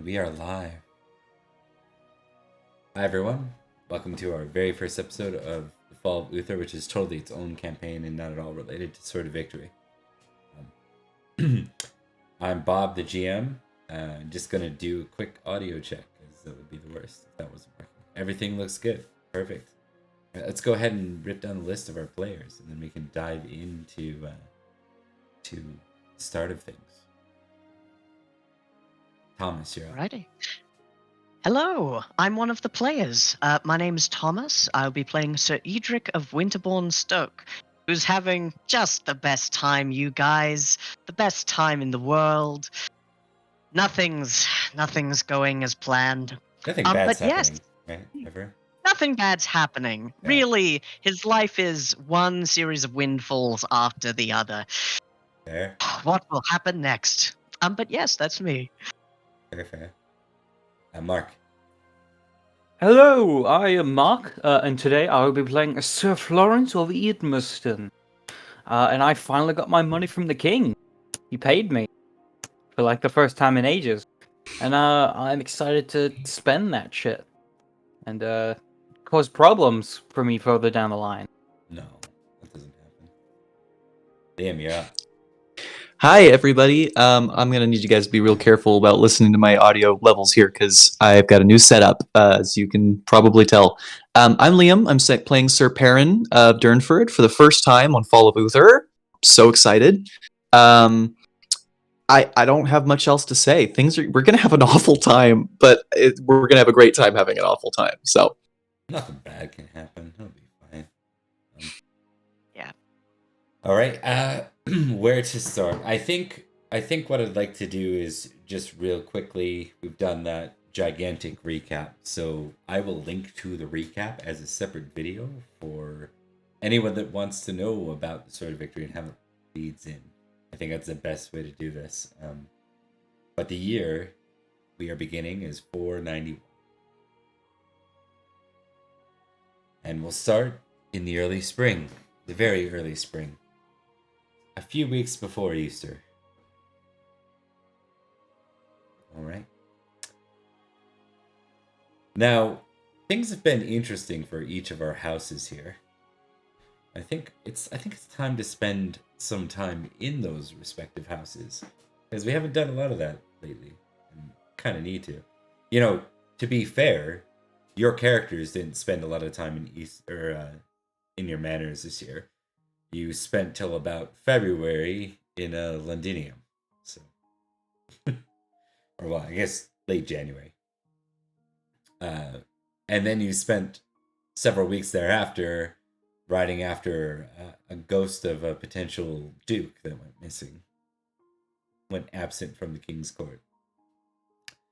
we are live. Hi, everyone. Welcome to our very first episode of The Fall of Uther, which is totally its own campaign and not at all related to Sword of Victory. I'm Bob, the GM. Just going to do a quick audio check, because that would be the worst if that wasn't working. Everything looks good. Perfect. Let's go ahead and rip down the list of our players, and then we can dive into to the start of things. Thomas, you're up. Alrighty. Hello, I'm one of the players. My name's Thomas. I'll be playing Sir Edrich of Winterbourne, Stoke, who's having just the best time, you guys. The best time in the world. Nothing's going as planned. Nothing bad's but yes, happening, right? Ever? nothing bad's happening. Yeah. Really, his life is one series of windfalls after the other. Fair? What will happen next? But yes, that's me. Fair. Mark. Hello, I am Mark, and today I will be playing Sir Florence of Idmiston. And I finally got my money from the king. He paid me for like the first time in ages. And I'm excited to spend that shit. And cause problems for me further down the line. No, that doesn't happen. Damn, you're up. Hi, everybody. I'm going to need you guys to be real careful about listening to my audio levels here because I've got a new setup, as you can probably tell. I'm Liam. I'm playing Sir Perin of Durnford for the first time on Fall of Uther. So excited. I don't have much else to say. We're going to have an awful time, but we're going to have a great time having an awful time. So Nothing bad can happen. It'll be fine. Yeah. All right. Where to start? I think what I'd like to do is just real quickly. We've done that gigantic recap, so I will link to the recap as a separate video for anyone that wants to know about the Sword of Victory and how it leads in. I think that's the best way to do this. But the year we are beginning is 491. And we'll start in the early spring, the very early spring, a few weeks before Easter. All right. Now, things have been interesting for each of our houses here. I think it's time to spend some time in those respective houses, because we haven't done a lot of that lately, and kind of need to. You know, to be fair, your characters didn't spend a lot of time in your manors this year. You spent till about February in Londinium, so or well, I guess late January. And then you spent several weeks thereafter riding after a ghost of a potential duke that went absent from the king's court.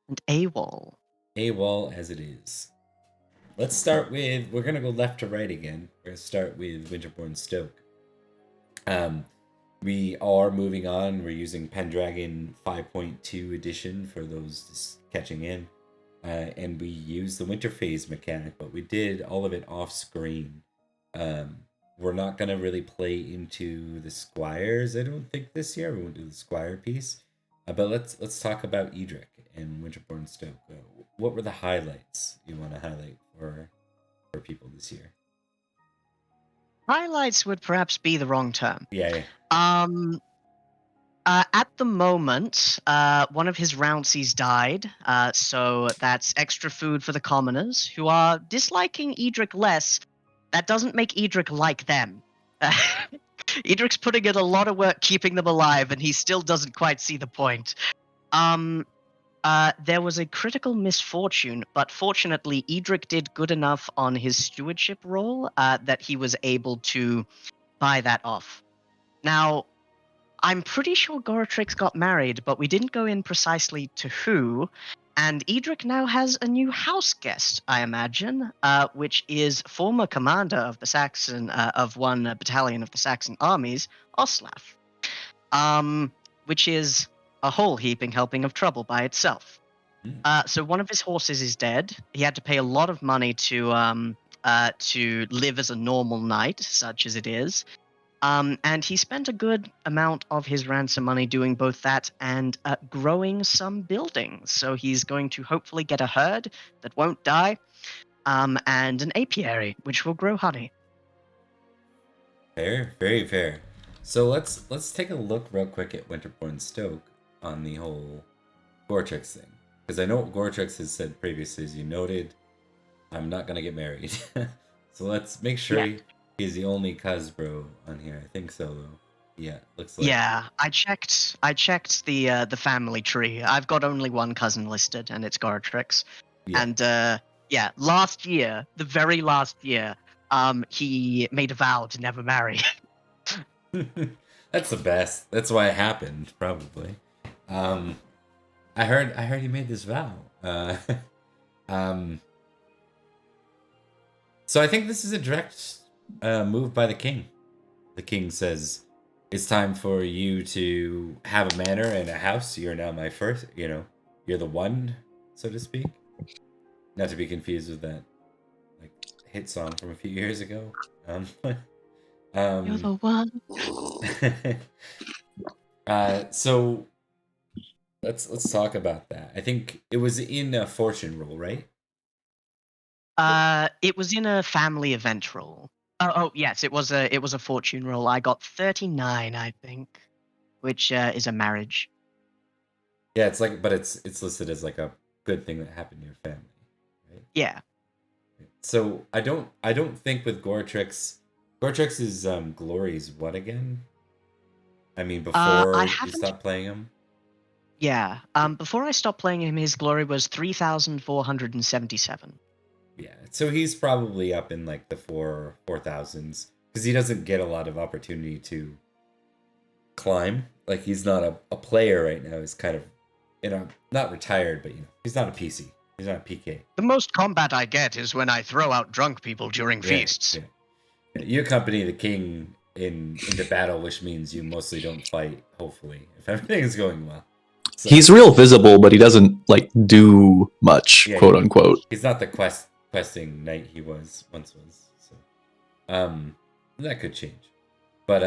And AWOL. AWOL as it is. Let's start with, we're going to go left to right again. We're going to start with Winterbourne Stoke. We are moving on. We're using Pendragon 5.2 edition for those just catching in. And we use the winter phase mechanic, but we did all of it off screen. We're not going to really play into the squires, I don't think, this year. We won't do the squire piece. But let's talk about Edrich and Winterbourne Stoke. What were the highlights you want to highlight for people this year? Highlights would perhaps be the wrong term. Yeah. At the moment, one of his rounceys died, so that's extra food for the commoners, who are disliking Edrich less. That doesn't make Edrich like them. Edrich's putting in a lot of work keeping them alive, and he still doesn't quite see the point. There was a critical misfortune, but fortunately, Edrich did good enough on his stewardship role that he was able to buy that off. Now, I'm pretty sure Goratrix got married, but we didn't go in precisely to who, and Edrich now has a new house guest, I imagine, which is former commander of the Saxon, of one battalion of the Saxon armies, Oslaf, which is a whole heaping helping of trouble by itself. So one of his horses is dead. He had to pay a lot of money to live as a normal knight, such as it is. And he spent a good amount of his ransom money doing both that and growing some buildings. So he's going to hopefully get a herd that won't die, and an apiary which will grow honey. Fair, very fair. So let's take a look real quick at Winterbourne Stoke on the whole Gortrix thing, because I know what Gortrix has said previously, as you noted, I'm not gonna get married. So let's make sure he's the only Cosbro on here. I think so, though. Yeah, looks like. Yeah, I checked the family tree. I've got only one cousin listed, and it's Gortrix. Yeah. And last year, the very last year, he made a vow to never marry. That's the best. That's why it happened, probably. I heard he made this vow. So I think this is a direct move by the king. The king says, "It's time for you to have a manor and a house. You're now my first. You're the one, so to speak. Not to be confused with that like hit song from a few years ago. You're the one. So let's talk about that. I think it was in a fortune roll, right? It was in a family event roll. Oh yes, it was a fortune roll. I got 39, I think, which is a marriage. Yeah, it's like, but it's listed as like a good thing that happened in your family, right? Yeah. So I don't think with Gortrix's glory is what again? I mean, before you stopped playing him. Yeah. Before I stopped playing him, his glory was 3,477. Yeah, so he's probably up in like the 4,000s because he doesn't get a lot of opportunity to climb. Like he's not a player right now. He's kind of, not retired, but he's not a PC. He's not a PK. The most combat I get is when I throw out drunk people during feasts. Yeah. You accompany the king into battle, which means you mostly don't fight. Hopefully, if everything's going well. So, he's real visible, but he doesn't do much, quote unquote. He's not the questing knight he once was. So, that could change. But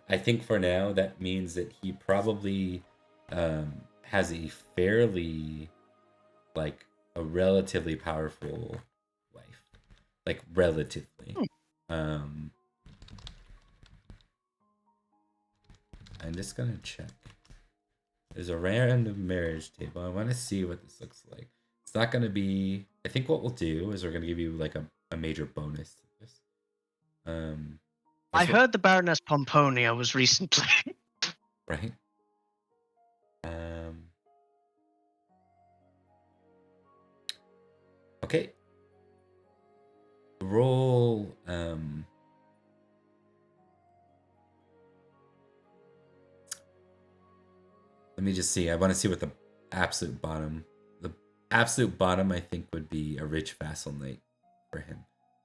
I think for now that means that he probably has a fairly a relatively powerful wife, relatively. I'm just gonna check. There's a random marriage table. I want to see what this looks like. It's not gonna be. I think what we'll do is we're gonna give you a major bonus to this. I heard the Baroness Pomponia was recently. Right. Okay. Roll. Let me just see. I want to see what the absolute bottom. The absolute bottom, I think, would be a rich vassal knight for him.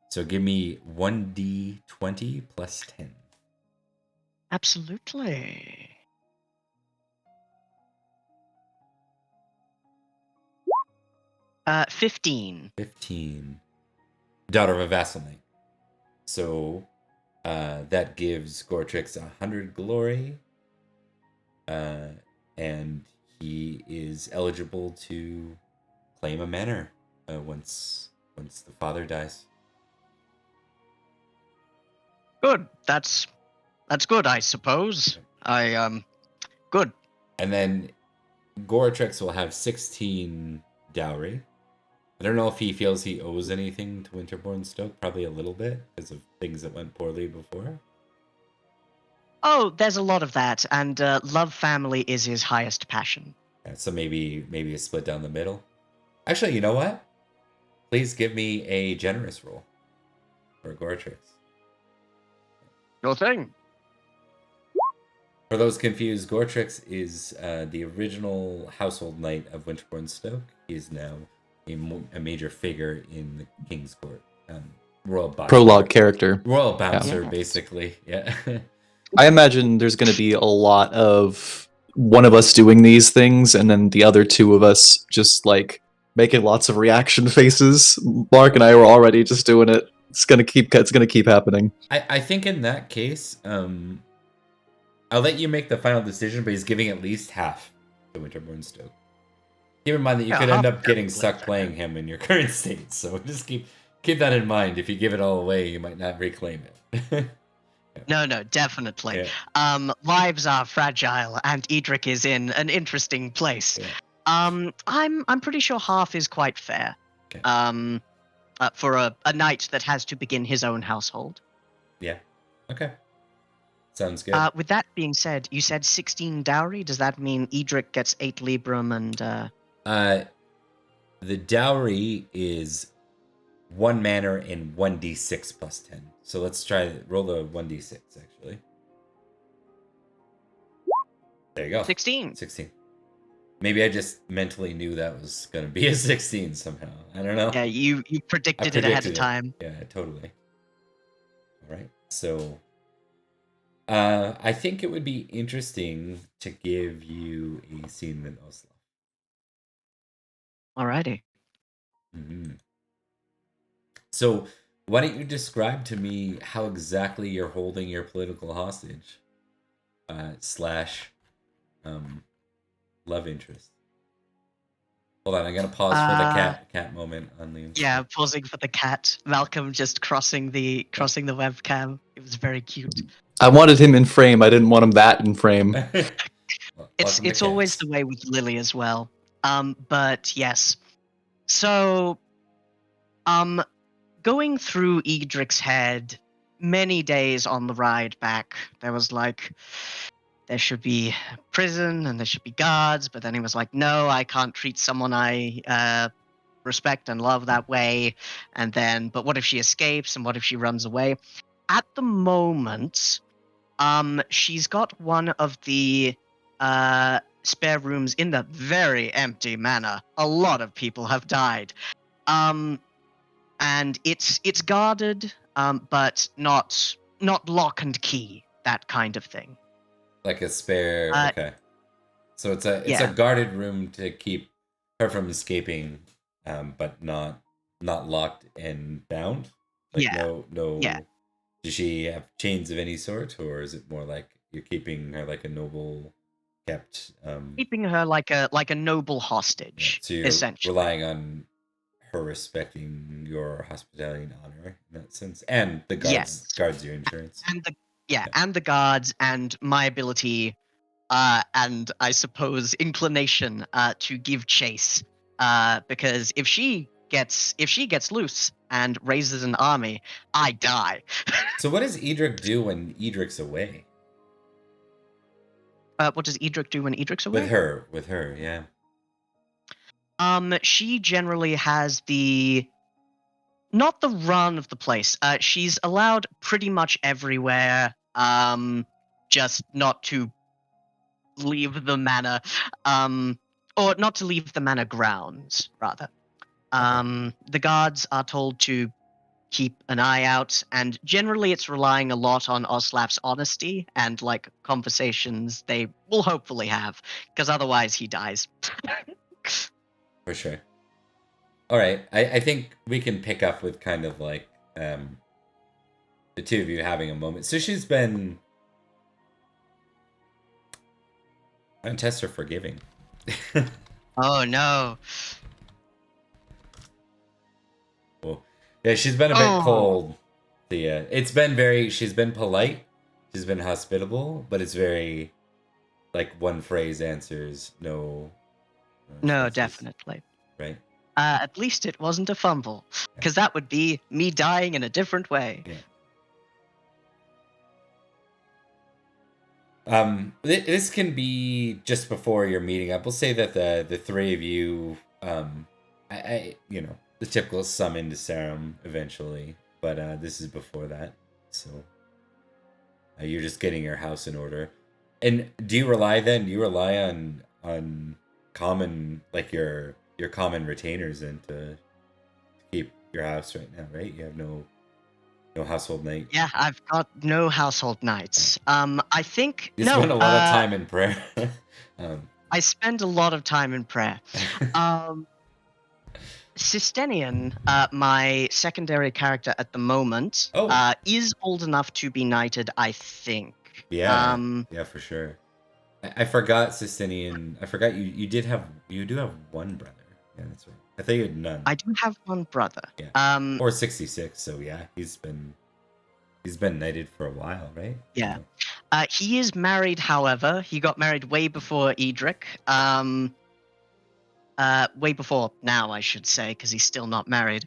So give me 1d20 plus 10. Absolutely. Uh, 15. 15. Daughter of a vassal knight. So that gives Gortrix 100 glory. And he is eligible to claim a manor once the father dies. Good. That's good, I suppose. Good. And then Gortrix will have 16 dowry. I don't know if he feels he owes anything to Winterbourne Stoke. Probably a little bit because of things that went poorly before. Oh, there's a lot of that, and love family is his highest passion. Yeah, so maybe a split down the middle. Actually, you know what? Please give me a generous roll for Gortrix. Your thing. For those confused, Gortrix is the original household knight of Winterbourne Stoke. He is now a major figure in the King's Court. Royal bouncer. Prologue character. Royal bouncer, basically. Yeah. I imagine there's going to be a lot of one of us doing these things, and then the other two of us just making lots of reaction faces. Mark and I were already just doing it. It's gonna keep happening. I think in that case, I'll let you make the final decision, but he's giving at least half to Winterbourne Stoke. Keep in mind that you could end up getting stuck playing him in your current state, so just keep that in mind. If you give it all away, you might not reclaim it. No, definitely. Yeah. Lives are fragile, and Edrich is in an interesting place. Yeah. I'm pretty sure half is quite fair. Okay. For a knight that has to begin his own household. Yeah. Okay. Sounds good. With that being said, you said 16 dowry. Does that mean Edrich gets 8 librum and? The dowry is 1 manor and 1d6 plus 10. So let's try roll a 1d6 actually. There you go. 16. Maybe I just mentally knew that was going to be a 16 somehow. I don't know. Yeah, you predicted it ahead of time. Yeah, totally. All right. So I think it would be interesting to give you a scene with Oslo. Alrighty. Mm-hmm. So why don't you describe to me how exactly you're holding your political hostage / love interest? Hold on, I'm gonna pause for the cat moment on the. Yeah, pausing for the cat. Malcolm just crossing the webcam. It was very cute. I wanted him in frame. I didn't want him that in frame. It's always the way with Lily as well. But yes. So, going through Edrich's head, many days on the ride back, there was like, there should be prison and there should be guards, but then he was like, no, I can't treat someone I respect and love that way. And then, but what if she escapes and what if she runs away? At the moment, she's got one of the spare rooms in the very empty manor. A lot of people have died. And it's guarded, but not lock and key, that kind of thing. Like a spare. Okay. So it's a guarded room to keep her from escaping, but not locked and bound. Like no. Yeah. Does she have chains of any sort, or is it more like you're keeping her like a noble kept? Keeping her like a noble hostage. Yeah, so you're essentially relying on her respecting your hospitality and honor in that sense, and the guards your insurance, and the guards, and my ability, and I suppose inclination to give chase, because if she gets loose and raises an army, I die. So what does Edrich do when Edric's away? What does Edrich do when Edric's away? With her, yeah. She generally has not the run of the place. She's allowed pretty much everywhere, just not to leave the manor, or not to leave the manor grounds, rather. The guards are told to keep an eye out, and generally it's relying a lot on Oslap's honesty and like conversations they will hopefully have, because otherwise he dies. For sure. All right, I think we can pick up with kind of like the two of you having a moment. So she's been on test her forgiving. Oh no. Well, yeah, she's been a bit cold. She's been polite, she's been hospitable, but it's very like one phrase answers, no. No, definitely. Right. At least it wasn't a fumble, because that would be me dying in a different way. Yeah. This can be just before you're meeting up. We'll say that the three of you, the typical summon to Sarum eventually, but this is before that, so you're just getting your house in order. And do you rely on common, like your common retainers then to keep your house right now, right? You have no household knight. Yeah, I've got no household knights. I think you spend a lot of time in prayer. I spend a lot of time in prayer. Cynstenian, my secondary character at the moment, Oh. is old enough to be knighted, I think. Yeah. Yeah, for sure. I forgot Cynstenian. I forgot you do have one brother. Yeah, that's right. I thought you had none. I do have one brother. Yeah. Or 66, so yeah, he's been knighted for a while, right? Yeah. He is married, however. He got married way before Edrich. Way before now, I should say, because he's still not married.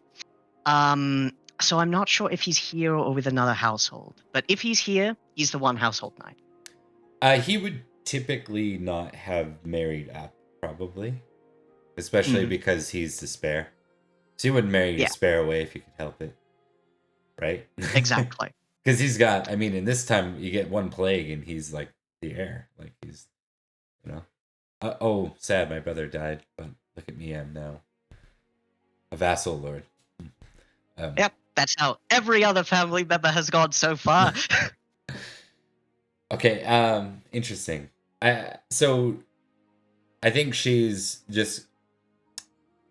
So I'm not sure if he's here or with another household. But if he's here, he's the one household knight. He would typically not have married up, probably. Especially because he's the spare. So you wouldn't marry your spare away if you could help it. Right? Exactly. Because he's got, I mean, in this time, you get one plague and he's like the heir. Like he's, oh, sad, my brother died, but look at me, I'm now a vassal lord. Yep, that's how every other family member has gone so far. Okay, interesting. So I think she's just,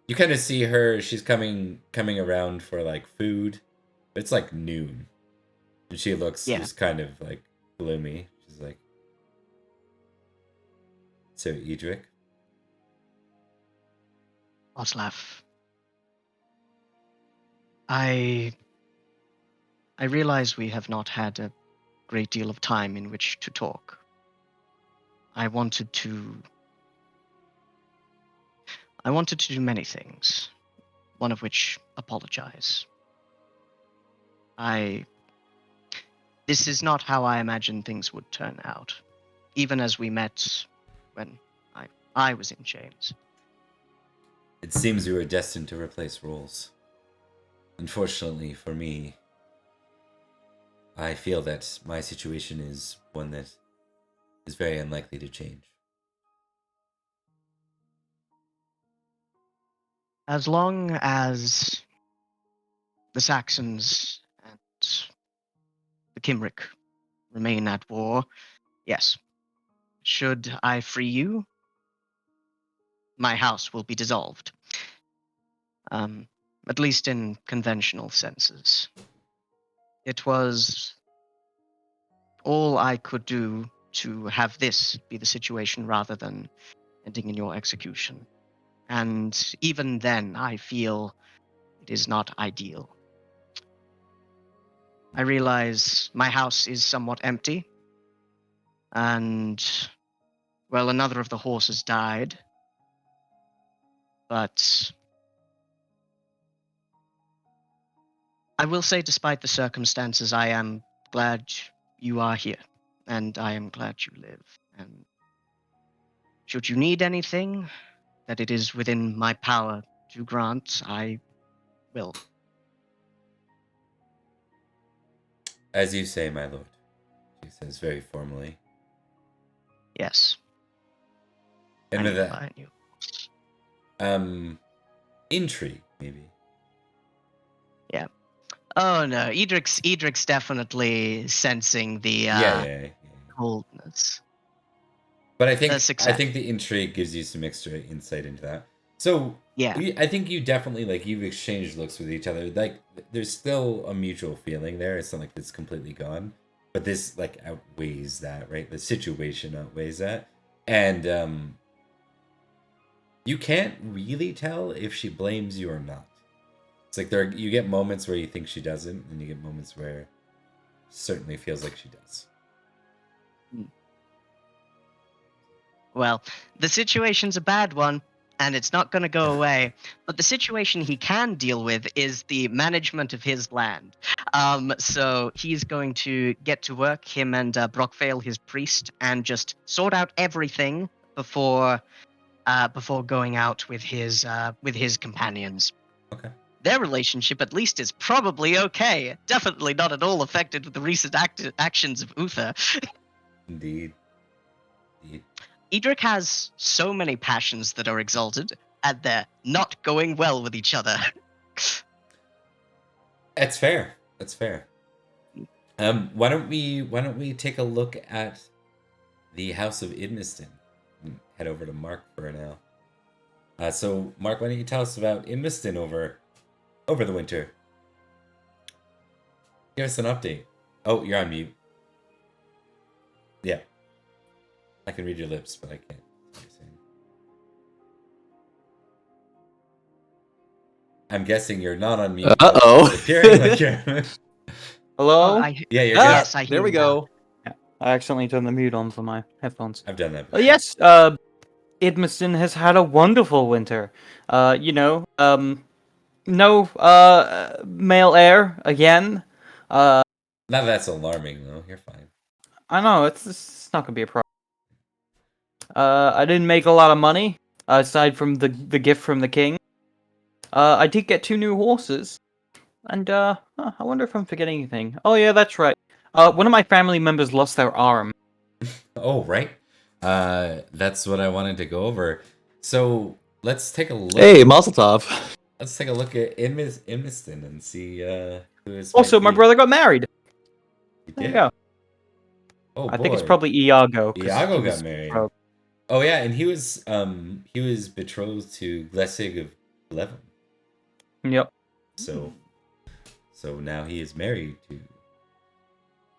you kind of see her, she's coming around for like food. It's like noon. And she looks just kind of like gloomy. She's like, so Edrich? Oslav, I realize we have not had a great deal of time in which to talk. I wanted to do many things, one of which apologize. This is not how I imagined things would turn out, even as we met when I was in chains. It seems we were destined to replace roles. Unfortunately for me, I feel that my situation is one that is very unlikely to change. As long as the Saxons and the Cymric remain at war, yes. Should I free you, my house will be dissolved. At least in conventional senses. It was all I could do to have this be the situation rather than ending in your execution. And even then, I feel it is not ideal. I realize my house is somewhat empty, and, well, another of the horses died, but I will say, despite the circumstances, I am glad you are here, and I am glad you live. And should you need anything that it is within my power to grant, I will. As you say, my lord, she says very formally. Yes. And with that, Fine, you. intrigue, maybe. Yeah. Oh no, Edric's definitely sensing the coldness. But I think the intrigue gives you some extra insight into that. So yeah, I think you definitely, like, you've exchanged looks with each other. Like, there's still a mutual feeling there. It's not like it's completely gone, but this like outweighs that, right? The situation outweighs that, and you can't really tell if she blames you or not. It's like you get moments where you think she doesn't, and you get moments where it certainly feels like she does. Well, the situation's a bad one, and it's not going to go away. But the situation he can deal with is the management of his land. So he's going to get to work, him and Brockvale, his priest, and just sort out everything before going out with his companions. Okay. Their relationship, at least, is probably okay. Definitely not at all affected with the recent actions of Uther. Indeed. Edrich has so many passions that are exalted, and they're not going well with each other. That's fair. That's fair. Why don't we take a look at the House of Idmiston and head over to Mark for now. So, Mark, why don't you tell us about Idmiston over the winter? Give us an update. Oh, you're on mute. Yeah. I can read your lips, but I can't. I'm guessing you're not on mute. Uh-oh. It's appearing like you're... Hello? Yeah, you're Ah, good. Yes, I there hear we you now. go. I accidentally turned the mute on for my headphones. I've done that Oh before. yes, Idmiston has had a wonderful winter. No male heir again. Now that's alarming, though. You're fine. I know it's not gonna be a problem. I didn't make a lot of money aside from the gift from the king. I did get 2 new horses, and I wonder if I'm forgetting anything. Oh yeah, that's right. One of my family members lost their arm. Oh, right. That's what I wanted to go over. So let's take a look. Hey, Mazel Tov. Let's take a look at Idmiston and see who is. Also, my brother got married. He There you did. go. Oh, I think it's boy. probably Iago. 'cause Iago he got was married. broke. Oh yeah, and he was betrothed to Glessig of Leven. Yep. So now he is married to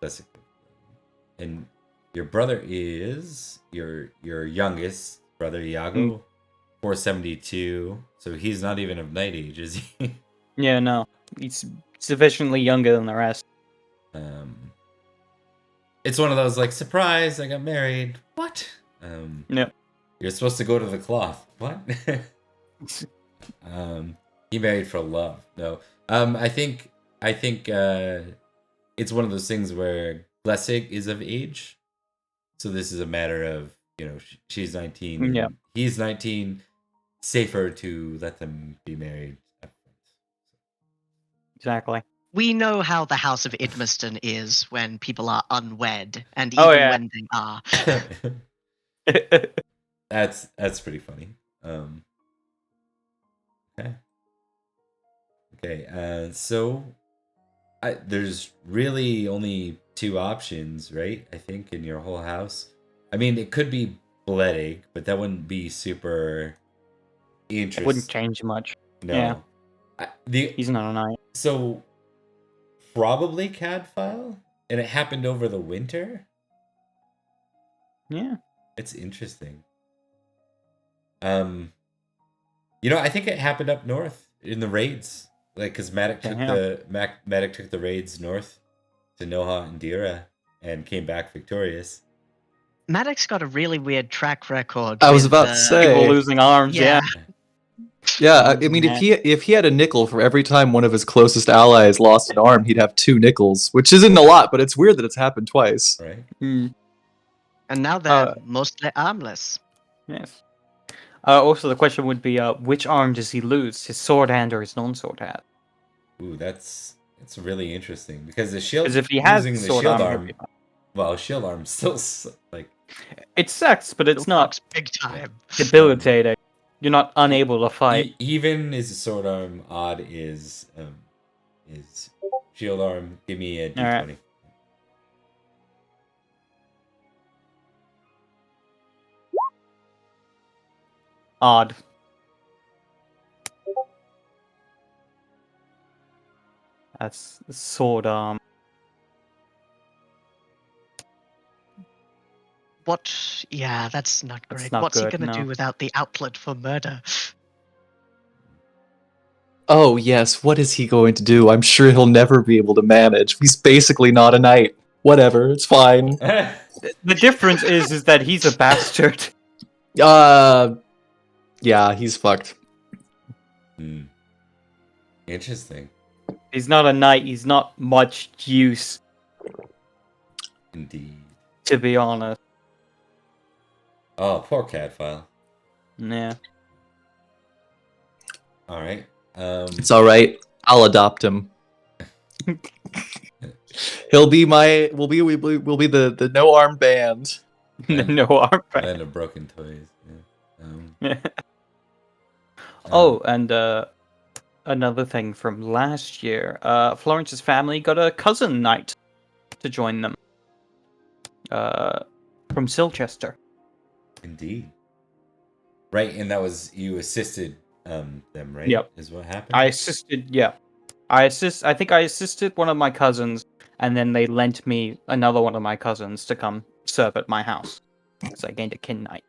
Glessig. And your brother is your youngest brother Iago, 472. So he's not even of knight age, is he? Yeah, no. He's sufficiently younger than the rest. It's one of those like, surprise, I got married. What? Yep. You're supposed to go to the cloth. What? He married for love. No. I think it's one of those things where Glessig is of age. So this is a matter of, she's 19. And Yeah. He's 19. Safer to let them be married. Exactly. We know how the House of Idmiston is when people are unwed, and Oh, even yeah. when they are. That's pretty funny. Okay. So there's really only 2 options, right? I think in your whole house. I mean, it could be Bledig, but that wouldn't be super interesting. It wouldn't change much. No. Yeah. He's not a knight. So probably Cadfile, and it happened over the winter. Yeah. It's interesting. I think it happened up north in the raids, like because Madoc took the raids north to Noha and Dira and came back victorious. Madoc's got a really weird track record. I was with, about to say. People losing arms, yeah. Yeah, I mean, if he had a nickel for every time one of his closest allies lost an arm, he'd have 2 nickels, which isn't a lot, but it's weird that it's happened twice. Right. Mm. And now they're mostly armless. Yes. Also, the question would be, which arm does he lose? His sword hand or his non-sword hand? Ooh, that's really interesting because the shield. Because if he has using the sword shield arm, well, shield arm still like it sucks, but it's not big time. debilitating. You're not unable to fight. Even is sword arm, odd is shield arm. Give me a D20. Alright. Odd. That's sword arm. What? Yeah, that's not great. not What's he good, gonna no. do without the outlet for murder? Oh, yes, what is he going to do? I'm sure he'll never be able to manage. He's basically not a knight. Whatever, it's fine. The difference is that he's a bastard. Yeah, he's fucked. Interesting. He's not a knight. He's not much use, Indeed. to be honest. Oh, poor Cadfile. Yeah. All right. It's all right. I'll adopt him. We'll be the no arm band. No arm. And a broken toys. Yeah. Oh, and another thing from last year, Florence's family got a cousin knight to join them. From Silchester. Indeed. Right, and that was you assisted them, right? Yep. Is what happened? I assisted, yeah. I think I assisted one of my cousins, and then they lent me another one of my cousins to come serve at my house. So I gained a kin knight.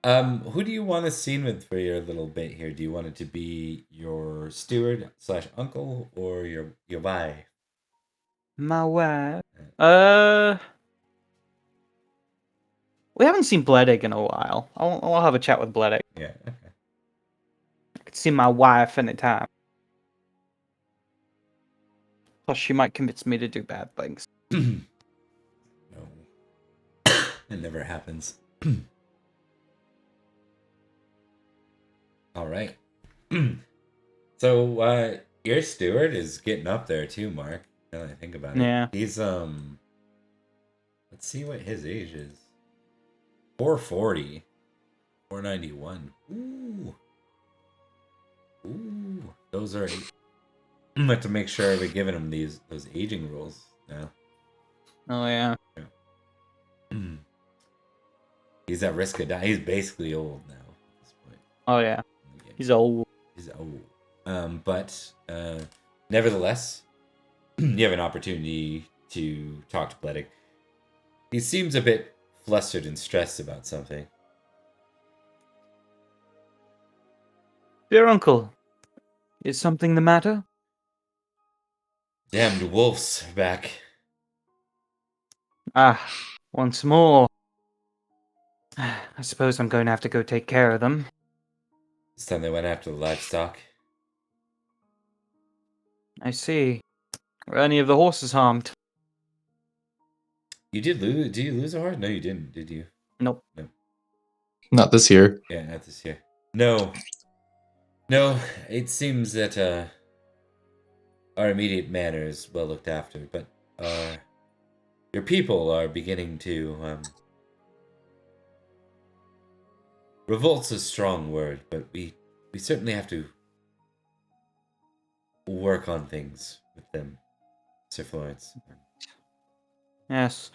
Who do you want a scene with for your little bit here? Do you want it to be your steward / uncle or your wife? My wife. We haven't seen Bledig in a while. I'll have a chat with Bledig. Yeah. Okay. I could see my wife anytime. Plus, she might convince me to do bad things. No. It never happens. All right. So, your steward is getting up there too, Mark. Now that I think about it. Yeah. He's let's see what his age is. 440. 491. Ooh. Those are I have to make sure we're giving him those aging rules now. Oh yeah. He's at risk of dying. He's basically old now at this point. Oh yeah. He's old. He's old. But nevertheless, you have an opportunity to talk to Bledig. He seems a bit flustered and stressed about something. Dear uncle, is something the matter? Damned wolves are back. Once more. I suppose I'm going to have to go take care of them. This time they went after the livestock. I see. Were any of the horses harmed? You did lose. Did you lose a horse? No, you didn't. Did you? Nope. No. Not this year. Yeah, not this year. No. No, it seems that our immediate manor is well looked after, but your people are beginning to revolt's a strong word, but we certainly have to work on things with them, Sir Florence. Yes.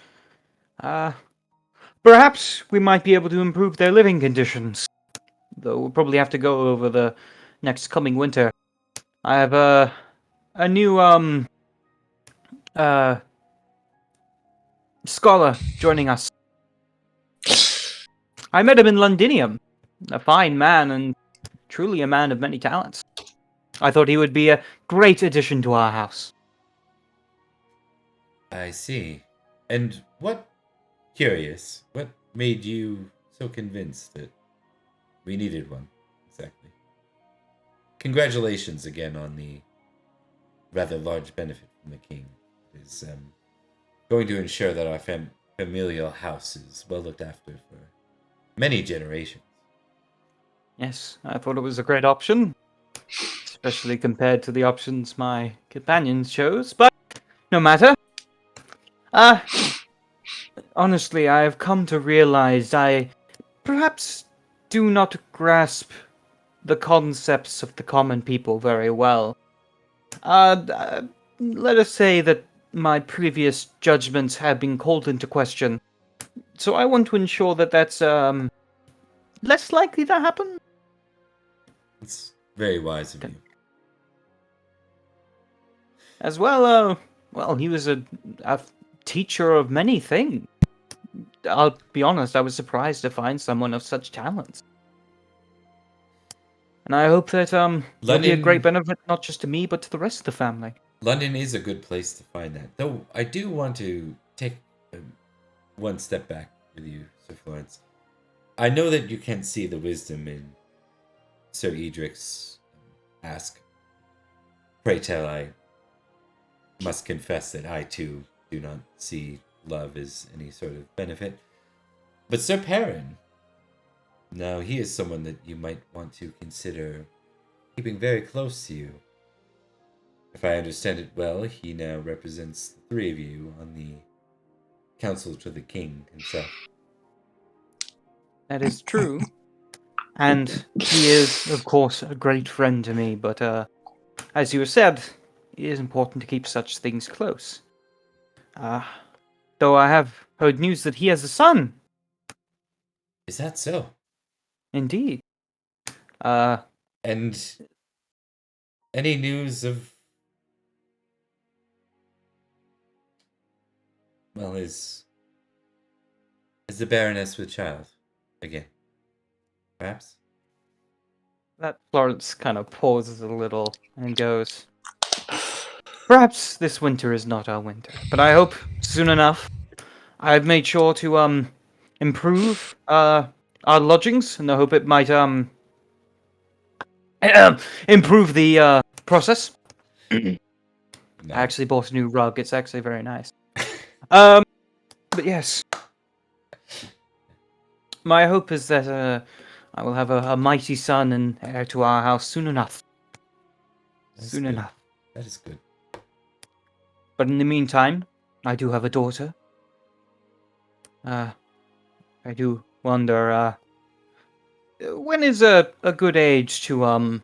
Perhaps we might be able to improve their living conditions. Though we'll probably have to go over the next coming winter. I have a new scholar joining us. I met him in Londinium. A fine man and truly a man of many talents. I thought he would be a great addition to our house. I see. And what made you so convinced that we needed one? Exactly. Congratulations again on the rather large benefit from the king. It is going to ensure that our familial house is well looked after for many generations. Yes, I thought it was a great option. Especially compared to the options my companions chose, but no matter. Honestly, I have come to realize I perhaps do not grasp the concepts of the common people very well. Let us say that my previous judgments have been called into question, so I want to ensure that that's less likely to happen. It's very wise of you. As well, he was a teacher of many things. I'll be honest, I was surprised to find someone of such talents. And I hope that there'll be a great benefit not just to me, but to the rest of the family. London is a good place to find that. Though I do want to take one step back with you, Sir Florence. I know that you can't see the wisdom in Sir Edrich's ask. Pray tell, I must confess that I too do not see love as any sort of benefit. But Sir Perin, now he is someone that you might want to consider keeping very close to you. If I understand it well, he now represents the three of you on the council to the king himself. That is true. And he is, of course, a great friend to me, but as you said, it is important to keep such things close. Though I have heard news that he has a son. Is that so? Indeed. And any news of... Well, is the Baroness with child again? Perhaps? That Florence kind of pauses a little and goes, "Perhaps this winter is not our winter, but I hope soon enough. I've made sure to improve our lodgings, and I hope it might improve the process. I No. actually bought a new rug. It's actually very nice. But yes, my hope is that I will have a mighty son and heir to our house soon enough. That's Soon good. enough. That is good. But in the meantime, I do have a daughter. I do wonder, when is a good age to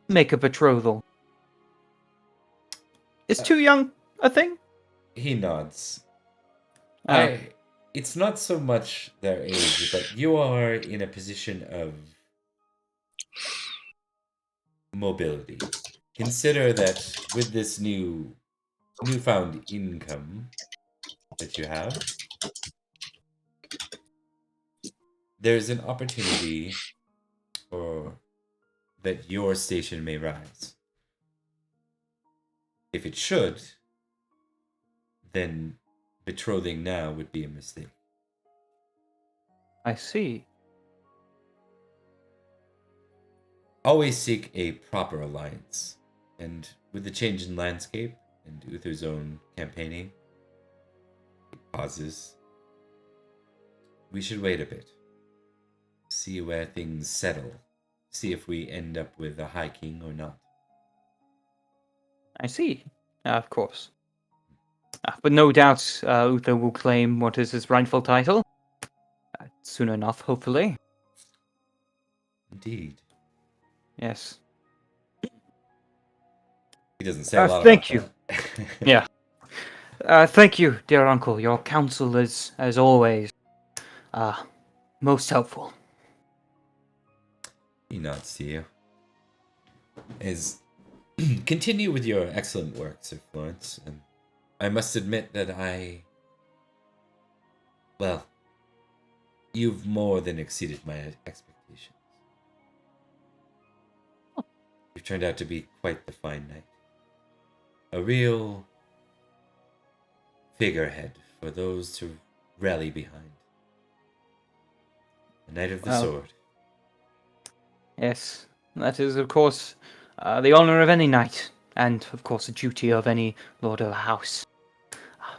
make a betrothal? Is too young a thing? He nods. Oh. It's not so much their age, but you are in a position of mobility. Consider that with this newfound income that you have, there's an opportunity for that your station may rise. If it should, then betrothing now would be a mistake. I see. Always seek a proper alliance, and with the change in landscape and Uther's own campaigning, it pauses. We should wait a bit. See where things settle. See if we end up with a High King or not. I see. Of course. But no doubt Uther will claim what is his rightful title. Soon enough, hopefully. Indeed. Yes. He doesn't say a lot thank about you. that. Yeah. Thank you, dear uncle. Your counsel is, as always, most helpful. He nods to you. Continue with your excellent work, Sir Florence. And I must admit that well, you've more than exceeded my expectations. You've turned out to be quite the fine knight. A real figurehead for those to rally behind. A knight of the sword. Yes, that is, of course, the honor of any knight, and, of course, a duty of any lord of a house.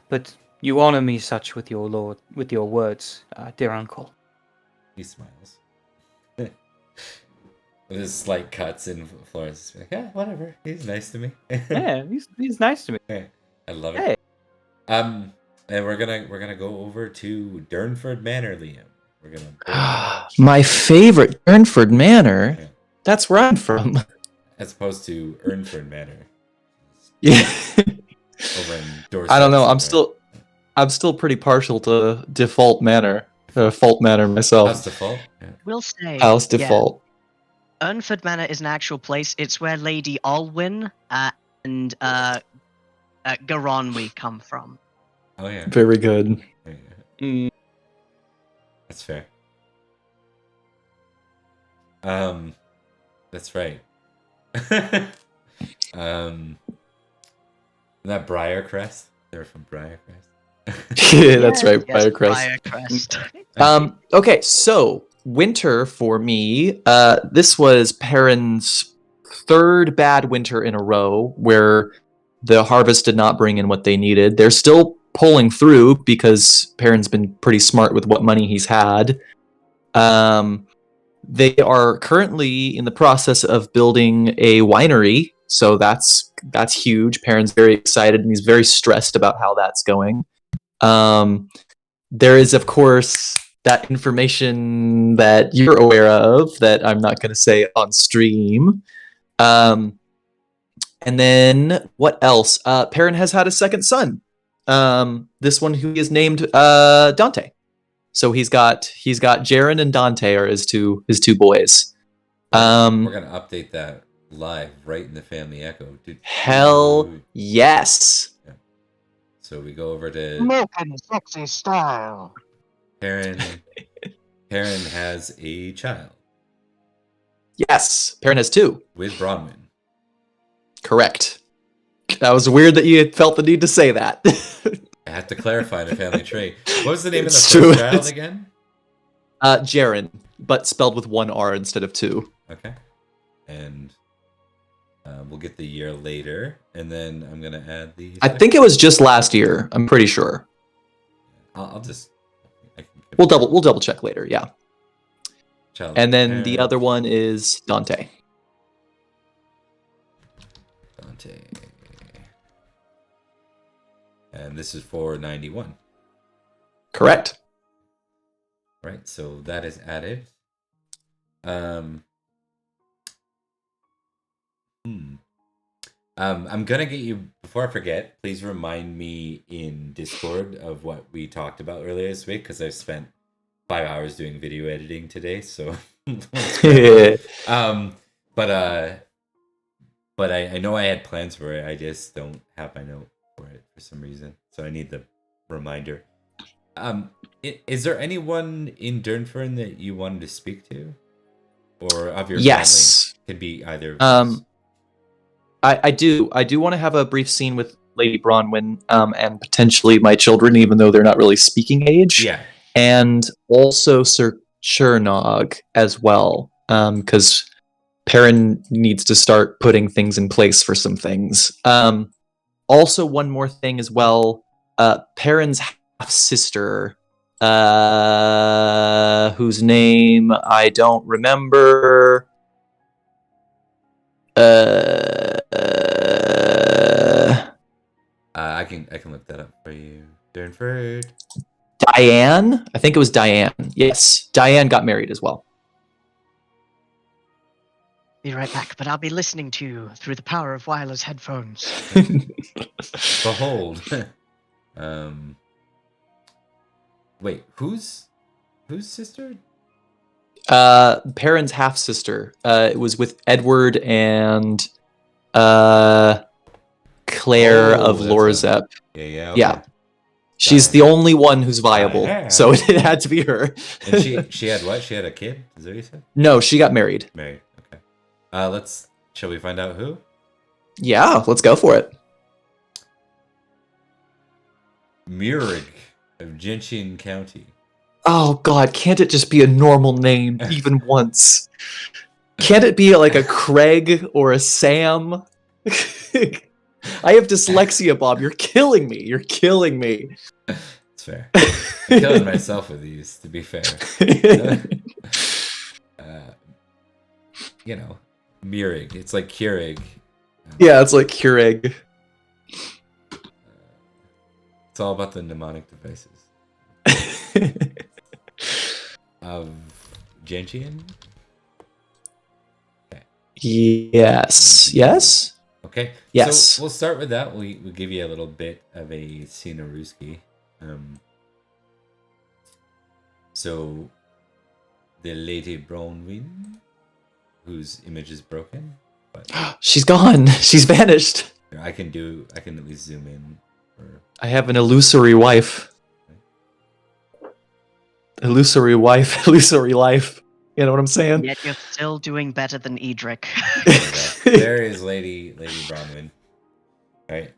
But you honor me such with your words, dear uncle. He smiles. There's slight cuts in Florence. Like, yeah, whatever. He's nice to me. Yeah, he's nice to me. I love it. Hey. And we're gonna go over to Durnford Manor, Liam. We're gonna My favorite Durnford Manor. Yeah. That's where I'm from. As opposed to Urnford Manor. Yeah. Over in Dorset. I don't know. somewhere. I'm still pretty partial to Fault Manor myself. House Default. Yeah. We'll say House Default. Durnford Manor is an actual place. It's where Lady Alwyn and Garonwy come from. Oh yeah. Very good. Yeah. That's fair. That's right. That Briarcrest. They're from Briarcrest. Yeah, that's right. Yes, Briarcrest. Briarcrest. Okay, so winter for me. This was Perin's third bad winter in a row where the harvest did not bring in what they needed. They're still pulling through because Perin's been pretty smart with what money he's had. They are currently in the process of building a winery, so that's huge. Perin's very excited and he's very stressed about how that's going. There is, of course, that information that you're aware of that I'm not going to say on stream. And then what else? Perin has had a second son. This one who is named Dante. So he's got Jaren and Dante are his two boys. We're gonna update that live right in the family echo. Hell yes. Yeah. So we go over to American sexy style. Perin. Perin has a child Yes, Perin has 2. with Bronwyn. Correct. That was weird that you had felt the need to say that. I had to clarify the family tree. What was the name It's of the true. first child again? Jaren, but spelled with 1 R instead of 2. Okay. And we'll get the year later, and then I'm gonna add the. I think it was just last year. I'm pretty sure. I'll just. We'll double check later. Yeah. Child And then Perin. the other one is Dante. Dante. And this is for 91. Correct. Right, so that is added. I'm gonna get you, before I forget, please remind me in Discord of what we talked about earlier this week, because I've spent 5 hours doing video editing today, so but I know I had plans for it. I just don't have my note for it for some reason, so I need the reminder. Is there anyone in Durnford that you wanted to speak to, or of your Yes. family? Could be either. Of I do want to have a brief scene with Lady Bronwyn, and potentially my children, even though they're not really speaking age. Yeah. And also Sir Chernog as well, because Perin needs to start putting things in place for some things. Also, one more thing as well. Perin's half-sister, whose name I don't remember. I can look that up for you. Durnford. Diane? I think it was Diane. Yes, Diane got married as well. Be right back, but I'll be listening to you through the power of wireless headphones. Behold. Wait, whose sister? Perin's half sister. It was with Edward and Claire of that's Lorzep. Yeah. Yeah. She's the only one who's viable, so it had to be her. And she had what? She had a kid? Is that what you said? No, she got married. Married. Okay. Shall we find out who? Yeah, let's go for it. Murig of Gentian County. Oh god, can't it just be a normal name even once? Can't it be like a Craig or a Sam? I have dyslexia, Bob. You're killing me. It's fair. I'm killing myself with these, to be fair. Murig. It's like Keurig. Yeah, it's like Keurig. It's all about the mnemonic devices. Of Gentian? Okay. Yes. Yes? Okay. Yes. So we'll start with that. We'll give you a little bit of a Sinaruski. So the Lady Bronwyn, whose image is broken, but she's gone. She's vanished. I can at least zoom in. I have an illusory wife. Illusory wife, illusory life. You know what I'm saying? Yet you're still doing better than Edrich. There is Lady Bronwyn. Right.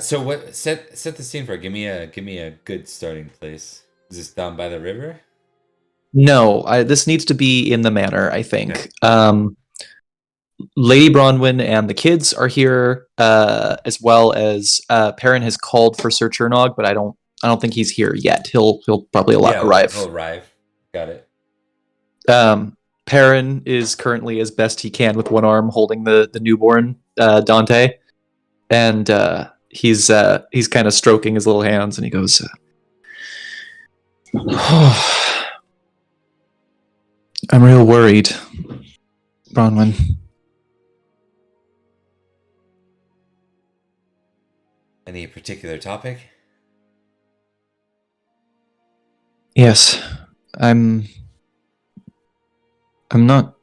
So what set the scene for? Give me a good starting place. Is this down by the river? No, this needs to be in the manor, I think. Okay. Lady Bronwyn and the kids are here, as well as Perin has called for Sir Chernog, but I don't think he's here yet. He'll probably arrive. He'll arrive. Got it. Perin is currently as best he can with one arm holding the newborn Dante, and he's kind of stroking his little hands, and he goes, "I'm real worried, Bronwyn." Any particular topic? Yes, I'm not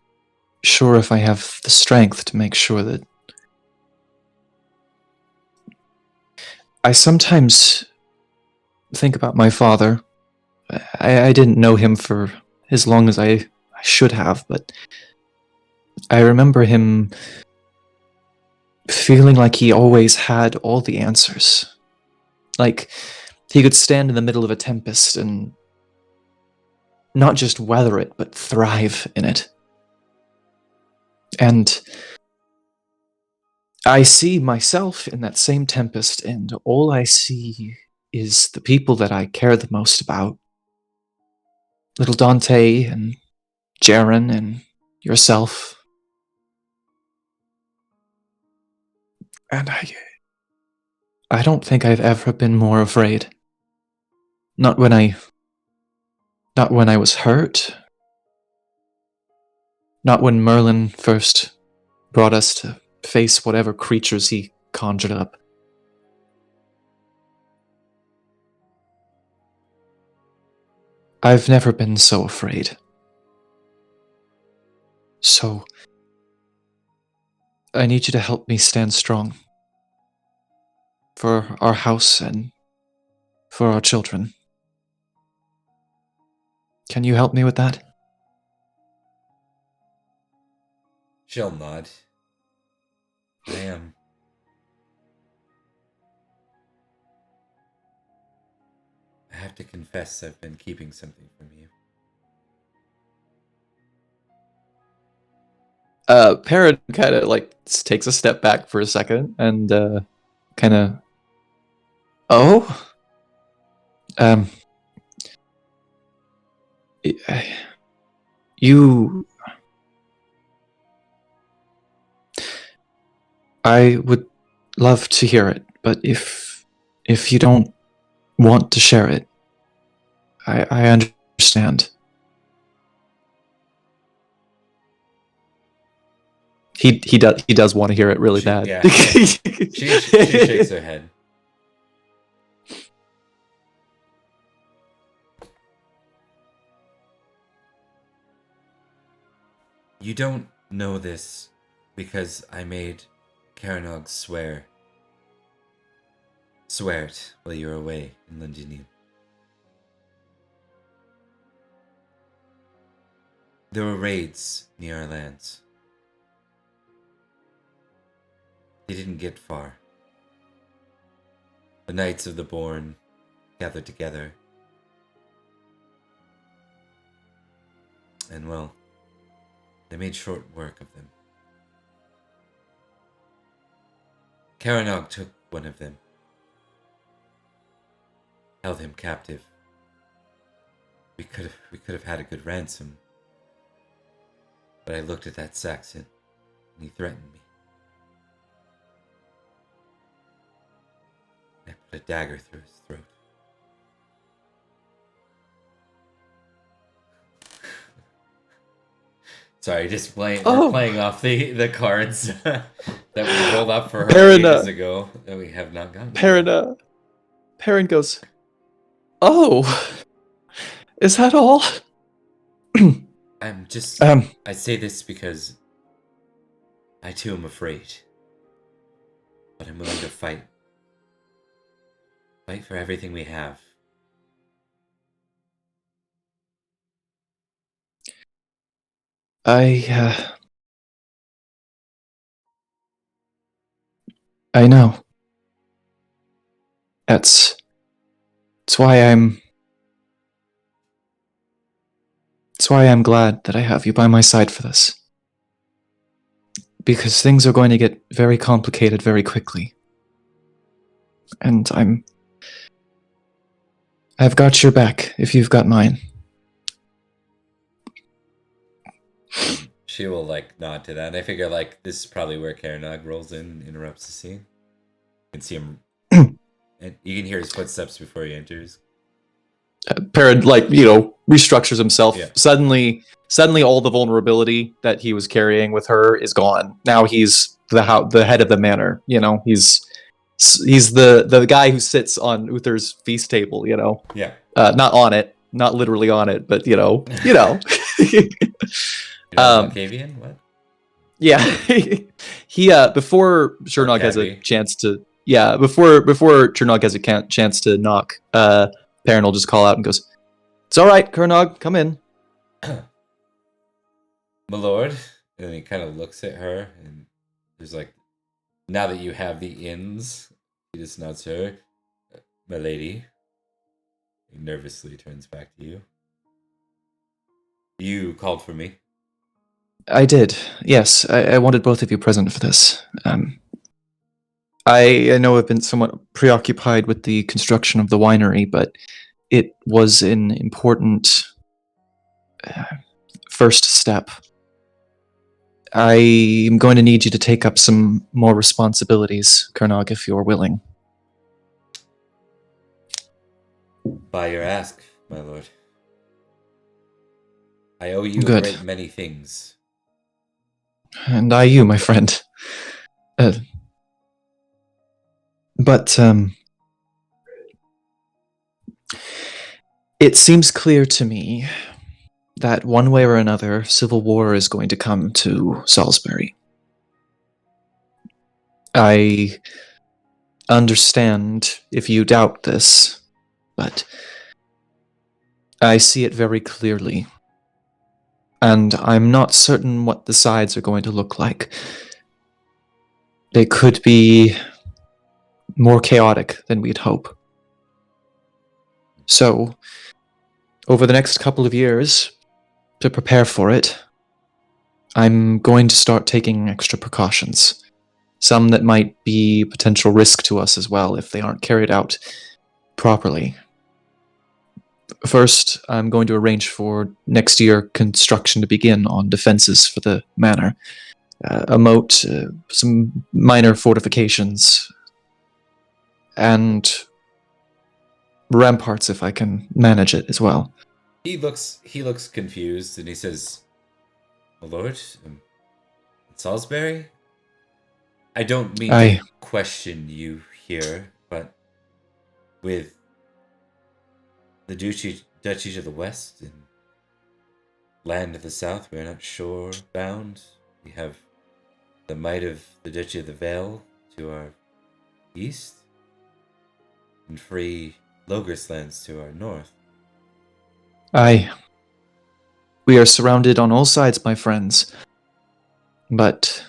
sure if I have the strength to make sure that... I sometimes think about my father. I didn't know him for as long as I should have, but I remember him feeling like he always had all the answers. Like, he could stand in the middle of a tempest and not just weather it, but thrive in it. And I see myself in that same tempest, and all I see is the people that I care the most about. Little Dante and Jaren and yourself. And I don't think I've ever been more afraid. Not when I was hurt. Not when Merlin first brought us to face whatever creatures he conjured up. I've never been so afraid. So, I need you to help me stand strong. For our house and for our children. Can you help me with that? She'll nod. I am. I have to confess I've been keeping something from you. Perin kind of like takes a step back for a second and kind of... Oh? You... I would love to hear it, but if you don't want to share it, I understand. He does want to hear it really bad. Yeah. She shakes her head. You don't know this because I made Caranog swear it while you were away in Londinium. There were raids near our lands. They didn't get far. The Knights of the Born gathered together. And well, they made short work of them. Caranog took one of them. Held him captive. We could have had a good ransom. But I looked at that Saxon, and he threatened me. I put a dagger through his throat. Sorry, just playing off the cards that we rolled up for her Perin, ages ago that we have not gotten. Perin goes, "Oh, is that all?" I'm just... I say this because I too am afraid. But I'm willing to fight. Fight for everything we have. I know. That's why I'm glad that I have you by my side for this. Because things are going to get very complicated very quickly. And I've got your back if you've got mine. She will nod to that, and I figure this is probably where Caranog rolls in and interrupts the scene. You can see him, and you can hear his footsteps before he enters. Perin, restructures himself. Yeah. Suddenly, all the vulnerability that he was carrying with her is gone. Now he's the head of the manor. He's He's the guy who sits on Uther's feast table, you know. Yeah. Not on it, not literally on it, but you know. You're not Um, Malkavian? What? yeah. He before Chernog has a cabby. chance to before Chernog has a chance to knock, Perin will just call out and goes, "It's all right, Chernog, come in." My lord. And then he kind of looks at her, and there's like, now that you have the inns, he just nods to her. My lady. He nervously turns back to you. You called for me. I did, yes. I wanted both of you present for this. I know I've been somewhat preoccupied with the construction of the winery, but it was an important first step. I'm going to need you to take up some more responsibilities, Kernog, if you're willing. By your ask, my lord. I owe you Good. a great many things. And I you, my friend. But it seems clear to me that one way or another, civil war is going to come to Salisbury. I understand if you doubt this, but I see it very clearly. And I'm not certain what the sides are going to look like. They could be more chaotic than we'd hope. So, over the next couple of years, to prepare for it, I'm going to start taking extra precautions. Some that might be potential risk to us as well if they aren't carried out properly. First, I'm going to arrange for next year construction to begin on defenses for the manor. A moat, some minor fortifications, and ramparts if I can manage it as well. He looks confused, and he says, "My lord, Salisbury? I don't mean to question you here, but with the duchies of the west and land of the south, we're not shore bound. We have the might of the Duchy of the Vale to our east, and free Logris lands to our north. Aye. We are surrounded on all sides, my friends. But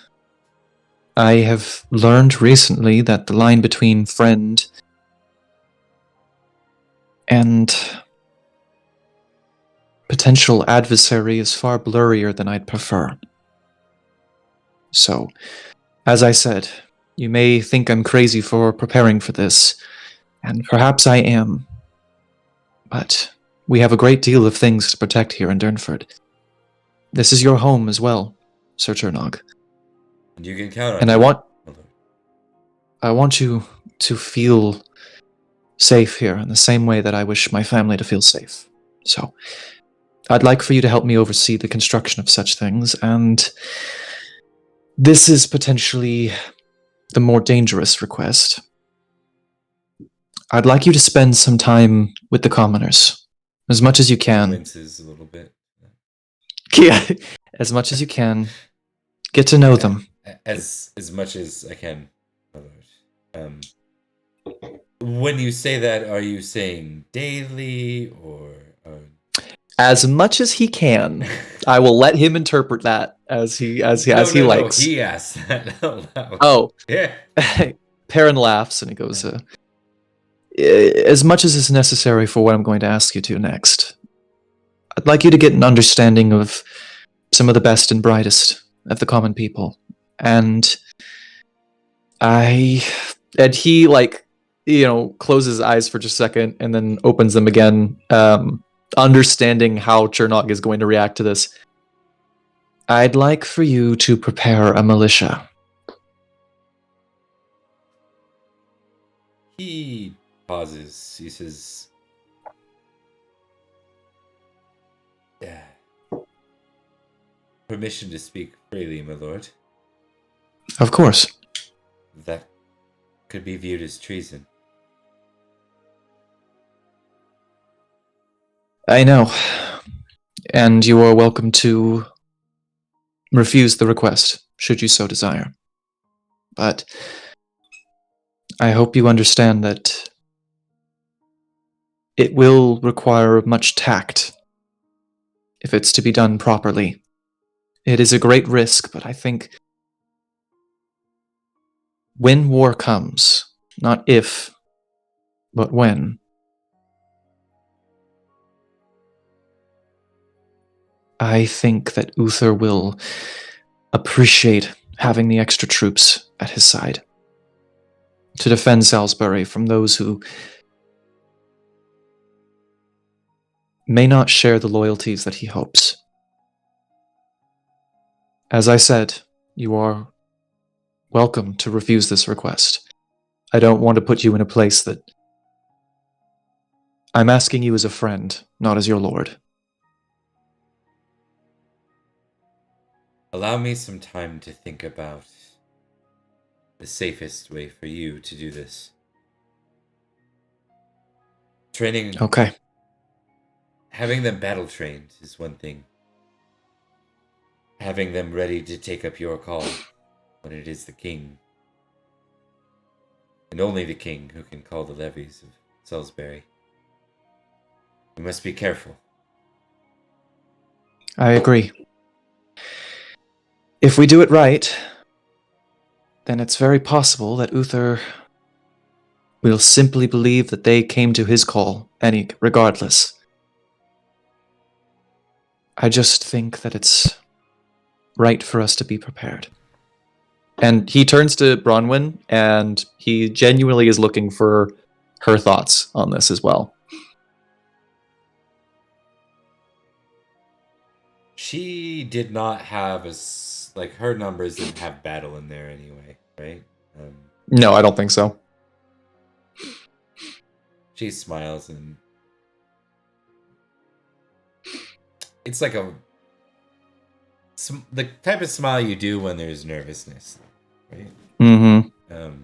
I have learned recently that the line between friend and potential adversary is far blurrier than I'd prefer. So, as I said, you may think I'm crazy for preparing for this, and perhaps I am. But we have a great deal of things to protect here in Durnford. This is your home as well, Sir Chernog. And you can count on And me. I want you to feel safe here in the same way that I wish my family to feel safe. So, I'd like for you to help me oversee the construction of such things, and this is potentially the more dangerous request. I'd like you to spend some time with the commoners, as much as you can. Winces a little bit. Yeah, as much as you can. Get to know them. As much as I can, my lord. When you say that, are you saying daily or? As much as he can. I will let him interpret that as he likes. No, he asked that out loud. Oh, yeah. Perin laughs and he goes, as much as is necessary for what I'm going to ask you to next. I'd like you to get an understanding of some of the best and brightest of the common people. And he, like, you know, closes his eyes for just a second and then opens them again, understanding how Chernog is going to react to this. I'd like for you to prepare a militia. He pauses. He says, "Yeah. Permission to speak freely, my lord." Of course. That could be viewed as treason. I know. And you are welcome to refuse the request, should you so desire. But I hope you understand that it will require much tact if it's to be done properly. It is a great risk, but I think when war comes, not if, but when, I think that Uther will appreciate having the extra troops at his side to defend Salisbury from those who may not share the loyalties that he hopes. As I said, you are welcome to refuse this request. I don't want to put you in a place that... I'm asking you as a friend, not as your lord. Allow me some time to think about the safest way for you to do this. Training... Okay. Having them battle trained is one thing. Having them ready to take up your call when it is the king, and only the king, who can call the levies of Salisbury. You must be careful. I agree. If we do it right, then it's very possible that Uther will simply believe that they came to his call, regardless. I just think that it's right for us to be prepared. And he turns to Bronwyn, and he genuinely is looking for her thoughts on this as well. She did not have her numbers didn't have battle in there anyway, right? No, I don't think so. She smiles, and it's like the type of smile you do when there's nervousness, right? Mm-hmm.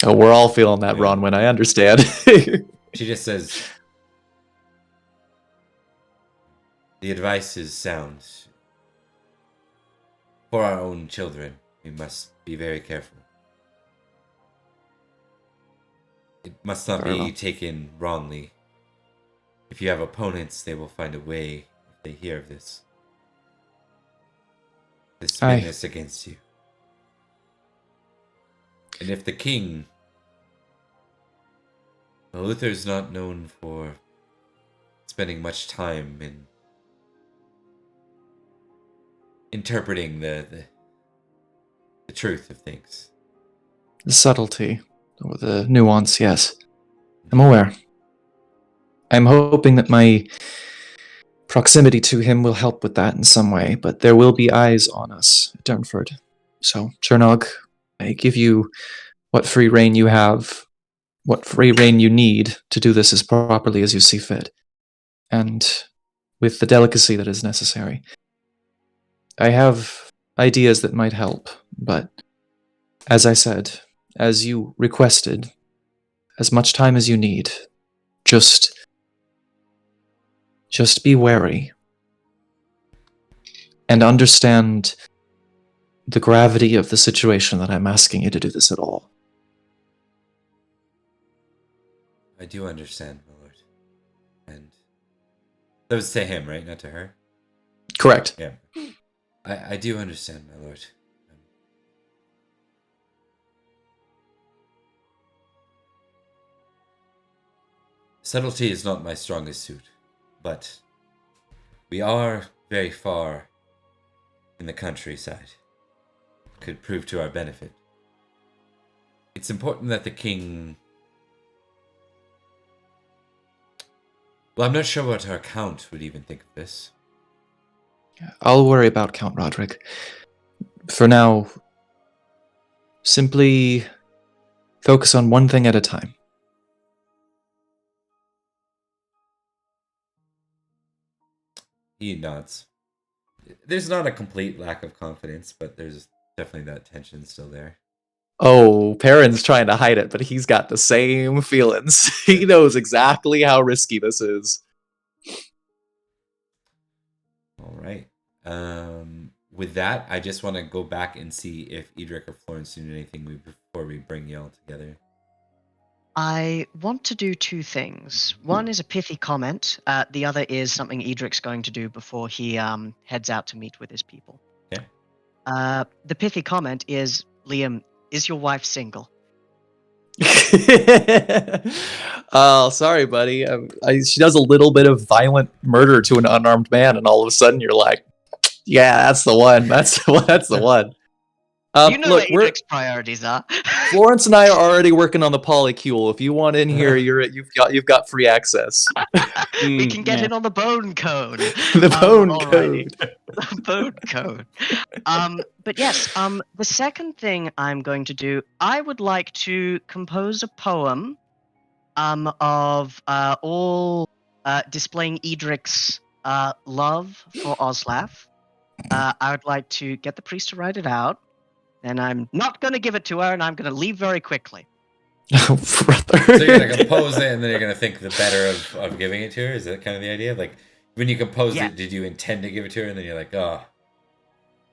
Oh, we're all feeling that, yeah. Bronwyn, I understand. She just says, the advice is sound. For our own children, we must be very careful. It must not be taken wrongly. If you have opponents, they will find a way if they hear of this. To spin this against you. And if the king... Well, Uther's not known for spending much time in interpreting the truth of things. The subtlety, or the nuance, yes. I'm aware. I'm hoping that my proximity to him will help with that in some way, but there will be eyes on us at Durnford. So, Chernog, I give you what free rein you have, what free rein you need to do this as properly as you see fit, and with the delicacy that is necessary. I have ideas that might help, but as I said, as you requested, as much time as you need, just be wary and understand the gravity of the situation that I'm asking you to do this at all. I do understand, my lord. And that was to him, right? Not to her? Correct. Yeah. I do understand, my lord. Subtlety is not my strongest suit, but we are very far in the countryside. Could prove to our benefit. It's important that the king... Well, I'm not sure what our count would even think of this. I'll worry about Count Roderick. For now, simply focus on one thing at a time. He nods. There's not a complete lack of confidence, but there's definitely that tension still there. Oh, Perin's trying to hide it, but he's got the same feelings. He knows exactly how risky this is. All right. With that, I just want to go back and see if Edrich or Florence did anything before we bring y'all together. I want to do two things. One is a pithy comment. The other is something Edric's going to do before he heads out to meet with his people. Okay. The pithy comment is, Liam, is your wife single? Oh, sorry, buddy. She does a little bit of violent murder to an unarmed man, and all of a sudden you're like, yeah, that's the one. That's the one. You know Look, what Edric's priorities are. Florence and I are already working on the polycule. If you want in here, you've got free access. We can get yeah. in on the bone code. The bone alrighty. code. The bone code. But yes, the second thing I'm going to do, I would like to compose a poem of all displaying Edric's love for Oslaf. I would like to get the priest to write it out, and I'm not going to give it to her, and I'm going to leave very quickly. Oh, brother. So you're gonna compose it, and then you're gonna think the better of giving it to her. Is that kind of the idea? Like when you compose Yeah. it, did you intend to give it to her, and then you're like, oh, all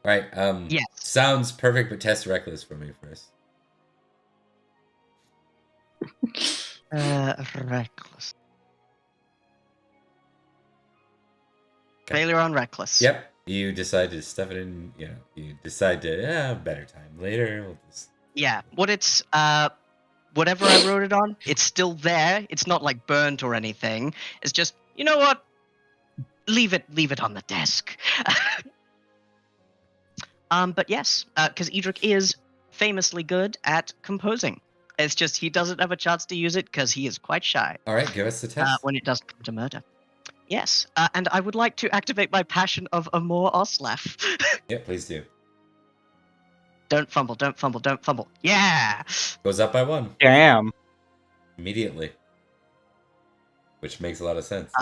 right. Yes. Sounds perfect, but test reckless for me first. Reckless. Failure on reckless. Yep. You decide to stuff it in. You know, you decide to better time later. We'll just... Yeah. Whatever I wrote it on, it's still there. It's not like burnt or anything. It's just, you know what? Leave it on the desk. But yes, because Edrich is famously good at composing. It's just he doesn't have a chance to use it because he is quite shy. All right, give us the test. When it does come to murder. Yes, and I would like to activate my passion of Amor Oslaf. Yeah, please do. Don't fumble, don't fumble, don't fumble. Yeah! Goes up by 1 Damn. immediately, which makes a lot of sense.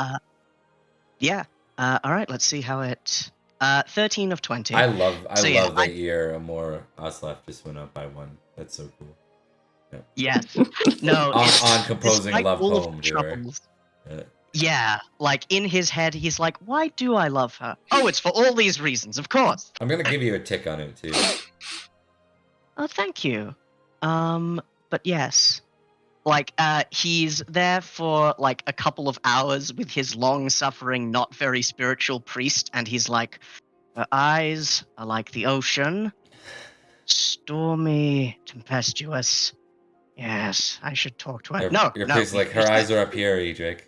Yeah. All right, let's see how it... 13 of 20. I love yeah, that your more Oslaf just went up by 1. That's so cool. Yeah. Yes. No. on composing a despite love all of poem the to her. troubles, Yeah. Yeah, like in his head, he's like, why do I love her? Oh, it's for all these reasons, of course. I'm gonna give you a tick on it too. Oh, thank you. But yes. Like, he's there for like a couple of hours with his long-suffering, not very spiritual priest, and he's like, her eyes are like the ocean, stormy, tempestuous. Yes, I should talk to her. Your priest like her eyes are up here, Edrich.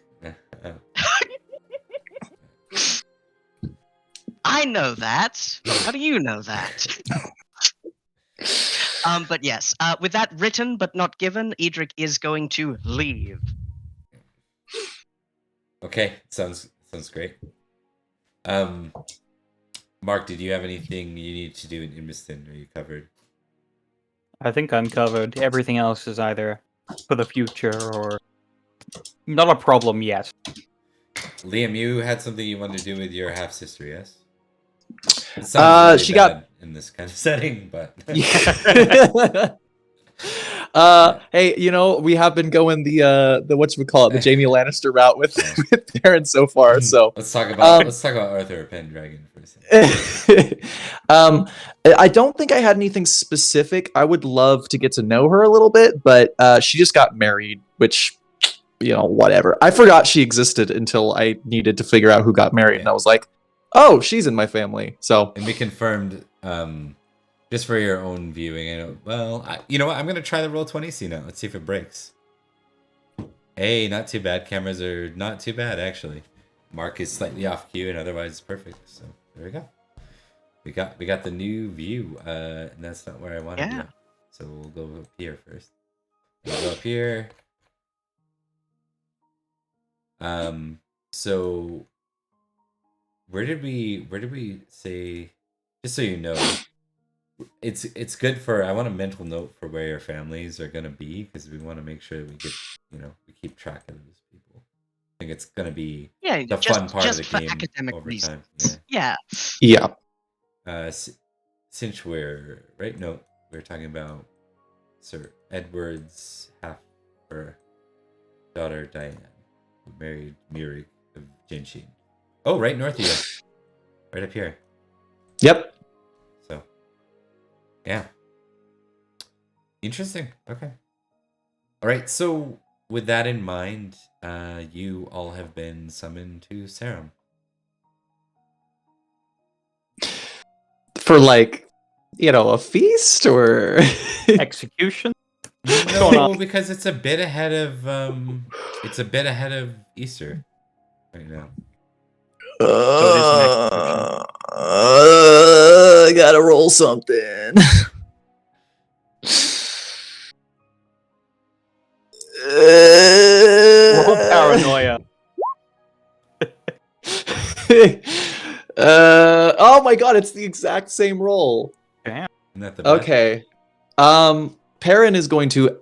I know that. How do you know that? But yes, with that written but not given, Edrich is going to leave. Okay, sounds great. Mark, did you have anything you need to do in Idmiston? Are you covered? I think I'm covered. Everything else is either for the future or not a problem yet. Liam, you had something you wanted to do with your half sister, yes? It sounds really she bad got in this kind of setting, but hey, you know, we have been going the the Jamie Lannister route with Perin so far. So let's talk about Arthur Pendragon for a second. I don't think I had anything specific. I would love to get to know her a little bit, but she just got married, which, you know, whatever. I forgot she existed until I needed to figure out who got married, and I was like, oh, she's in my family. So, and we confirmed, just for your own viewing. I know. Well, you know what? I'm gonna try the Roll20 now. Let's see if it breaks. Hey, not too bad. Cameras are not too bad actually. Mark is slightly off cue, and otherwise perfect. So there we go. We got the new view, and that's not where I want to go. So we'll go up here first. We'll go up here. So where did we say? Just so you know, it's good for. I want a mental note for where your families are gonna be, because we want to make sure that we get, we keep track of those people. I think it's gonna be the fun part of the game academic over reasons. time. Yeah. Yeah. Since we're right, no, we're talking about Sir Edward's half her daughter Diane, who married Murig of Genshin. Oh, right north of you. Right up here. Yep. So, yeah. Interesting. Okay. All right. So, with that in mind, you all have been summoned to Sarum. For like, a feast or Execution? No, because it's a bit ahead of Easter right now. So it is an execution. I gotta roll something. Roll paranoia. Oh my god, it's the exact same roll. Damn. Isn't that the best? Okay. Perin is going to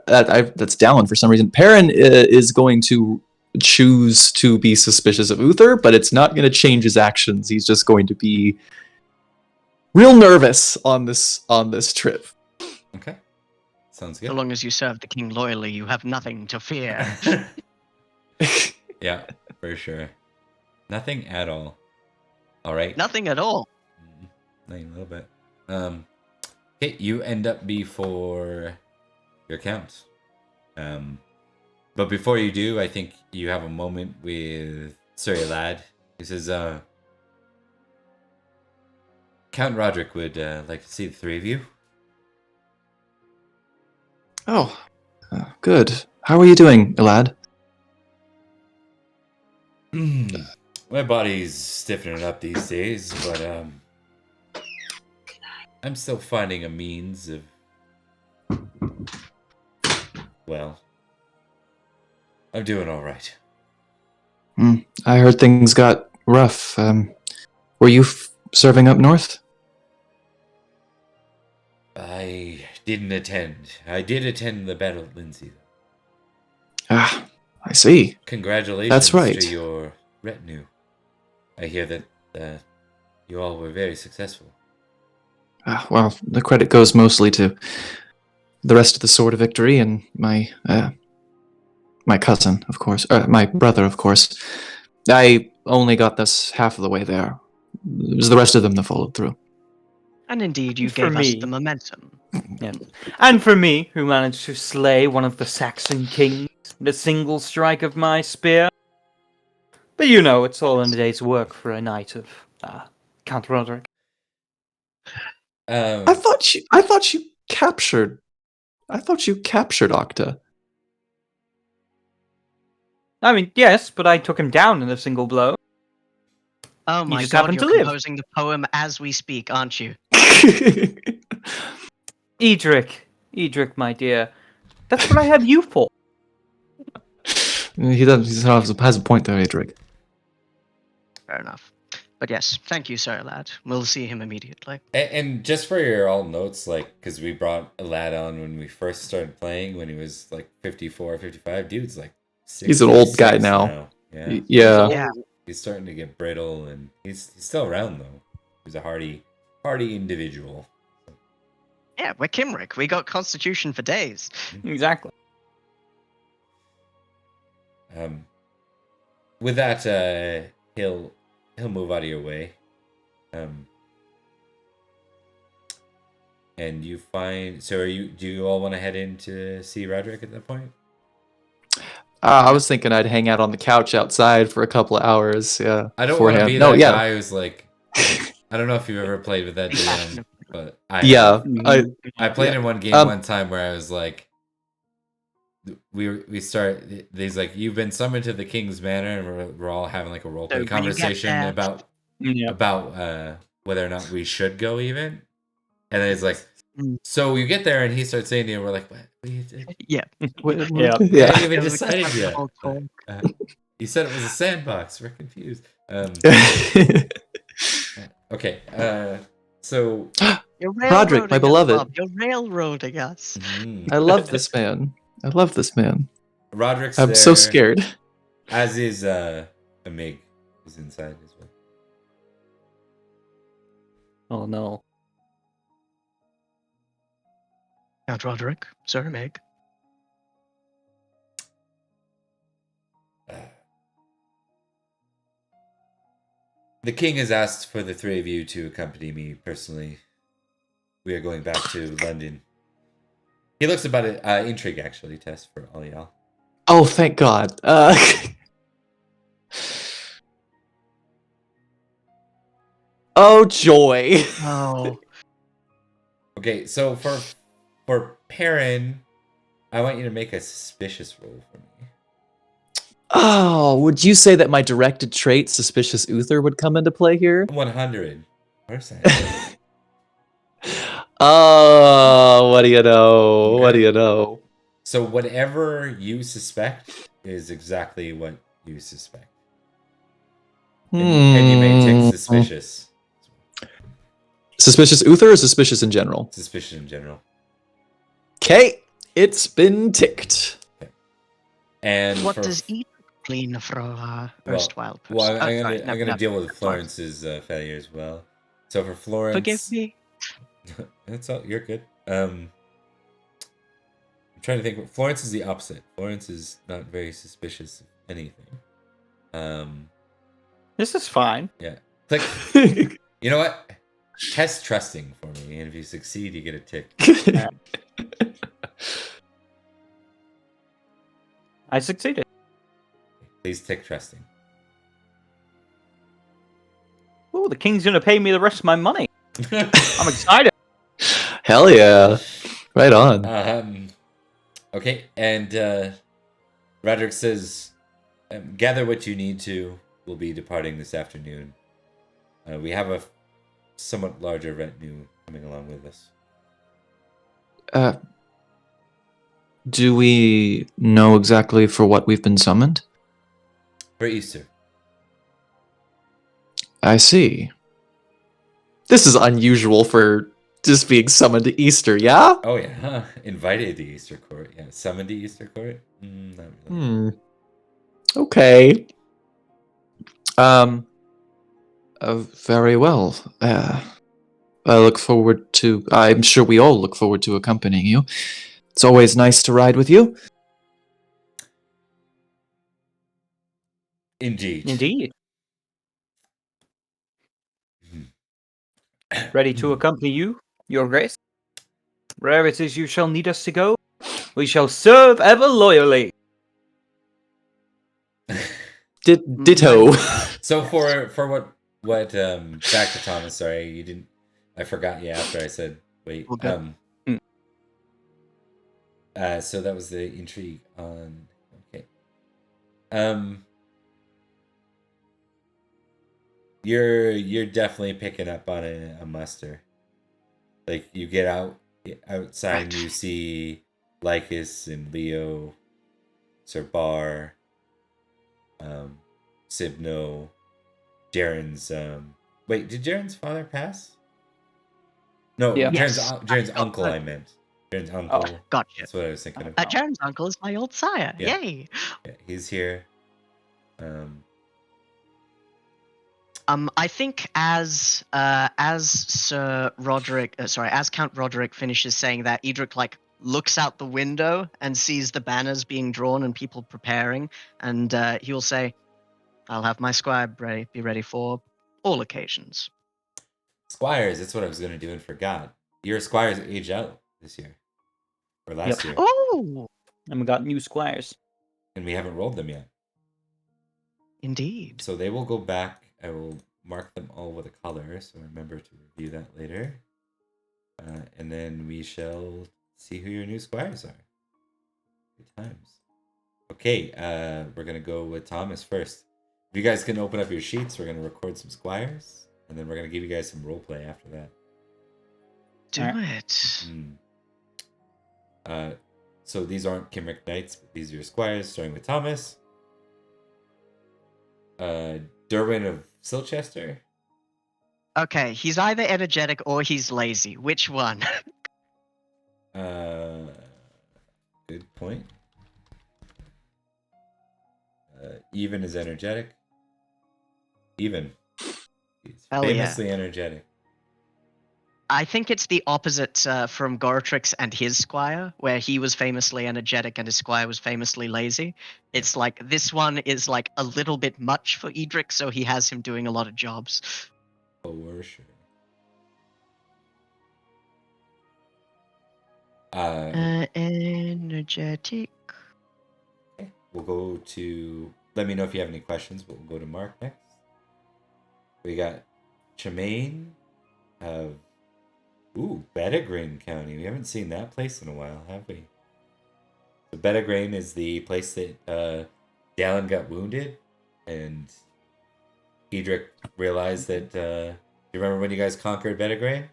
that's down for some reason. Perin is going to choose to be suspicious of Uther, but it's not going to change his actions. He's just going to be real nervous on this trip. Okay. Sounds So good. long as you serve the king loyally, you have nothing to fear. Yeah, for sure. Nothing at all. All right. Nothing at all. Not even a little bit. Okay, you end up before your count. But before you do, I think you have a moment with Sir Lad. He says, Count Roderick would like to see the three of you. Oh, good. How are you doing, Elad? My body's stiffening up these days, but I'm still finding a means of, well, I'm doing all right. I heard things got rough. Were you serving up north? I didn't attend. I did attend the Battle of Lindsay. Ah, I see. Congratulations That's right. to your retinue. I hear that you all were very successful. Well, the credit goes mostly to the rest of the Sword of Victory and my cousin, of course. My brother, of course. I only got this half of the way there. It was the rest of them that followed through. And indeed, you For gave us me. the momentum. Yeah. And for me, who managed to slay one of the Saxon kings with a single strike of my spear. But it's all in a day's work for a knight of Count Roderick. I thought you captured Octa. I mean, yes, but I took him down in a single blow. Oh my just god, happen you're to live. composing the poem as we speak, aren't you? Edrich, my dear. That's what I have you for. He has a point there, Edrich. Fair enough. But yes, thank you, Sir Lad. We'll see him immediately. And just for your all notes, because we brought a lad on when we first started playing, when he was like 54, 55, dude's like 60, He's an old guy now. Yeah. Yeah. Yeah. He's starting to get brittle, and he's still around though. He's a hardy individual. Yeah, we're Kimrick. We got Constitution for days. Exactly. With that, he'll move out of your way. And you find. So, do you all want to head in to see Roderick at that point? I was thinking I'd hang out on the couch outside for a couple of hours. Yeah. I don't want to beforehand. be No, that yeah. guy who's like. I don't know if you've ever played with that DM, but I Yeah. I played in one game one time where I was like, we start. He's like, you've been summoned to the King's Manor, and we're all having like a roleplay So when you get conversation there- about whether or not we should go even. And then it's like, Mm. so you get there, and he starts saying to you, we're like, what? Yeah. Yeah. We haven't even Yeah, we decided just yet. have the whole You said it was a sandbox. We're confused. Okay. So You're Roderick, my railroading us, beloved. Bob. You're railroading us. I love this man. Roderick's I'm there, so scared. as is Amig, who's inside as well. Oh no. Count Roderick, Sir Meg. The king has asked for the three of you to accompany me personally. We are going back to London. He looks about it. Intrigue, actually, test for all y'all. Oh, thank God. Oh, joy. Oh. Okay, so for Perin, I want you to make a suspicious roll for me. Oh, would you say that my directed trait, Suspicious Uther, would come into play here? 100%. Oh, what do you know? Okay. What do you know? So whatever you suspect is exactly what you suspect. And you may tick suspicious. Suspicious Uther or suspicious in general? Suspicious in general. Okay, it's been ticked. Okay. And What does Edrich clean from erstwhile person? Well, I'm gonna deal with Florence. Florence's failure as well. So for Florence, Forgive me. That's all. You're good. I'm trying to think. Florence is the opposite. Florence is not very suspicious of anything. This is fine. Yeah. Click. You know what? Test trusting for me, and if you succeed, you get a tick. I succeeded. Please tick trusting. Oh, the king's gonna pay me the rest of my money. I'm excited. Hell yeah. Right on. Okay, and Roderick says, gather what you need to. We'll be departing this afternoon. We have a somewhat larger retinue coming along with us. Do we know exactly for what we've been summoned? For Easter. I see. This is unusual for just being summoned to Easter, yeah? Oh yeah, invited to Easter Court. Yeah, summoned to Easter Court. Not really. Okay. Very well. I'm sure we all look forward to accompanying you. It's always nice to ride with you. Indeed. Ready to accompany you, Your Grace? Wherever it is you shall need us to go, we shall serve ever loyally. Ditto. So for what back to Thomas, sorry, you didn't, I forgot you after I said wait. Okay. So that was the intrigue on, okay. You're definitely picking up on a muster. Like you get outside and you see Lycus and Leo, Sir Bar, Sibno, Jaren's wait, did Jaren's father pass? No, Yeah. Jaren's uncle I meant. Jaren's uncle. Oh, gotcha. That's what I was thinking of. Jaren's uncle is my old sire. Yeah. Yay. Yeah, he's here. I think as Sir Roderick, as Count Roderick finishes saying that, Edrich looks out the window and sees the banners being drawn and people preparing, and he will say, "I'll have my scribe be ready for all occasions." Squires, that's what I was gonna do and forgot. Your squires age out this year. Or last year. Oh, And we got new squires. And we haven't rolled them yet. indeed. So they will go back. I will mark them all with a color, so remember to review that later. And then we shall see who your new squires are. Good times. Okay, we're going to go with Thomas first. If you guys can open up your sheets, we're going to record some squires, and then we're going to give you guys some roleplay after that. Do it. So these aren't Kimrick Knights, but these are your squires, starting with Thomas. Derwin of Silchester. Okay, he's either energetic or he's lazy. Which one? Good point. Even is energetic. Even. He's Hell famously energetic. I think it's the opposite from Goratrix and his squire, where he was famously energetic and his squire was famously lazy. It's like this one is like a little bit much for Edrich, so he has him doing a lot of jobs. For sure. Energetic. Okay. We'll go to. Let me know if you have any questions. But we'll go to Mark next. We got Tremaine of Pendragon County. We haven't seen that place in a while, have we? So Pendragon is the place that Dallin got wounded, and Edrich realized that. Do you remember when you guys conquered Pendragon?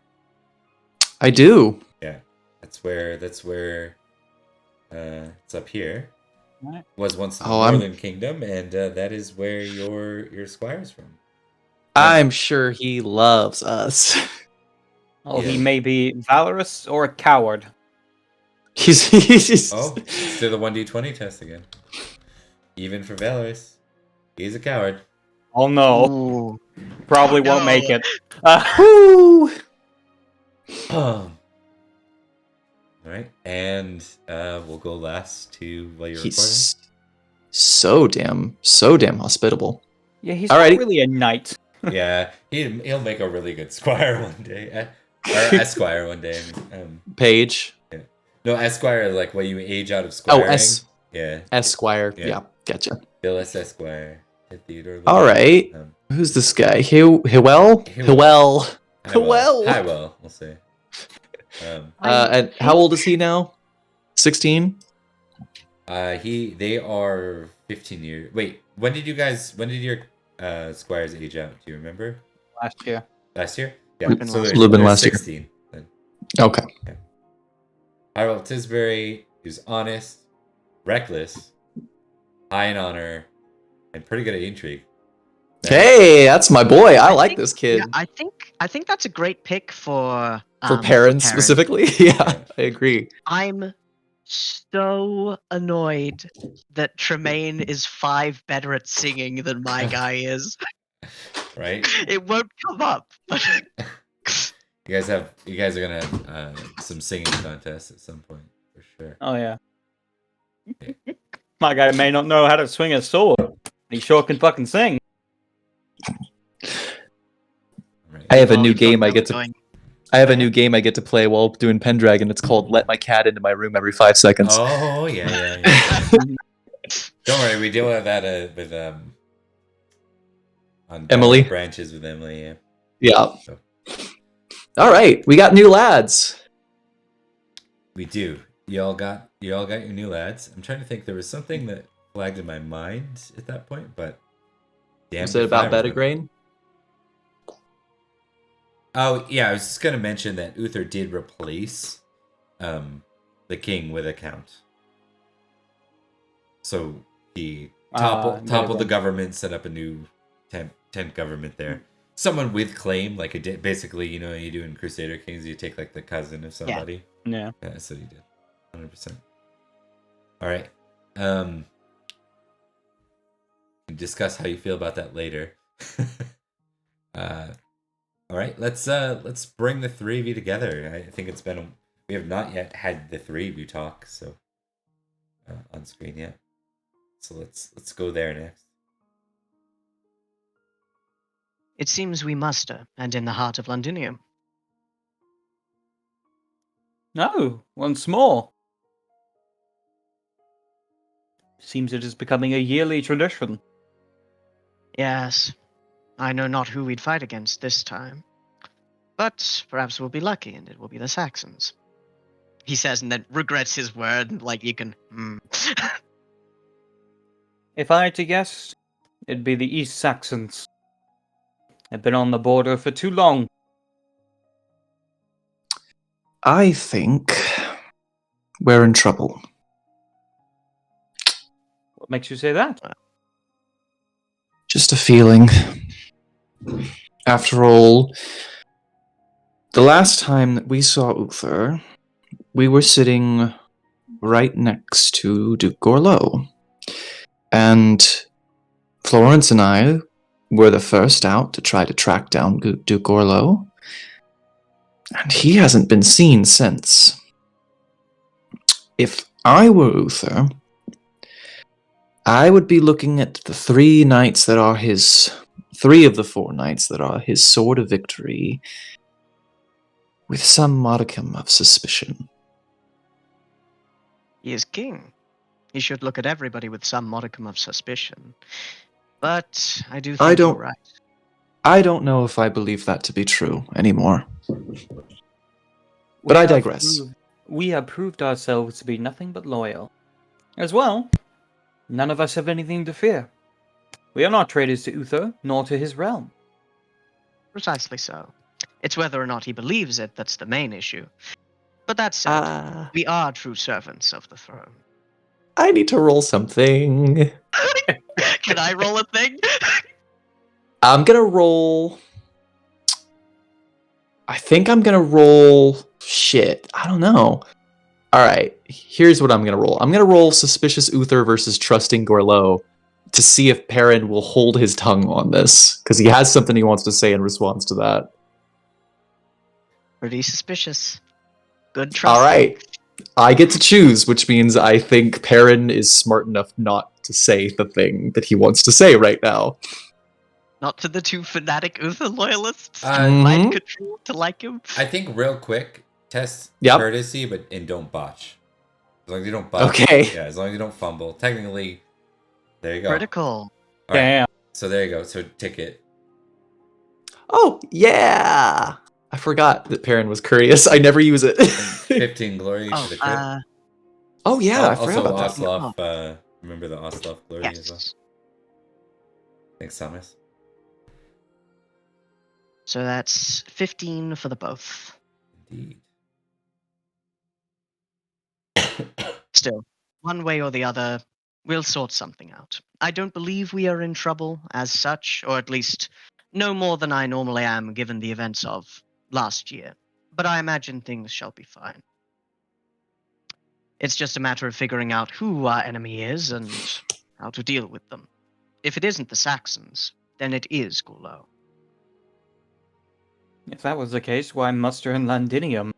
I do. Yeah, that's where it's up here. Right. Was once the Oh, Merlin Kingdom, and that is where your squire's from. I'm sure he loves us. Oh, Yeah. he may be valorous or a coward. he's Oh, let's do the 1d20 test again. Even for Valorous, he's a coward. Oh no, Ooh. probably Oh, won't no. make it. Woo! All right, and we'll go last to while you're He's so damn hospitable. Yeah, he's Alrighty. not really a knight. recording. Yeah, he'll make a really good squire one day, or esquire one day. Page. No, esquire like when you age out of squiring. Yeah, Esquire. Yeah. Yeah, gotcha. Phyllis Esquire. Theodore. All right. Who's this guy? Hillwell? Hillwell. Hillwell. Highwell, we'll say. And how old is he now? 16? They are 15 years. Wait, when did your squires age out? Do you remember? Last year. Last year? Yeah, Would've been so last they're, year. they're Last year. 16 then. Okay. Harold Tisbury is honest, reckless, high in honor, and pretty good at intrigue. Hey, that's my boy. I like this kid. Yeah, I think that's a great pick for For parents Perrin. specifically? Yeah, I agree. I'm so annoyed that Tremaine is 5 better at singing than my guy is. Right? It won't come up. You guys are gonna have some singing contests at some point for sure. Oh yeah. My guy may not know how to swing a sword, but he sure can fucking sing. Right. I have a Oh, new we game don't I know get what's to going- I have a new game I get to play while doing Pendragon. It's called Let My Cat Into My Room Every 5 Seconds. Oh yeah. Don't worry, we deal with that with on Emily? branches with Emily. Yeah. Yeah. So. All right, we got new lads. We do. You all got your new lads. I'm trying to think. There was something that flagged in my mind at that point, but damn. Was it about Pendragon? Oh yeah, I was just gonna mention that Uther did replace the king with a count. So he toppled the government, set up a new tent government there. Someone with claim, like basically, you do in Crusader Kings, you take like the cousin of somebody. Yeah. Yeah, that's what he did. 100%. All right. Discuss how you feel about that later. All right, let's bring the three of you together. I think we have not yet had the three of you talk, so on screen yet. So let's go there next. It seems we muster, and in the heart of Londinium. No, once more. Seems it is becoming a yearly tradition. Yes, I know not who we'd fight against this time. But perhaps we'll be lucky and it will be the Saxons. He says and then regrets his word, like you can... If I had to guess, it'd be the East Saxons. They've been on the border for too long. I think we're in trouble. What makes you say that? Just a feeling. After all, the last time that we saw Uther, we were sitting right next to Duke Gorlow. And Florence and I were the first out to try to track down Duke Gorlow. And he hasn't been seen since. If I were Uther, I would be looking at the three of the four knights that are his sword of victory with some modicum of suspicion. He is king. He should look at everybody with some modicum of suspicion. But I do think you're right. I don't know if I believe that to be true anymore. But I digress. We have proved ourselves to be nothing but loyal. As well, none of us have anything to fear. We are not traitors to Uther, nor to his realm. Precisely so. It's whether or not he believes it that's the main issue. But that said, we are true servants of the throne. I need to roll something. Can I roll a thing? I'm gonna roll... I think I'm gonna roll... Shit, I don't know. Alright, here's what I'm gonna roll. I'm gonna roll Suspicious Uther versus Trusting Gorlo to see if Perin will hold his tongue on this, because he has something he wants to say in response to that. Pretty suspicious. Good trust. Alright, I get to choose, which means I think Perin is smart enough not to say the thing that he wants to say right now. Not to the two fanatic Uther loyalists. Mhm. Mind control to like him. I think real quick, test Yep. courtesy, and don't botch. As long as you don't botch. Okay. Yeah, as long as you don't fumble. Technically, there you go. Critical. All right, Damn. so there you go. So ticket. Oh, yeah! I forgot that Perin was courteous. I never use it. And 15 glory for the crit. Oh, yeah, I Also, forgot about that. Oslof, remember the Oslof glory as well? Yes. Thanks, Thomas. So that's 15 for the both. Indeed. Still, one way or the other, we'll sort something out. I don't believe we are in trouble as such, or at least no more than I normally am given the events of last year. But I imagine things shall be fine. It's just a matter of figuring out who our enemy is and how to deal with them. If it isn't the Saxons, then it is Gorlo. If that was the case, why muster in Londinium?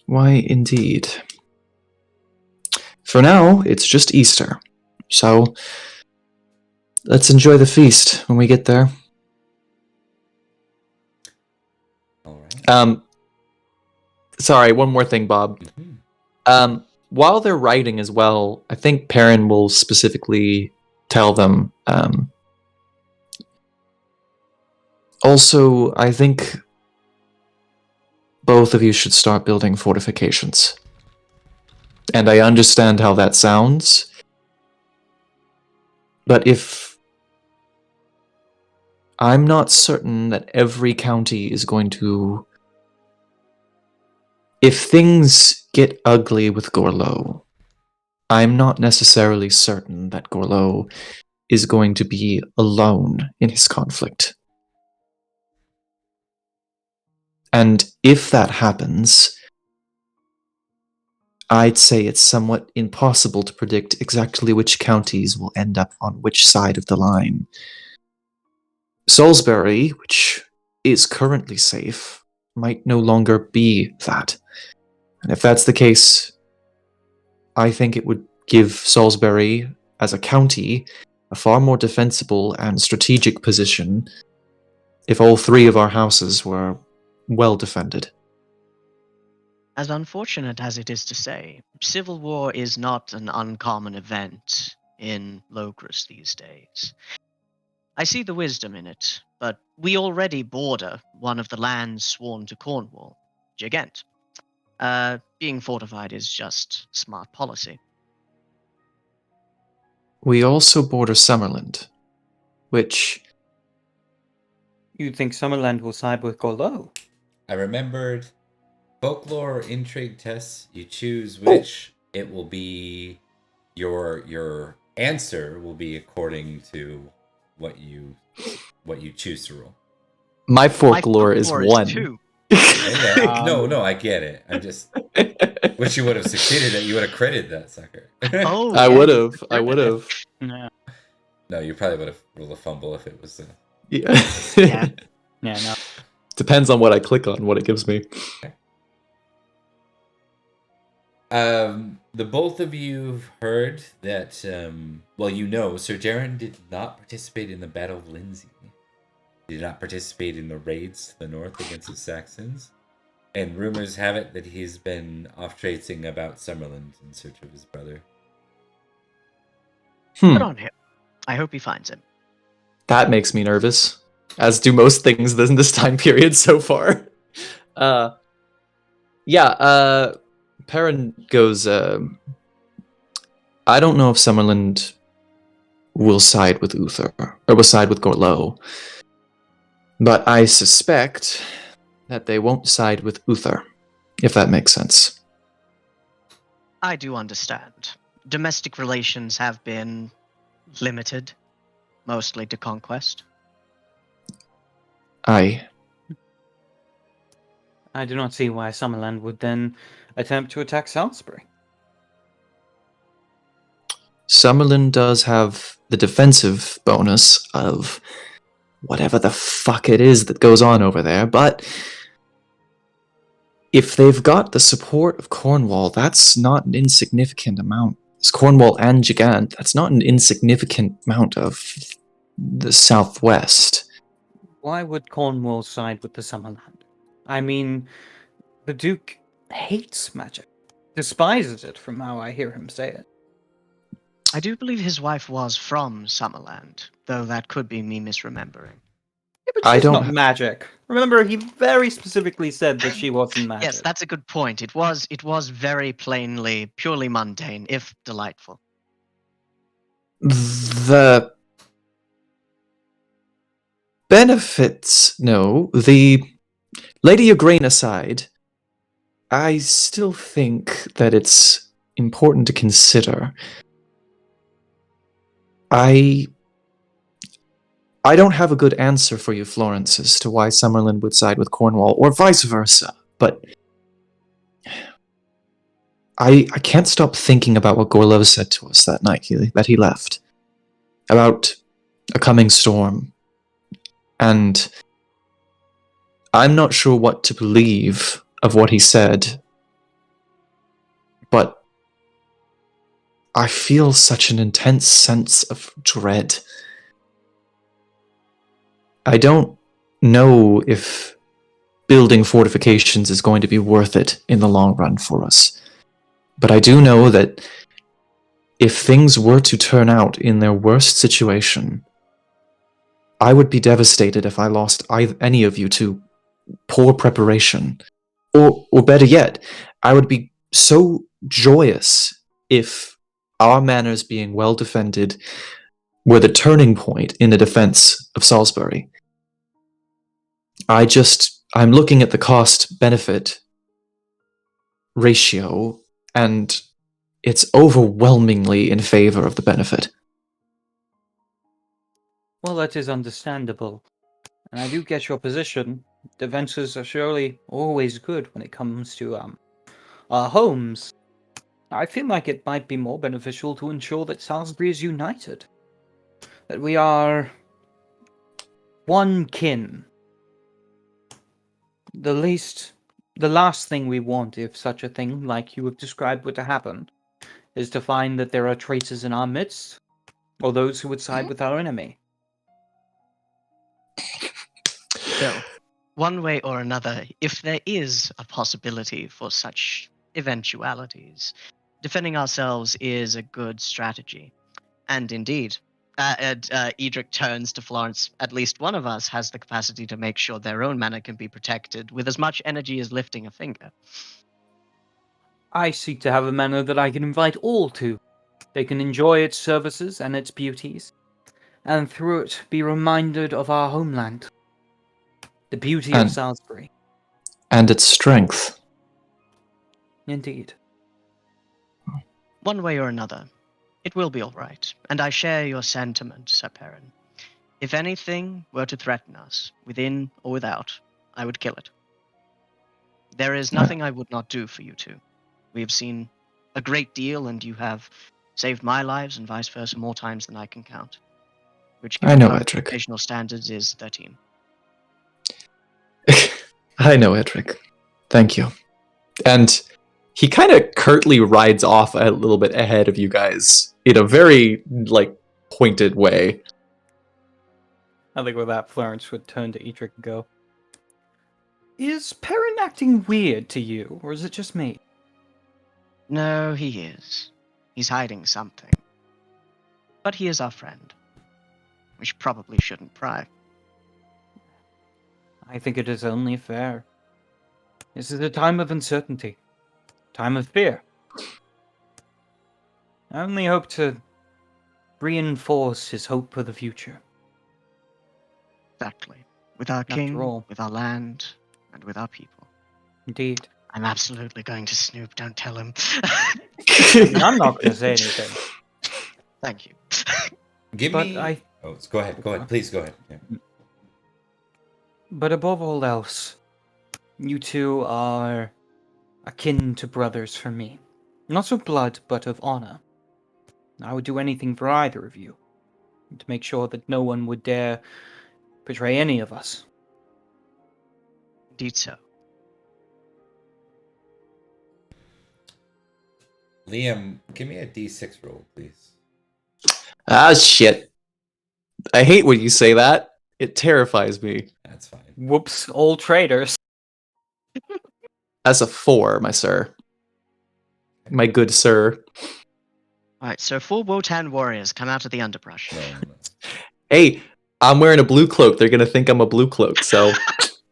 Why, indeed. For now, it's just Easter. So, let's enjoy the feast when we get there. All right. Sorry, one more thing, Bob. Mhm. While they're writing as well, I think Perin will specifically tell them, also, I think both of you should start building fortifications. And I understand how that sounds, but I'm not certain that every county is going to... If things get ugly with Gorlo, I'm not necessarily certain that Gorlo is going to be alone in his conflict. And if that happens, I'd say it's somewhat impossible to predict exactly which counties will end up on which side of the line. Salisbury, which is currently safe, might no longer be that. And if that's the case, I think it would give Salisbury, as a county, a far more defensible and strategic position if all three of our houses were well defended. As unfortunate as it is to say, civil war is not an uncommon event in Logres these days. I see the wisdom in it, but we already border one of the lands sworn to Cornwall, Gigant. Being fortified is just smart policy. We also border Summerland, which... You think Summerland will side with Gorlo? I remembered folklore intrigue tests. You choose which. It will be your answer will be according to what you choose to roll. My folklore is folklore one. 2. No, I get it. I'm just wish you would have succeeded. That you would have credited that sucker. Oh, I yeah. would have. Yeah. No, you probably would have rolled a fumble if it was. Yeah. Yeah. Yeah, no. Depends on what I click on, what it gives me. The both of you heard that, Sir Jaren did not participate in the Battle of Lindsey. He did not participate in the raids to the north against the Saxons. And rumors have it that he's been off tracing about Summerland in search of his brother. Good on him. I hope he finds him. That makes me nervous, as do most things in this time period so far. Perin goes, I don't know if Summerland will side with Uther, or will side with Gorlo, but I suspect that they won't side with Uther, if that makes sense. I do understand. Domestic relations have been limited, mostly to conquest. I do not see why Summerland would then attempt to attack Salisbury. Summerland does have the defensive bonus of whatever the fuck it is that goes on over there, but if they've got the support of Cornwall, that's not an insignificant amount. It's Cornwall and Gigant, that's not an insignificant amount of the southwest. Why would Cornwall side with the Summerland? I mean, the Duke hates magic. Despises it, from how I hear him say it. I do believe his wife was from Summerland, though that could be me misremembering. Yeah, but she's not magic. Remember, he very specifically said that she wasn't magic. Yes, that's a good point. It was very plainly, purely mundane, if delightful. The benefits, no. The Lady Igraine aside, I still think that it's important to consider. I don't have a good answer for you, Florence, as to why Summerland would side with Cornwall, or vice versa, but I can't stop thinking about what Gorlo said to us that night that he left. About a coming storm. And I'm not sure what to believe of what he said, but I feel such an intense sense of dread. I don't know if building fortifications is going to be worth it in the long run for us. But I do know that if things were to turn out in their worst situation, I would be devastated if I lost any of you to poor preparation. Or better yet, I would be so joyous if our manors being well defended were the turning point in the defense of Salisbury. I'm looking at the cost-benefit ratio, and it's overwhelmingly in favor of the benefit. Well, that is understandable. And I do get your position. Defenses are surely always good when it comes to our homes. I feel like it might be more beneficial to ensure that Salisbury is united. That we are one kin. The last thing we want, if such a thing like you have described were to happen, is to find that there are traitors in our midst, or those who would side with our enemy. So, one way or another, if there is a possibility for such eventualities, defending ourselves is a good strategy. And indeed, Edrich turns to Florence. At least one of us has the capacity to make sure their own manor can be protected with as much energy as lifting a finger. I seek to have a manor that I can invite all to. They can enjoy its services and its beauties, and through it be reminded of our homeland. The beauty of Salisbury. And its strength. Indeed. One way or another, it will be all right, and I share your sentiment, Sir Perin. If anything were to threaten us, within or without, I would kill it. There is nothing I would not do for you two. We have seen a great deal, and you have saved my lives and vice versa more times than I can count. Which, given I know, current Edrich. educational standards, is 13. I know, Edrich. Thank you. And he kind of curtly rides off a little bit ahead of you guys in a very, pointed way. I think with that, Florence would turn to Edrich and go, "Is Perin acting weird to you, or is it just me?" No, he is. He's hiding something. But he is our friend. We probably shouldn't pry. I think it is only fair. This is a time of uncertainty. Time of fear. I only hope to reinforce his hope for the future. Exactly. With our After king, all. with our land, and with our people. Indeed. I'm absolutely going to snoop, don't tell him. I mean, I'm not going to say anything. Thank you. Give But me. Oh, go ahead. Go ahead. Please go ahead. Yeah. But above all else, you two are akin to brothers for me. Not of blood, but of honor. I would do anything for either of you, to make sure that no one would dare betray any of us. Indeed so. Liam, give me a D6 roll, please. Ah, shit. I hate when you say that. It terrifies me. That's fine. Whoops, all traitors. That's a 4, my sir. My good sir. Alright, so 4 Wotan warriors come out of the underbrush. No. Hey, I'm wearing a blue cloak. They're gonna think I'm a blue cloak, so...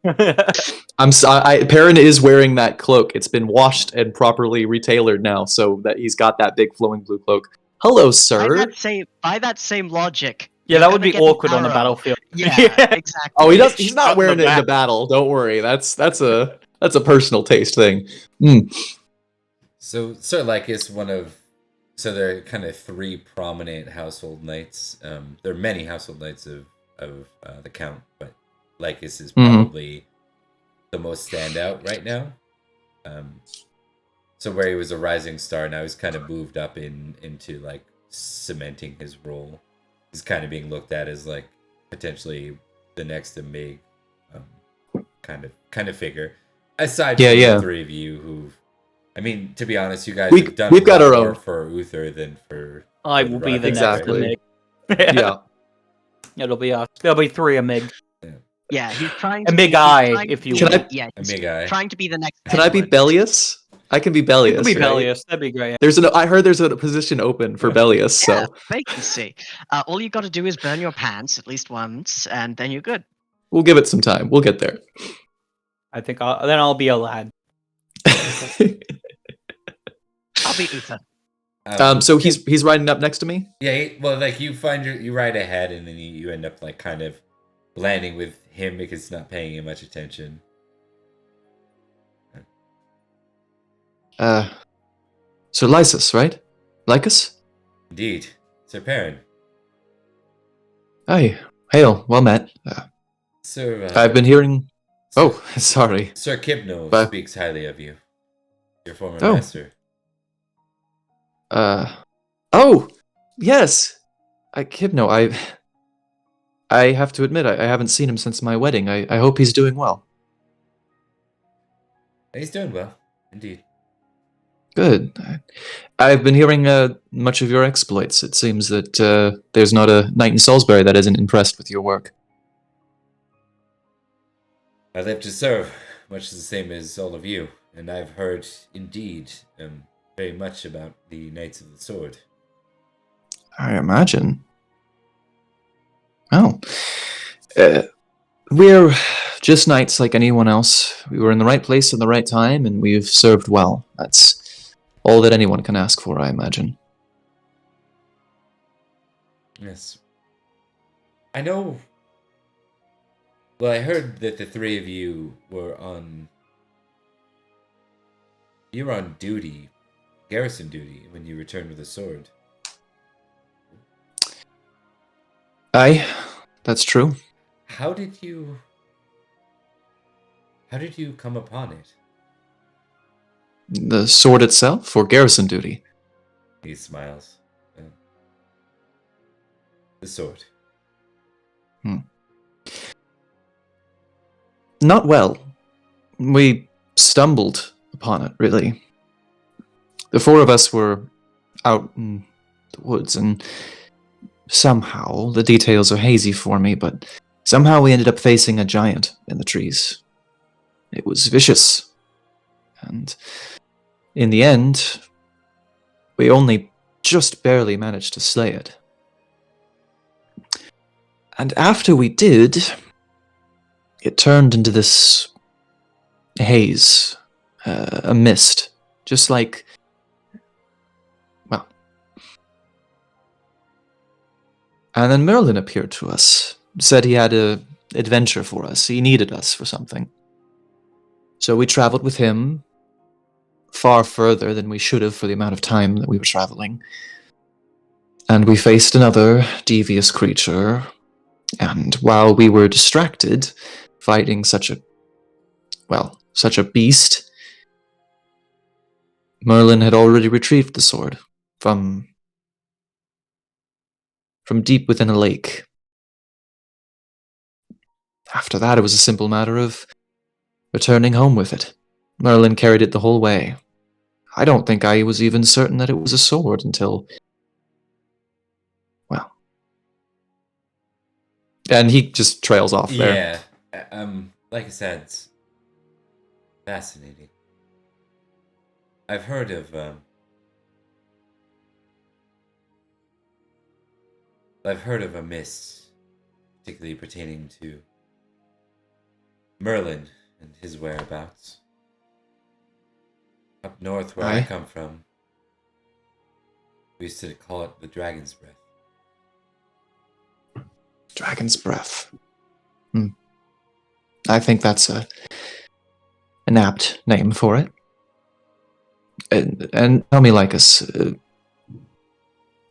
Perin is wearing that cloak. It's been washed and properly retailored now, so that he's got that big flowing blue cloak. Hello, sir. By that same logic. Yeah, you're that would gonna be get an awkward on the arrow. battlefield. Yeah, exactly. Oh, he's not Shot in wearing the it in the back. battle. Don't worry. That's a personal taste thing. Mm. So Sir Lycus, there are kind of 3 prominent household knights. There are many household knights of the Count, but Lycus is probably the most standout right now. So where he was a rising star, now he's kind of moved up into like cementing his role. He's kind of being looked at as like potentially the next Mig kind of figure. Aside from the 3 of you who've, I mean, to be honest, you guys have done we've got our more own for Uther than for. I will be the Exactly. next Mig. Yeah. It'll be us. There'll be 3 Mig. Yeah, he's trying A to Big be, Eye, if you will. Yeah, A Big Eye. trying to be the next Can I be Edward. Bellius? I can be Bellius. You could be right? Bellius. That'd be great. I heard there's a position open for Bellius, Yeah, so vacancy. All you got to do is burn your pants at least once, and then you're good. we'll give it some time. We'll get there. I think I'll be a lad. I'll be Uther. So he's riding up next to me. Yeah, well, like you ride ahead, and then you end up like kind of landing with him because he's not paying you much attention. Sir Lycus, right? Lycus? Indeed, Sir Perin. Aye. Hail. Well met. Sir, I've been hearing... Oh, sorry. Sir Kibno But- speaks highly of you, your former Oh. master. Oh! Yes! Kibno, I have to admit, I haven't seen him since my wedding. I hope he's doing well. He's doing well, indeed. Good. I've been hearing much of your exploits. It seems that there's not a knight in Salisbury that isn't impressed with your work. I live to serve, much the same as all of you, and I've heard, indeed, very much about the Knights of the Sword. I imagine. Oh. We're just knights like anyone else. We were in the right place at the right time, and we've served well. That's all that anyone can ask for, I imagine. Yes. I know... Well, I heard that the 3 of you were on... You were on duty, garrison duty, when you returned with a sword. Aye, that's true. How did you come upon it? The sword itself, or garrison duty? He smiles. The sword. Not well. We stumbled upon it, really. The four of us were out in the woods, and somehow, the details are hazy for me, but somehow we ended up facing a giant in the trees. It was vicious, and in the end, we only just barely managed to slay it. And after we did, it turned into this haze, a mist, just like, well. And then Merlin appeared to us, said he had an adventure for us, he needed us for something. So we traveled with him, far further than we should have for the amount of time that we were traveling. And we faced another devious creature, and while we were distracted, fighting such a beast, Merlin had already retrieved the sword from deep within a lake. After that, it was a simple matter of returning home with it. Merlin carried it the whole way. I don't think I was even certain that it was a sword until, well. And he just trails off there. Yeah, like I said, it's fascinating. I've heard of a mist, particularly pertaining to Merlin and his whereabouts. Up north where I come from, we used to call it the Dragon's Breath. Dragon's Breath. I think that's an apt name for it. And tell me, Lycus,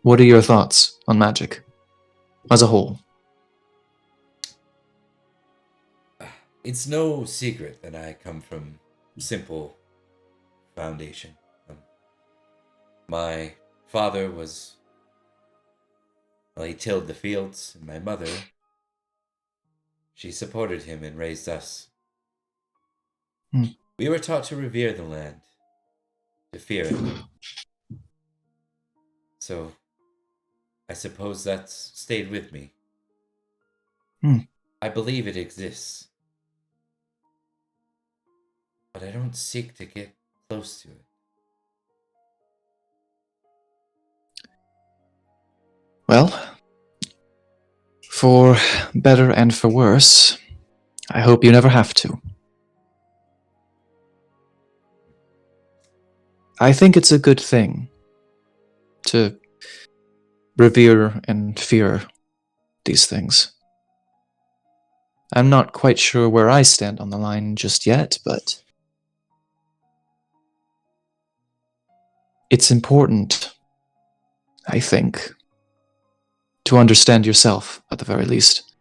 what are your thoughts on magic as a whole? It's no secret that I come from simple foundation. My father he tilled the fields, and my mother, she supported him and raised us. We were taught to revere the land, to fear it. So, I suppose that's stayed with me. I believe it exists, but I don't seek to get close to it. Well, for better and for worse, I hope you never have to. I think it's a good thing to revere and fear these things. I'm not quite sure where I stand on the line just yet, but it's important, I think, to understand yourself, at the very least.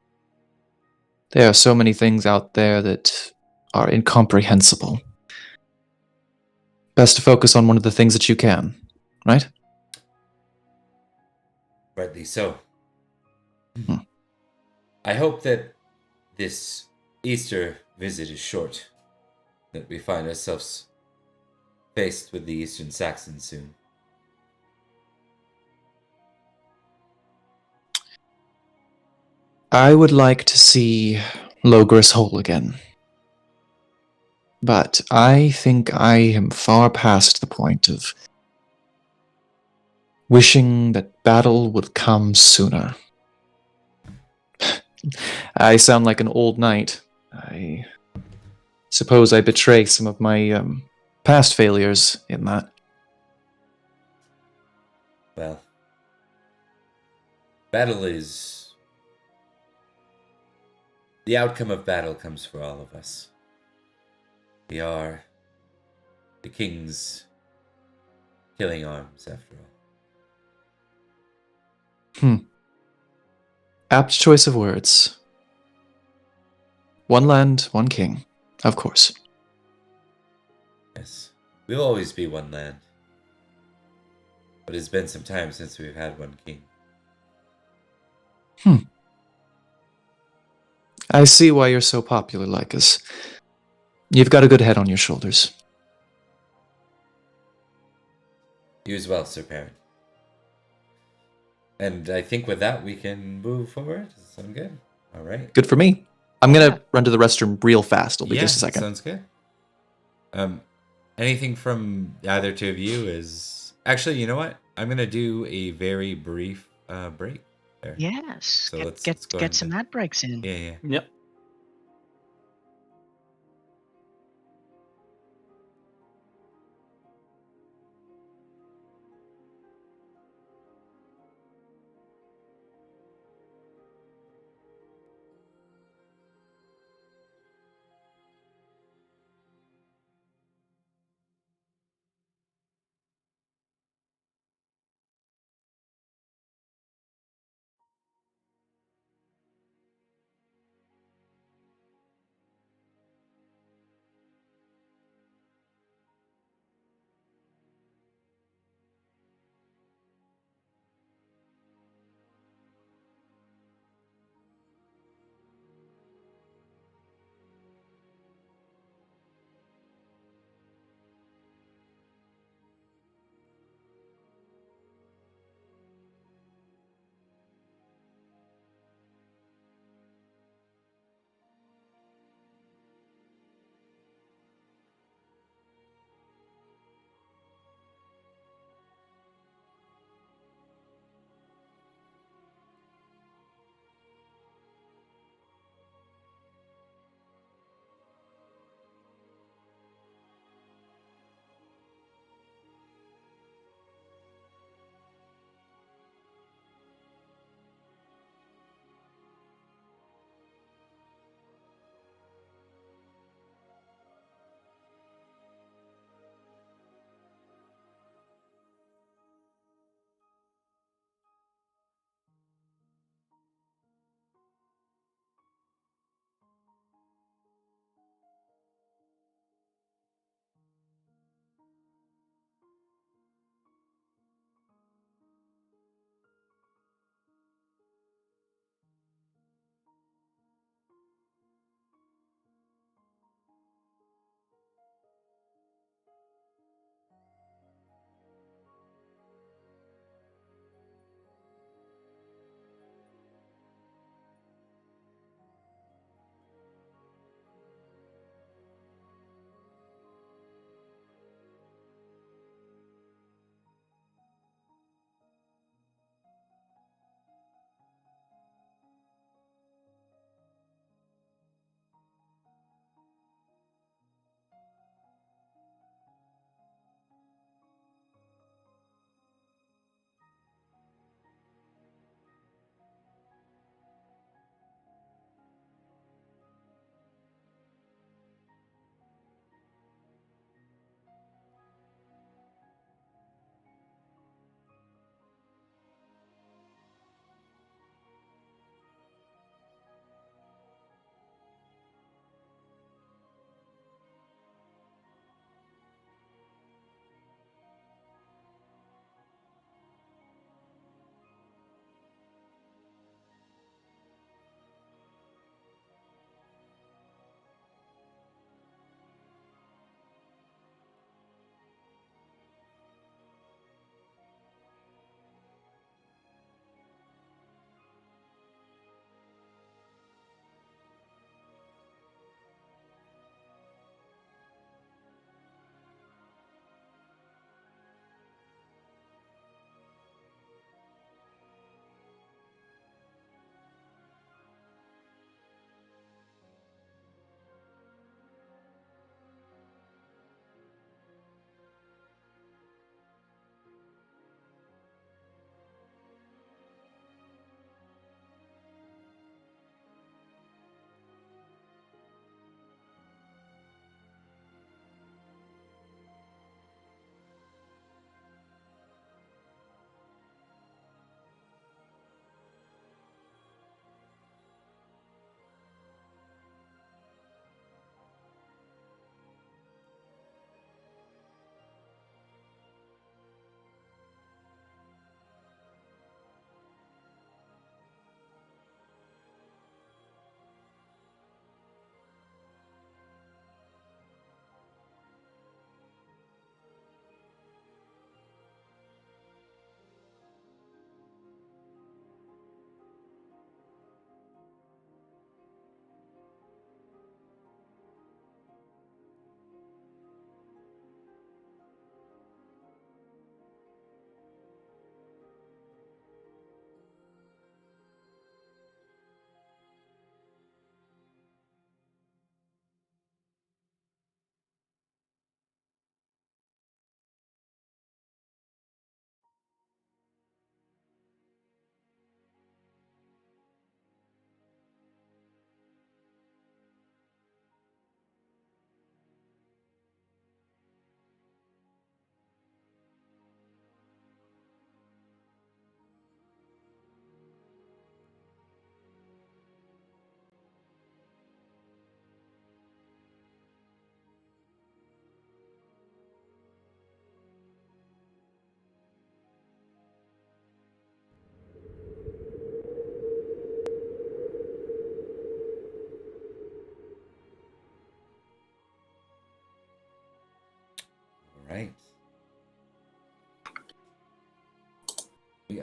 There are so many things out there that are incomprehensible. Best to focus on one of the things that you can, right? Rightly so. I hope that this Easter visit is short, that we find ourselves faced with the Eastern Saxons soon. I would like to see Logris whole again. But I think I am far past the point of wishing that battle would come sooner. I sound like an old knight. I suppose I betray some of my past failures in that. Well, battle is... The outcome of battle comes for all of us. We are the king's killing arms, after all. Apt choice of words. One land, one king, of course. Yes, we'll always be one land. But it's been some time since we've had one king. I see why you're so popular, Lycus. You've got a good head on your shoulders. You as well, Sir Perin. And I think with that, we can move forward. Does that sound good? All right. Good for me. I'm going to run to the restroom real fast. It'll be just a second. Sounds good. Anything from either two of you is... Actually, you know what? I'm going to do a very brief break there. Yes. So let's go get ahead some ad breaks in. Yeah. Yep.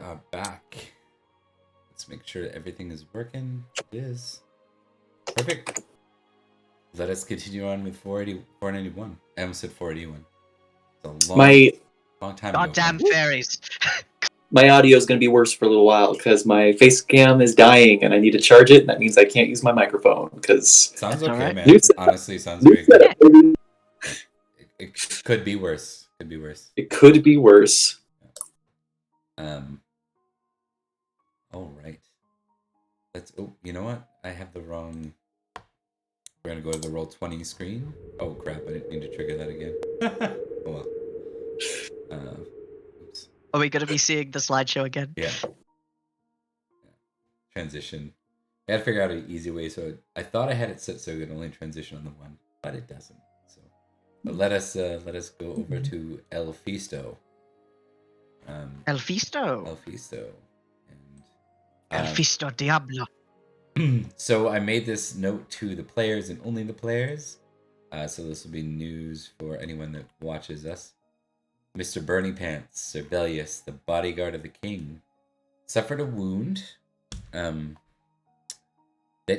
are back. Let's make sure everything is working. It is. Perfect. Let us continue on with 491. I almost said 481. It's a long time ago. Goddamn fairies. My audio is going to be worse for a little while because my face cam is dying and I need to charge it, and that means I can't use my microphone because Sounds That's okay, alright. man. Honestly, sounds very good. It could be worse. Could be worse. It could be worse. All right. Oh, you know what? I have the wrong. We're gonna go to the Roll20 screen. Oh crap! I didn't need to trigger that again. Oh well. Oops. Are we going to be seeing the slideshow again? Yeah. Transition. I had to figure out an easy way. So I thought I had it set so it could only transition on the one, but it doesn't. So, but let us go over to El Fisto. El Fisto. El Fisto. El Fisto Diablo. So I made this note to the players and only the players. So this will be news for anyone that watches us. Mr. Burning Pants, Sir Bellius, the bodyguard of the king, suffered a wound that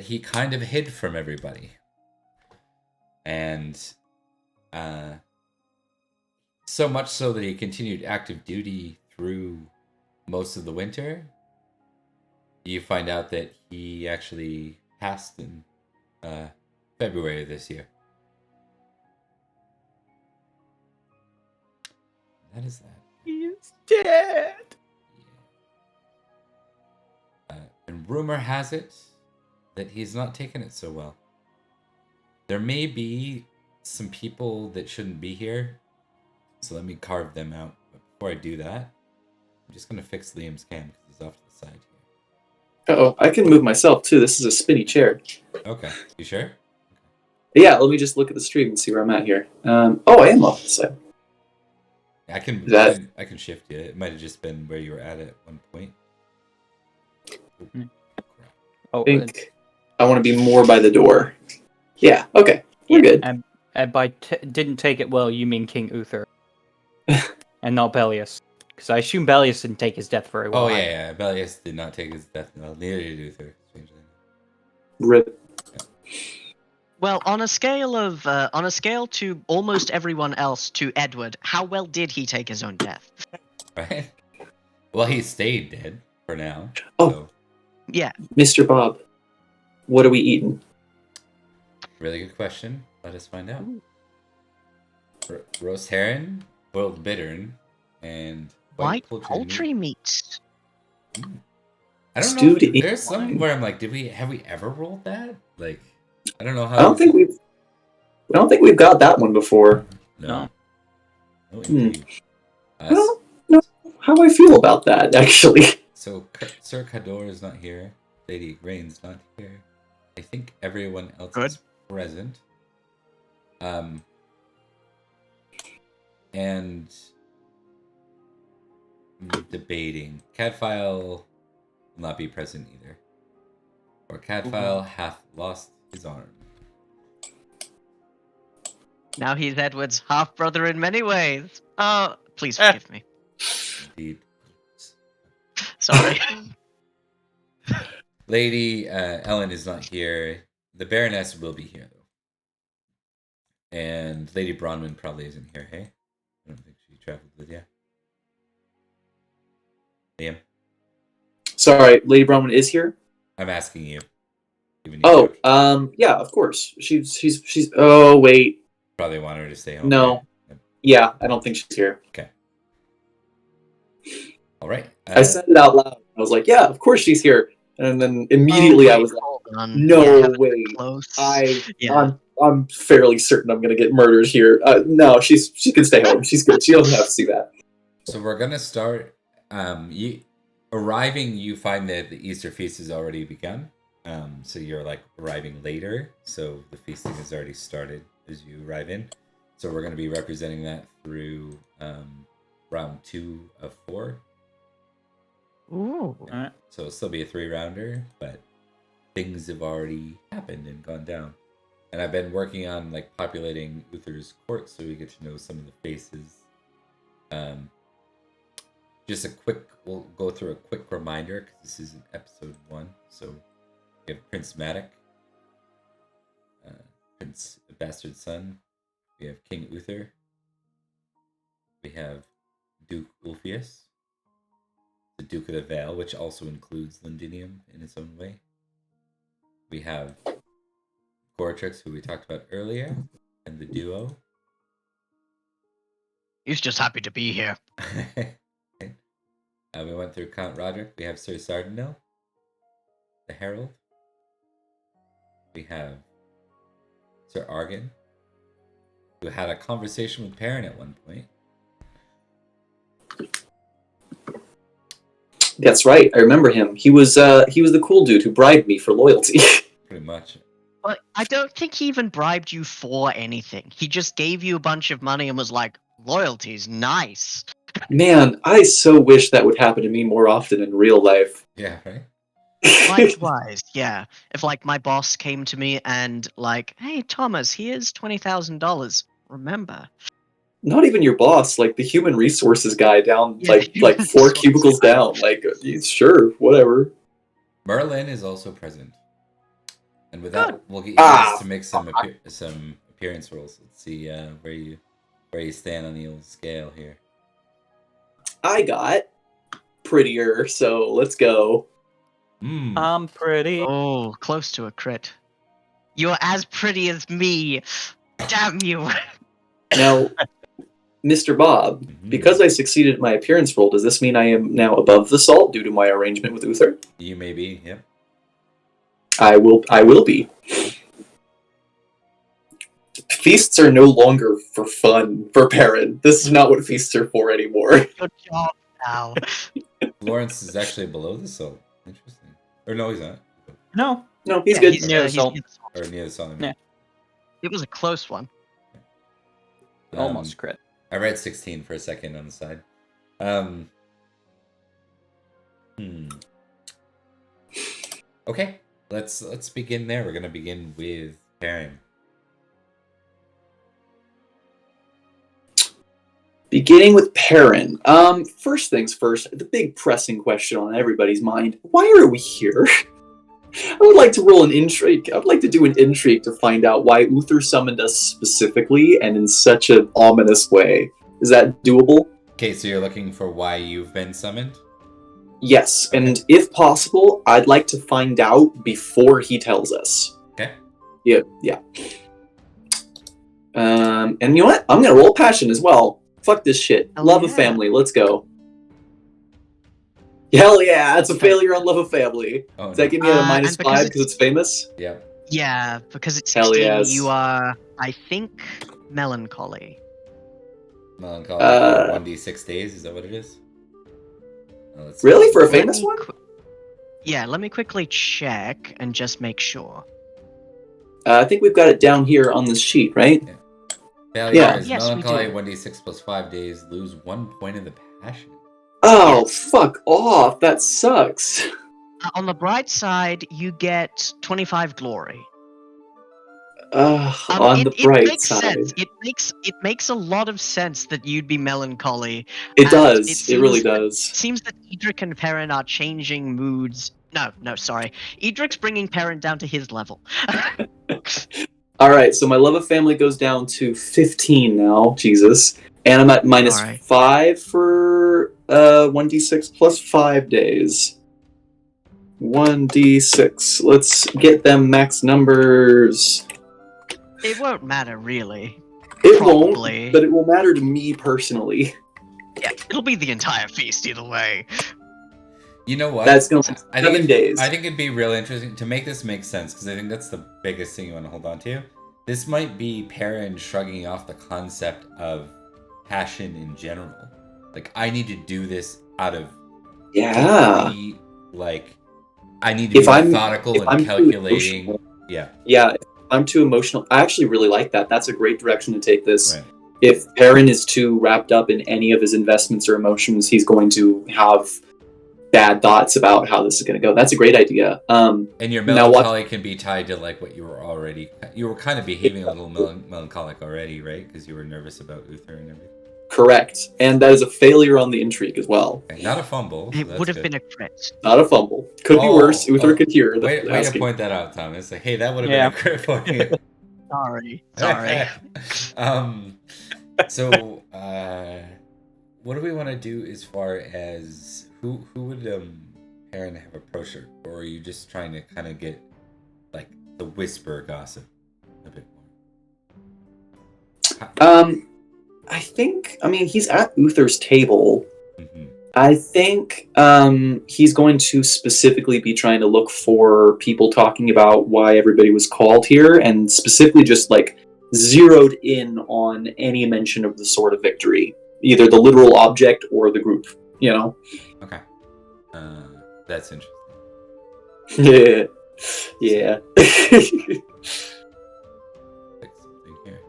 he kind of hid from everybody. And so much so that he continued active duty through most of the winter. You find out that he actually passed in February of this year. That is that. He's dead. Yeah. And rumor has it that he's not taking it so well. There may be some people that shouldn't be here, so let me carve them out. But before I do that, I'm just going to fix Liam's cam because he's off to the side here. Uh-oh, I can move myself too. This is a spinny chair. Okay, you sure? Yeah, let me just look at the stream and see where I'm at here. I am off the side. I can That- I can shift you. It might have just been where you were at one point. Hmm. Crap. Oh, I think I want to be more by the door. Yeah, okay. We're good. And by didn't take it well, you mean King Uther. And not Bellius. Because I assume Bellius didn't take his death very well. Oh yeah. Bellius did not take his death. No, neither did Uther. Strangely. Rip. Well, on a scale to almost everyone else to Edward, how well did he take his own death? Right. Well, he stayed dead for now. Oh. So. Yeah. Mr. Bob, what are we eating? Really good question. Let us find out. Roast herring, boiled bittern, and White poultry meat. I don't Stewed know. in There's some wine. where I'm like, have we ever rolled that? Like, I don't know how. I don't think we've got that one before. No. No, indeed. I don't know how I feel about that, actually. So Sir Cador is not here. Lady Grain's not here. I think everyone else is present. And debating. Cadfile will not be present either. Or Cadfile hath lost his arm. Now he's Edward's half-brother in many ways. Please forgive me. Indeed. Sorry. Lady Ellen is not here. The Baroness will be here, though. And Lady Bronwyn probably isn't here, hey? I don't think she traveled with you. Liam? Sorry, Lady Bronwyn is here? I'm asking you. Yeah, of course. She's. Oh, wait. Probably want her to stay home. No. Right? Yeah, I don't think she's here. Okay. All right. I said it out loud. I was like, yeah, of course she's here. And then immediately I was like, no way. I'm fairly certain I'm going to get murdered here. No, she can stay home. She's good. She doesn't have to see that. So we're going to start. Arriving, you find that the Easter feast has already begun. So you're like arriving later. So the feasting has already started as you arrive in. So we're going to be representing that through round 2 of 4. Ooh. Yeah. Alright. So it'll still be a 3-rounder, but things have already happened and gone down. And I've been working on like populating Uther's court so we get to know some of the faces. we'll go through a quick reminder because this is episode 1. So we have Prince Madoc, Prince Bastard Son. We have King Uther. We have Duke Ulfius, the Duke of the Vale, which also includes Londinium in its own way. We have Goratrix, who we talked about earlier, and the duo. He's just happy to be here. We went through Count Roderick. We have Sir Sardinel, the Herald. We have Sir Argan, who had a conversation with Perin at one point. That's right. I remember him. He was the cool dude who bribed me for loyalty. Pretty much. But I don't think he even bribed you for anything. He just gave you a bunch of money and was like, loyalty's nice. Man, I so wish that would happen to me more often in real life. Yeah, right? Likewise, yeah. If like my boss came to me and like, hey Thomas, here's $20,000. Remember. Not even your boss, like the human resources guy down Yeah, like human 4 resources cubicles guy. down. Like, sure, whatever. Merlin is also present. And with that, we'll get you guys to make some appearance rolls. Let's see where you stand on the old scale here. I got prettier, so let's go. I'm pretty. Oh, close to a crit. You're as pretty as me. Damn you. Now, Mr. Bob, because I succeeded at my appearance roll, does this mean I am now above the salt due to my arrangement with Uther? You may be, yep. I will be. Feasts are no longer for fun for Perin. This is not what feasts are for anymore. Good job now. Florence is actually below the salt. Interesting. Or no, he's not. No. No, he's Yeah, good. he's Near the he's salt. near the salt. Or near the salt. Yeah. It was a close one. Almost crit. I read 16 for a second on the side. Okay, let's begin there. We're gonna begin with Perin. Beginning with Perin. First things first, the big pressing question on everybody's mind. Why are we here? I would like to roll an intrigue. I would like to do an intrigue to find out why Uther summoned us specifically and in such an ominous way. Is that doable? Okay, so you're looking for why you've been summoned? Yes, and if possible, I'd like to find out before he tells us. Okay. Yeah. And you know what? I'm gonna roll passion as well. Fuck this shit. Hell Love of yeah. family, let's go. Hell yeah, it's a failure on love of family. Oh, Does that give me a and minus because 5 because it's famous? Yeah. Yeah, because it's Hell 16, yes. you are, I think, melancholy. Melancholy for 1d6 days, is that what it is? Oh, let's see. Really? For a Let famous me one? Yeah, let me quickly check and just make sure. I think we've got it down here on this sheet, right? Failure Yeah. is Yes, we melancholy, do. 1d6 plus 5 days, lose 1 point of the passion. Oh, Yes. fuck off. That sucks. On the bright side, you get 25 glory. On the bright it makes side. sense. It makes a lot of sense that you'd be melancholy. It And does. It really seems that- does. It seems that Edrich and Perin are changing moods. No, sorry. Edric's bringing Perin down to his level. Alright, so my love of family goes down to 15 now. Jesus. And I'm at minus Alright. 5 for 1d6 plus 5 days. 1d6. Let's get them max numbers. It won't matter, really. It Probably. won't, but it will matter to me personally. Yeah, it'll be the entire feast either way. You know what? That's going to take I think 7 days. I think it'd be real interesting to make this make sense, because I think that's the biggest thing you want to hold on to. This might be Perin shrugging off the concept of passion in general. Like, I need to do this out of complete, like, I need to If be I'm- methodical if and I'm too calculating. emotional- Yeah, Yeah, if I'm too emotional. I actually really like that. That's a great direction to take this. right. If Perin is too wrapped up in any of his investments or emotions, he's going to have bad thoughts about how this is going to go. That's a great idea. And your Now what- melancholy can be tied to, like, what you were kind of behaving a little melancholic already, right? Because you were nervous about Uther and everything. Correct. And that is a failure on the intrigue as well. Okay, not a fumble. It so would have that's been good. a crit. Not a fumble. Could be worse. Uther could hear the way to asking. point that out, Thomas. Like, hey, that would have Yeah. been a crit for you. Sorry. So, what do we want to do as far as who would Perin have approached her, or are you just trying to kind of get like the whisper gossip a bit more? I think. I mean, he's at Uther's table. Mm-hmm. I think he's going to specifically be trying to look for people talking about why everybody was called here, and specifically just like zeroed in on any mention of the Sword of Victory, either the literal object or the group. You know. Okay. That's interesting. Yeah. Yeah. Fix something here.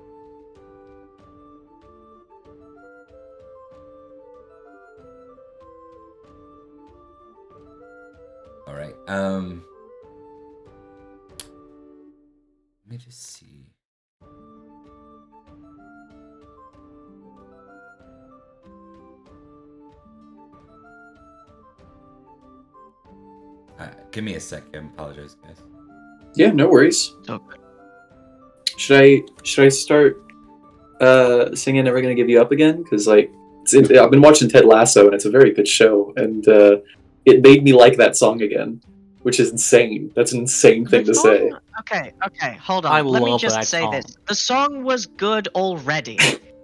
All right. Let me just see. Give me a sec. I apologize, guys. Yeah. No worries. Okay. Should I start singing "Never Gonna Give You Up" again? Because like I've been watching Ted Lasso, and it's a very good show, and it made me like that song again, which is insane. That's an insane thing to say. Okay, hold on. I Let me love just that say song. this. The song was good already.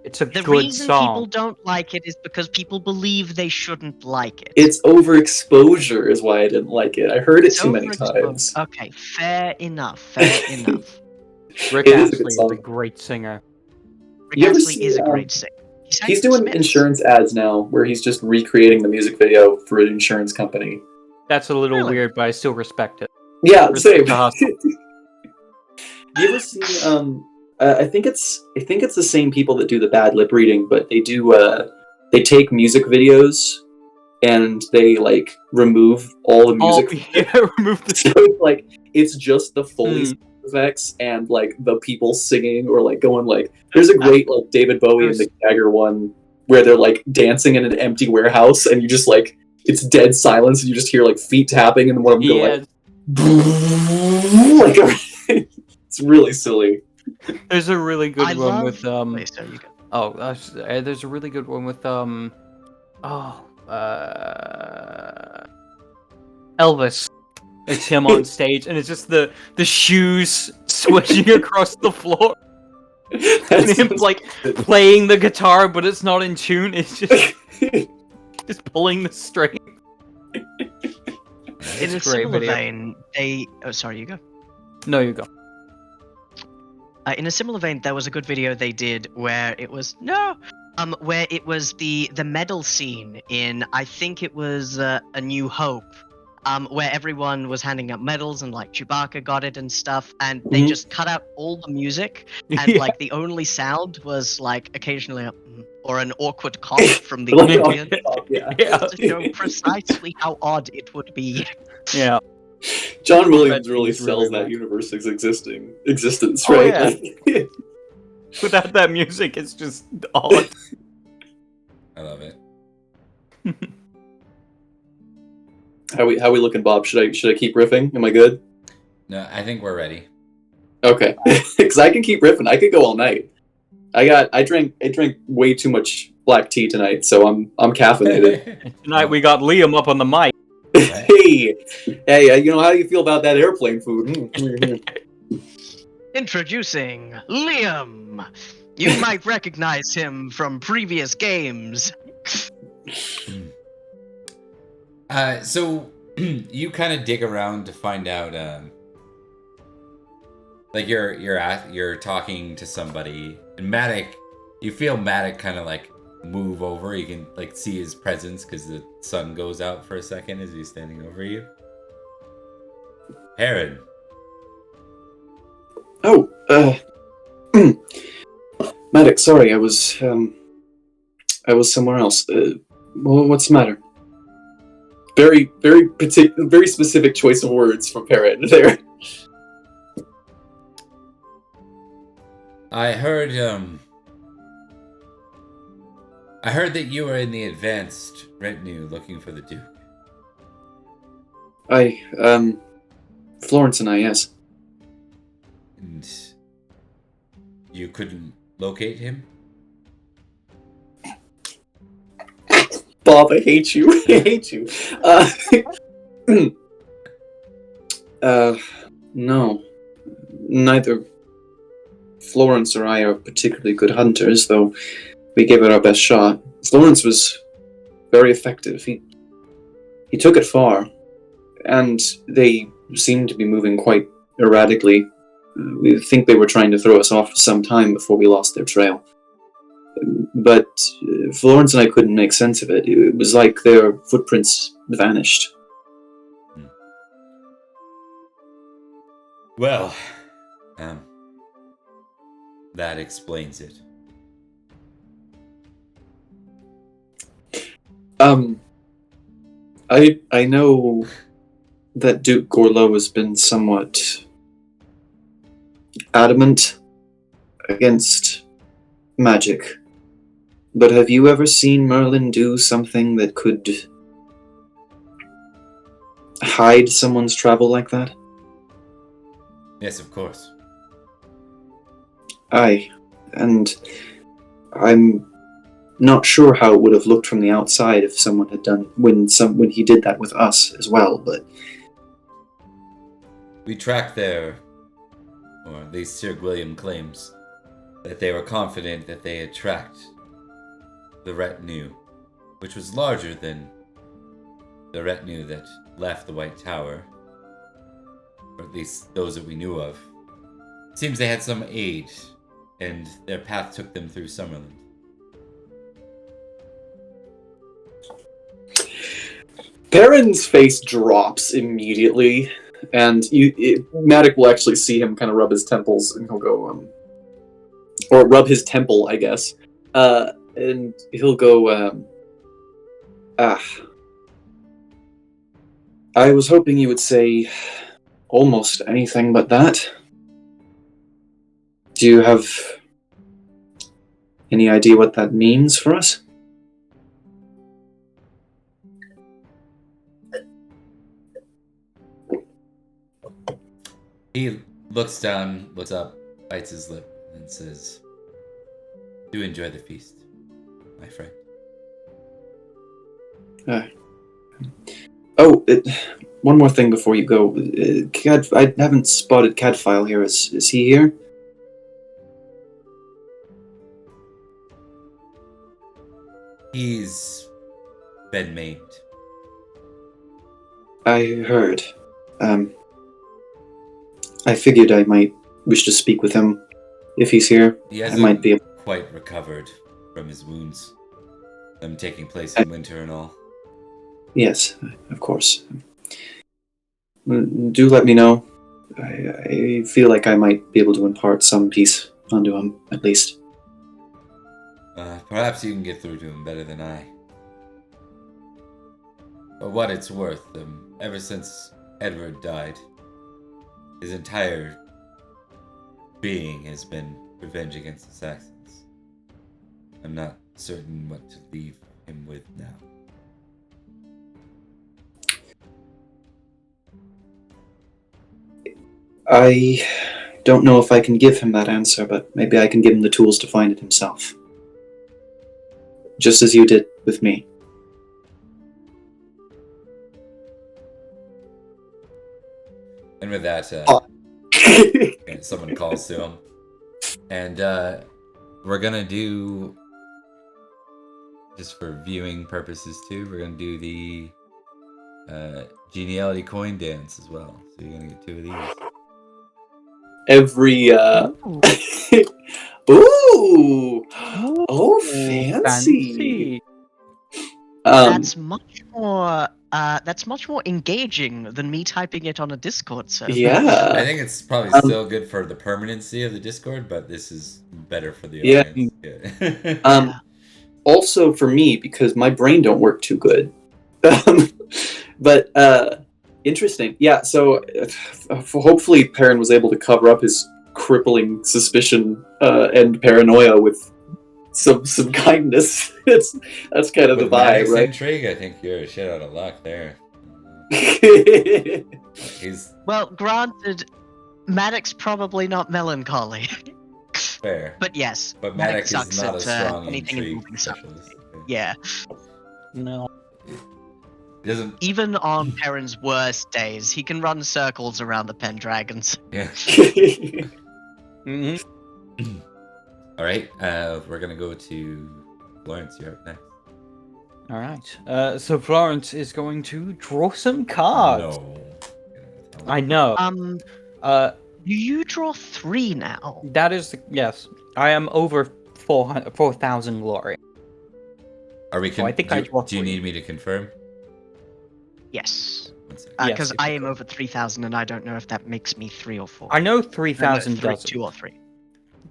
It's a The good reason song. people don't like it is because people believe they shouldn't like it. It's overexposure is why I didn't like it. I heard it It's too many overexposed. times. Okay, fair enough. Fair enough. Rick It is a good Astley is song. a great singer. Rick You ever Astley see, is a great singer. He's doing insurance ads now, where he's just recreating the music video for an insurance company. That's a little Really? weird, but I still respect it. Yeah, Respect same. the hustle. You ever seen? I think it's the same people that do the bad lip reading, but they do. They take music videos and they like remove all the music. Oh, yeah, remove the. So it's like it's just the Foley sound effects and like the people singing or like going like. There's a great like David Bowie and Mick Jagger one where they're like dancing in an empty warehouse and you just like it's dead silence and you just hear like feet tapping and one of them go like it's really silly. There's a really good one love... with Please, there you go. there's a really good one with Elvis. It's him on stage, and it's just the shoes swishing across the floor, and him like playing the guitar, but it's not in tune. It's just pulling the string. In a similar vein, oh, sorry, you go. No, you go. In a similar vein, there was a good video they did where it was where it was the medal scene in I think it was A New Hope, where everyone was handing out medals and like Chewbacca got it and stuff, and they just cut out all the music and Yeah. like the only sound was like occasionally a or an awkward cough from the audience, Yeah. to show precisely how odd it would be. Yeah. John Williams That really seems sells really that universe's existence, Oh, right? yeah. Without that music, it's just odd. I love it. How we looking, Bob? Should I keep riffing? Am I good? No, I think we're ready. Okay, because I can keep riffing. I could go all night. I drank way too much black tea tonight, so I'm caffeinated. Tonight we got Liam up on the mic. hey, you know how do you feel about that airplane food? Introducing Liam. You might recognize him from previous games. So you kind of dig around to find out, like you're talking to somebody, and Madoc, you feel Madoc kind of like move over. You can like see his presence because the sun goes out for a second as he's standing over you. Perin. Oh, Madoc, sorry, I was somewhere else. Well, what's the matter? Very specific choice of words from Perin there. I heard I heard that you were in the advanced retinue looking for the Duke. Florence and I, yes. And you couldn't locate him? Bob, I hate you. I hate you. No. Neither Florence or I are particularly good hunters, though we gave it our best shot. Florence was very effective. He took it far, and they seemed to be moving quite erratically. We think they were trying to throw us off for some time before we lost their trail. But Florence and I couldn't make sense of it. It was like their footprints vanished. Well, that explains it. I know that Duke Gorlow has been somewhat adamant against magic. But have you ever seen Merlin do something that could hide someone's travel like that? Yes, of course. Aye, and I'm not sure how it would have looked from the outside if someone had done when he did that with us as well, but We tracked their, or at least Sir William claims, that they were confident that they had tracked the retinue, which was larger than the retinue that left the White Tower, or at least those that we knew of. It seems they had some aid, and their path took them through Summerland. Perin's face drops immediately, and Madoc will actually see him kind of rub his temples, and he'll go, or rub his temple, I guess, and he'll go, I was hoping you would say almost anything but that. Do you have any idea what that means for us? He looks down, looks up, bites his lip, and says, "Do enjoy the feast, my friend." One more thing before you go. I haven't spotted Cadfile here. Is he here? He's been maimed. I heard. I figured I might wish to speak with him if he's here. He I hasn't might be able. quite recovered from his wounds. Them taking place in winter and all. Yes, of course. Do let me know. I feel like I might be able to impart some peace onto him, at least. Perhaps you can get through to him better than I. For what it's worth, ever since Edward died, his entire being has been revenge against the Saxons. I'm not certain what to leave him with now. I don't know if I can give him that answer, but maybe I can give him the tools to find it himself. Just as you did with me. And with that, someone calls to him. And we're gonna do, just for viewing purposes too, we're gonna do the geniality coin dance as well. So you're gonna get 2 of these. Every Ooh! Oh, fancy! That's much more engaging than me typing it on a Discord server. Yeah. I think it's probably still good for the permanency of the Discord, but this is better for the audience. Yeah. Also for me, because my brain don't work too good. But interesting. Yeah, so hopefully Perin was able to cover up his crippling suspicion and paranoia with some kindness. That's kind of With the vibe, Madoc's right? intrigue, I think you're a shit out of luck there. He's Well, granted, Madoc's probably not melancholy. fair. But yes, But Madoc Madoc is sucks not a at strong anything intrigue involving subtlety. specialist. Yeah. No. He doesn't. Even on Perin's worst days, he can run circles around the Pendragons. Yeah. hmm All right. We're gonna go to Florence. You're up next. All right. So Florence is going to draw some cards. No. I know. Do you draw 3 now? That is yes. I am over 4,000 glory. Are we? I think I draw do you 3. need me to confirm? Yes. One second. Yes, Because if I you am could. over 3,000, and I don't know if that makes me 3 or 4. I know 3,000 3, does. 2 or 3.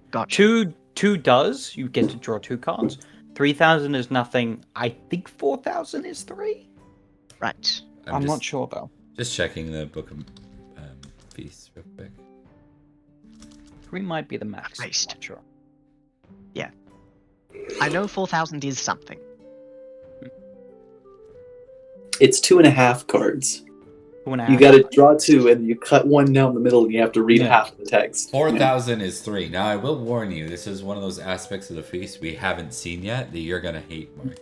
Gotcha. Two does. You get to draw 2 cards. 3,000 is nothing. I think 4,000 is 3. Right. I'm not sure though. Just checking the book of feasts real quick. 3 might be the max. Christ. Not sure. I know 4,000 is something. It's 2.5 cards. 2.5. You got to draw 2, and you cut one down the middle, and you have to read Yeah. half of the text. 4,000 is 3. Now I will warn you. This is one of those aspects of the feast we haven't seen yet that you're gonna hate more.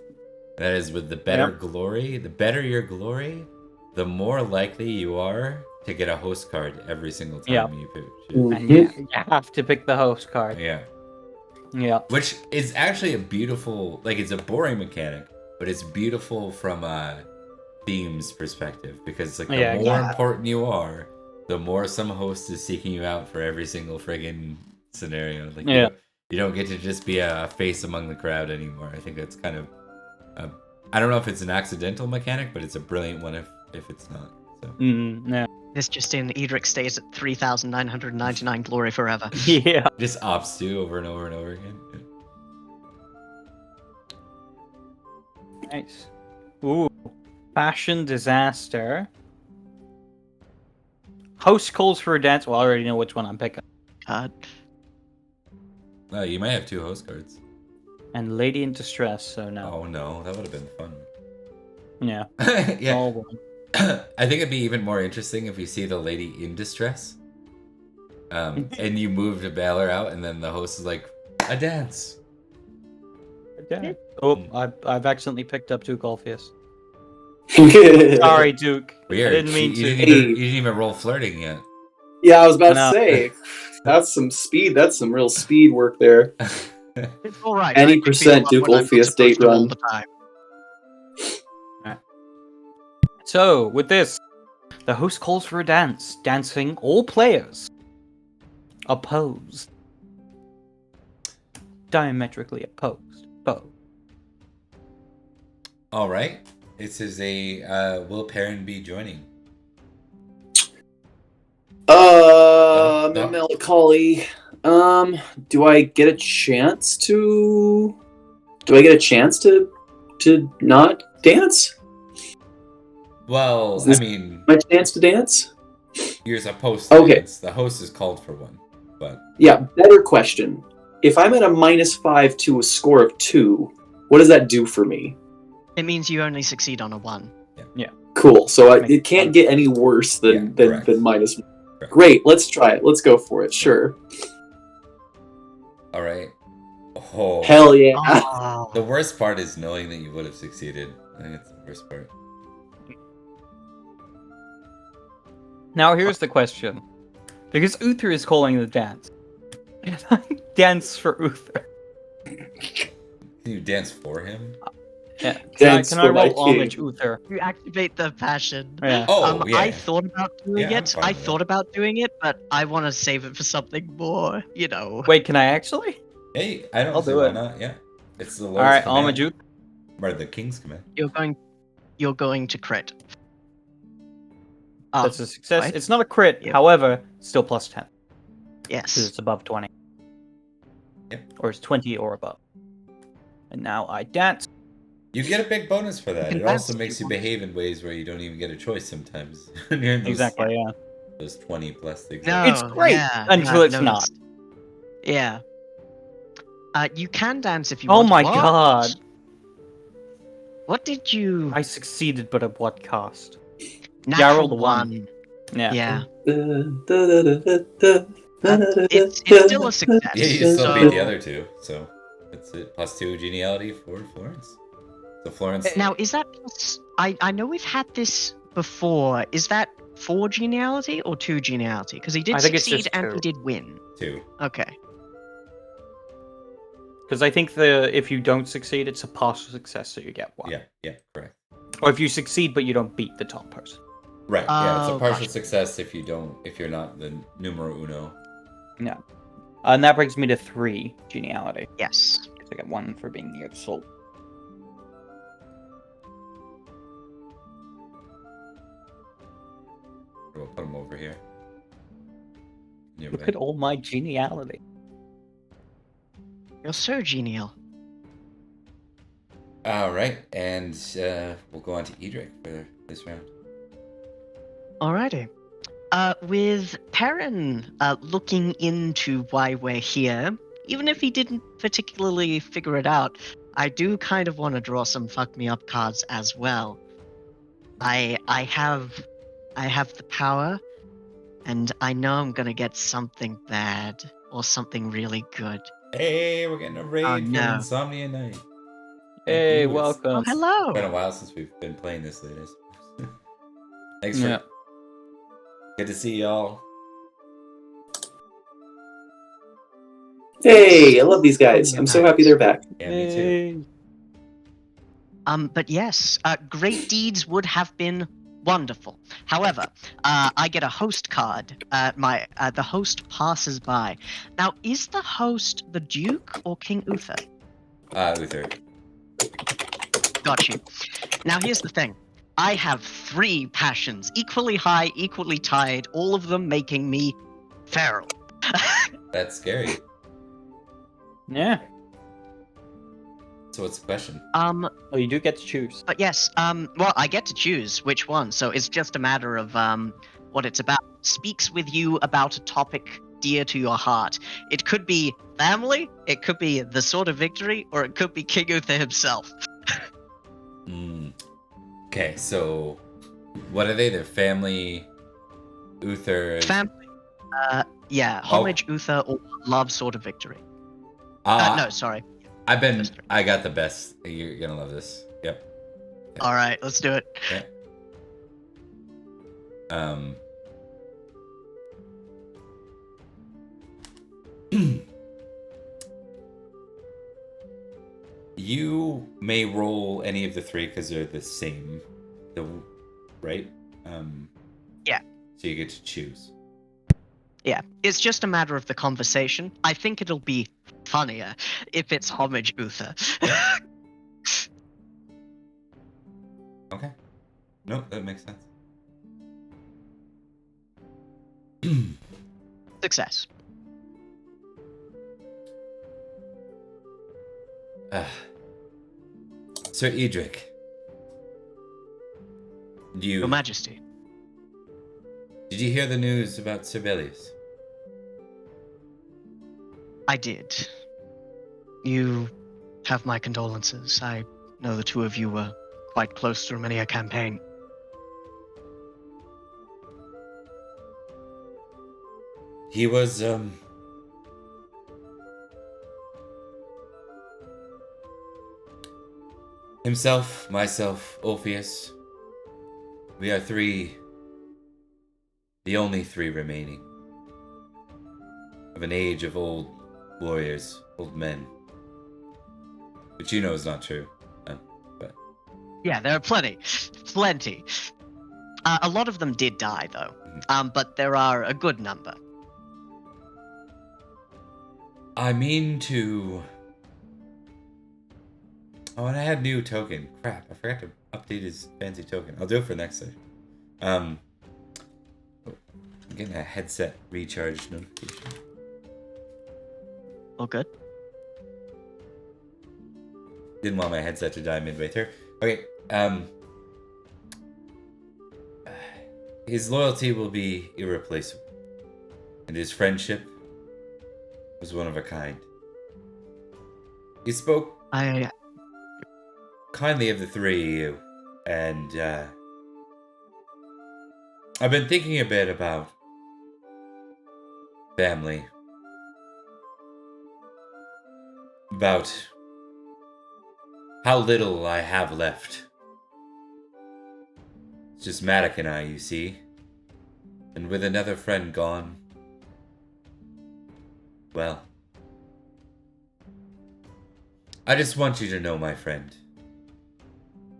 That is with the better glory. The better your glory, the more likely you are to get a host card every single time you pitch. And you have to pick the host card. Yeah. Yeah. Which is actually a beautiful, like, it's a boring mechanic, but it's beautiful from a themes perspective, because like the more important you are, the more some host is seeking you out for every single friggin' scenario. Like you don't get to just be a face among the crowd anymore. I think that's kind of I don't know if it's an accidental mechanic, but it's a brilliant one if it's not. So Yeah. This just in, Edrich stays at 3,999 glory forever. Yeah. just ops to over and over and over again. Yeah. Nice. Ooh. Fashion disaster. Host calls for a dance. Well, I already know which one I'm picking. God. You might have 2 host cards. And Lady in Distress, so no. Oh no, that would have been fun. Yeah. Yeah. All one. I think it'd be even more interesting if you see the lady in distress, and you move to bail her out, and then the host is like, "A dance." Okay. Oh, I've accidentally picked up Duke Orpheus. Sorry. Sorry, Duke. Weird. I didn't mean to. You didn't even roll flirting yet. Yeah, I was about No. to say, that's some speed. That's some real speed work there. It's alright. Any I can percent feel up Duke when I'm not Orpheus supposed date to all run. the time. So, with this, the host calls for a dance. Dancing all players. Opposed. Diametrically opposed. Both. All right. This is a will Perin be joining? Melancholy. Do I get a chance to? Do I get a chance to not dance? Well, Is this I mean, my chance to dance? you're supposed to Okay. dance. The host is called for one, but Yeah, better question. If I'm at a -5 to a score of 2, what does that do for me? It means you only succeed on a 1. Cool. So it can't get any worse than correct. -1. Correct. Great. Let's try it. Let's go for it. Sure. all right. Oh, Hell yeah. Oh. the worst part is knowing that you would have succeeded. I think that's the worst part. Now, here's the question. Because Uther is calling the dance. Can I dance for Uther? Can you dance for him? Yeah. Dance Can I for my roll homage, Uther? You activate the passion. Yeah. Oh, yeah. I thought about doing Yeah, I'm it. fine I with thought about doing it, but I want to save it for something more, Wait, can I actually? Hey, I don't I'll see do why it. not. Yeah, it's the Lord's Alright, command. homage, Uther. Or the King's command. You're going to crit. Ah, That's a success. right. It's not a crit, Yep. however, still plus 10. Because yes. it's above 20. Yep. Or it's 20 or above. And now I dance. You get a big bonus for that. can It also dance makes if you you want. behave in ways where you don't even get a choice sometimes. When you're in those, Exactly, yeah. those 20 plus things. No, It's great yeah, until I've it's not. noticed. Yeah. You can dance if you Oh want. my What? god! What did you? I succeeded, but at what cost? Natural rolled a one. Yeah. Yeah. Da-da-da-da-da. It's still a success. Yeah, you still so, beat the other two, so that's it. +2 geniality for Florence. So Florence. Now, is that plus? I know we've had this before. Is that 4 geniality or 2 geniality? Because he did I think it's succeed just and 2. he did win. 2. Okay. Because I think if you don't succeed, it's a partial success, so you get 1. Yeah, correct. Or if you succeed but you don't beat the top person. Right. Yeah, it's a Oh, partial gotcha. success if you're not the numero uno. Yeah. And that brings me to 3 geniality. Yes. So I get 1 for being near the soul. We'll put him over here. Look at all my geniality. You're so genial. All right, and we'll go on to Edrich for this round. Alrighty. With Perin looking into why we're here, even if he didn't particularly figure it out, I do kind of want to draw some fuck me up cards as well. I have the power, and I know I'm gonna get something bad or something really good. Hey, we're getting a raid from no. Insomnia Night. Thank Hey, you. It's welcome. Oh, hello. been a while since we've been playing this late, I suppose. Thanks for. Yeah. Good to see y'all. Hey, I love these guys. I'm so happy they're back. Yeah, me too. But yes, great deeds would have been wonderful. However, I get a host card. The host passes by. Now, is the host the Duke or King Uther? Uther. Got you. Now, here's the thing. I have 3 passions, equally high, equally tied, all of them making me feral. That's scary. Yeah. So what's the question? Oh, you do get to choose. But yes, well, I get to choose which one, so it's just a matter of what it's about. Speaks with you about a topic dear to your heart. It could be family, it could be the Sword of Victory, or it could be King Uther himself. Okay, so what are they? They're family. Uther. Family, yeah, homage Uther or love Sword of Victory. No, sorry. I got the best. You're gonna love this. Yep. All right, let's do it. Okay. You may roll any of the 3 because they're the same. Right? Yeah. So you get to choose. Yeah, it's just a matter of the conversation. I think it'll be funnier if it's homage Uther. Okay. No, that makes sense. Success. Sir Edrich. Your Majesty. Did you hear the news about Sibelius? I did. You have my condolences. I know the 2 of you were quite close through many a campaign. He was, himself, myself, Orpheus. We are 3, the only 3 remaining. Of an age of old warriors, old men. Which you know is not true. But Yeah, there are plenty. A lot of them did die, though. But there are a good number. I mean to... Oh, and I had new token. Crap, I forgot to update his fancy token. I'll do it for next session. I'm getting a headset recharge notification. All good? Didn't want my headset to die midway through. Okay, his loyalty will be irreplaceable. And his friendship was one of a kind. He spoke I kindly of the three of you, and I've been thinking a bit about family, about how little I have left. It's just Madoc and I, you see, and with another friend gone, well, I just want you to know, my friend,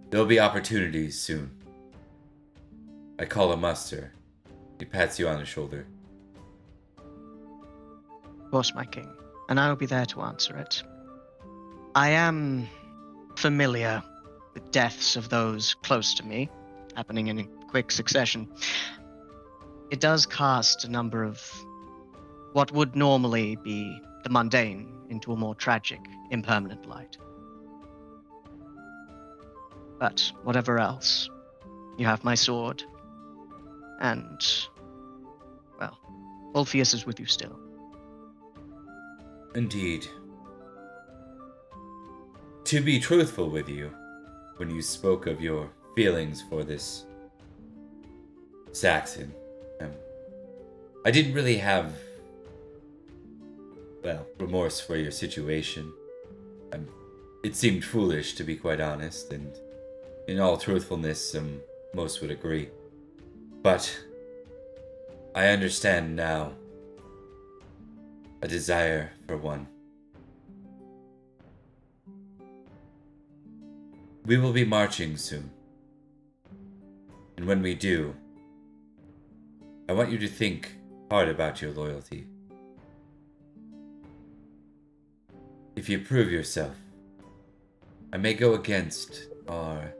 there'll be opportunities soon. I call a muster. He pats you on the shoulder. Of course, my king, and I will be there to answer it. I am familiar with deaths of those close to me, happening in quick succession. It does cast a number of what would normally be the mundane into a more tragic, impermanent light. But whatever else, you have my sword, and, well, Ulfius is with you still. Indeed. To be truthful with you, when you spoke of your feelings for this Saxon, I didn't really have, well, remorse for your situation. It seemed foolish, to be quite honest, and in all truthfulness, most would agree. But I understand now a desire for one. We will be marching soon. And when we do, I want you to think hard about your loyalty. If you prove yourself, I may go against our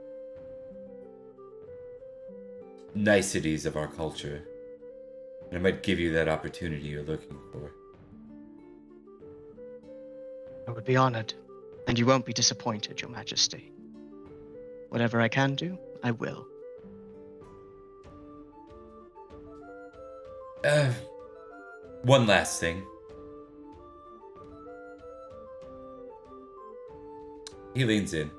niceties of our culture, and I might give you that opportunity you're looking for. I would be honored, and you won't be disappointed, Your Majesty. Whatever I can do, I will. One last thing. He leans in.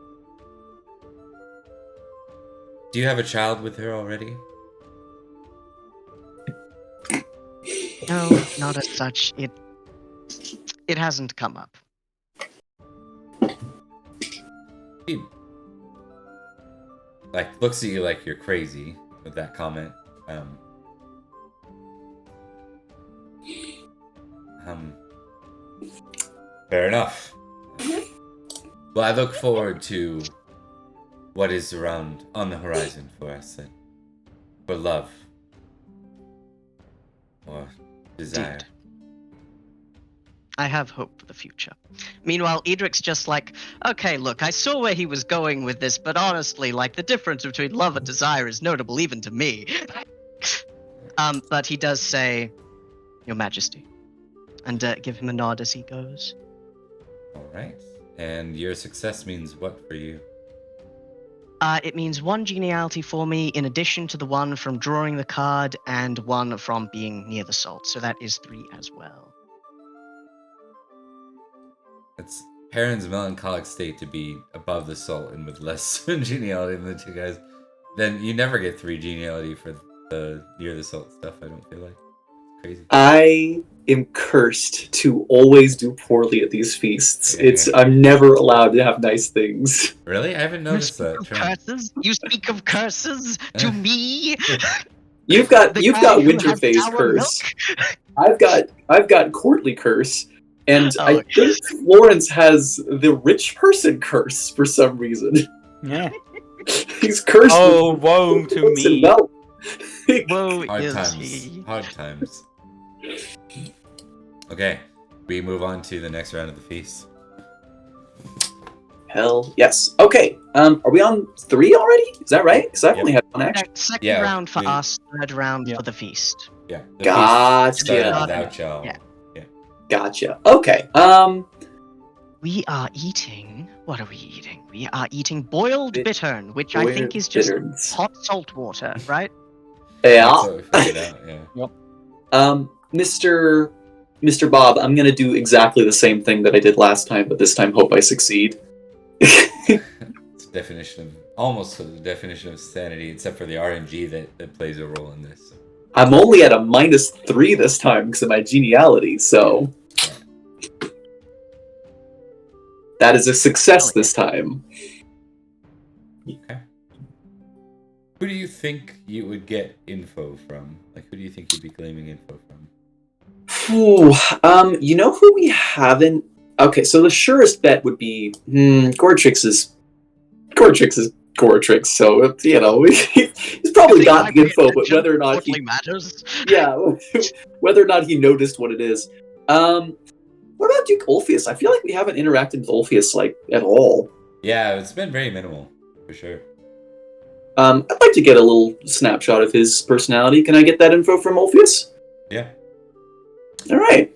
Do you have a child with her already? No, not as such. It hasn't come up. He looks at you like you're crazy with that comment. Fair enough. Well, I look forward to what is around on the horizon for us then. For love. Or desire. Indeed. I have hope for the future. Meanwhile, Edric's just like, okay, look, I saw where he was going with this, but honestly, the difference between love and desire is notable even to me. But he does say, Your Majesty, and give him a nod as he goes. Alright. And your success means what for you? It means 1 geniality for me, in addition to the 1 from drawing the card and 1 from being near the salt. So that is 3 as well. It's Perin's melancholic state to be above the salt and with less geniality than the two guys. Then you never get 3 geniality for the near the salt stuff, I don't feel like. It's crazy. I am cursed to always do poorly at these feasts. Yeah. I'm never allowed to have nice things. Really? I haven't noticed that. Curses? You speak of curses to me? You've got The guy got who winter has phase sour curse. milk? I've got courtly curse. And Oh, I think Florence has the rich person curse for some reason. Yeah. He's cursed Oh, with woe to fruits and me. milk. Woe Hard is times. he. Hard times. Okay. We move on to the next round of the feast. Hell yes. Okay. Are we on 3 already? Is that right? Because I've Yep. only had 1 action. Second Yeah, round for we- us, third round Yeah. for the feast. Yeah. The Gotcha. feast started without y'all. Yeah. Gotcha. Okay. We are eating. What are we eating? We are eating boiled bittern, which I boiled think is just bitterns. hot salt water, right? Yeah. That's what we figured out, yeah. Mr. Mr. Bob, I'm gonna do exactly the same thing that I did last time, but this time hope I succeed. It's almost the definition of sanity, except for the RNG that plays a role in this. I'm only at a -3 this time because of my geniality, so... Yeah. That is a success this time. Okay. Who do you think you would get info from? Like, who do you think you'd be claiming info from? Ooh, you know who we haven't... Okay, so the surest bet would be... Gortrix is Gortrix, so, you know, he's probably got the info, but whether or not he... matters. Yeah, whether or not he noticed what it is. What about Duke Ulfius? I feel like we haven't interacted with Ulfius, like, at all. Yeah, it's been very minimal, for sure. I'd like to get a little snapshot of his personality. Can I get that info from Ulfius? Yeah. Alright.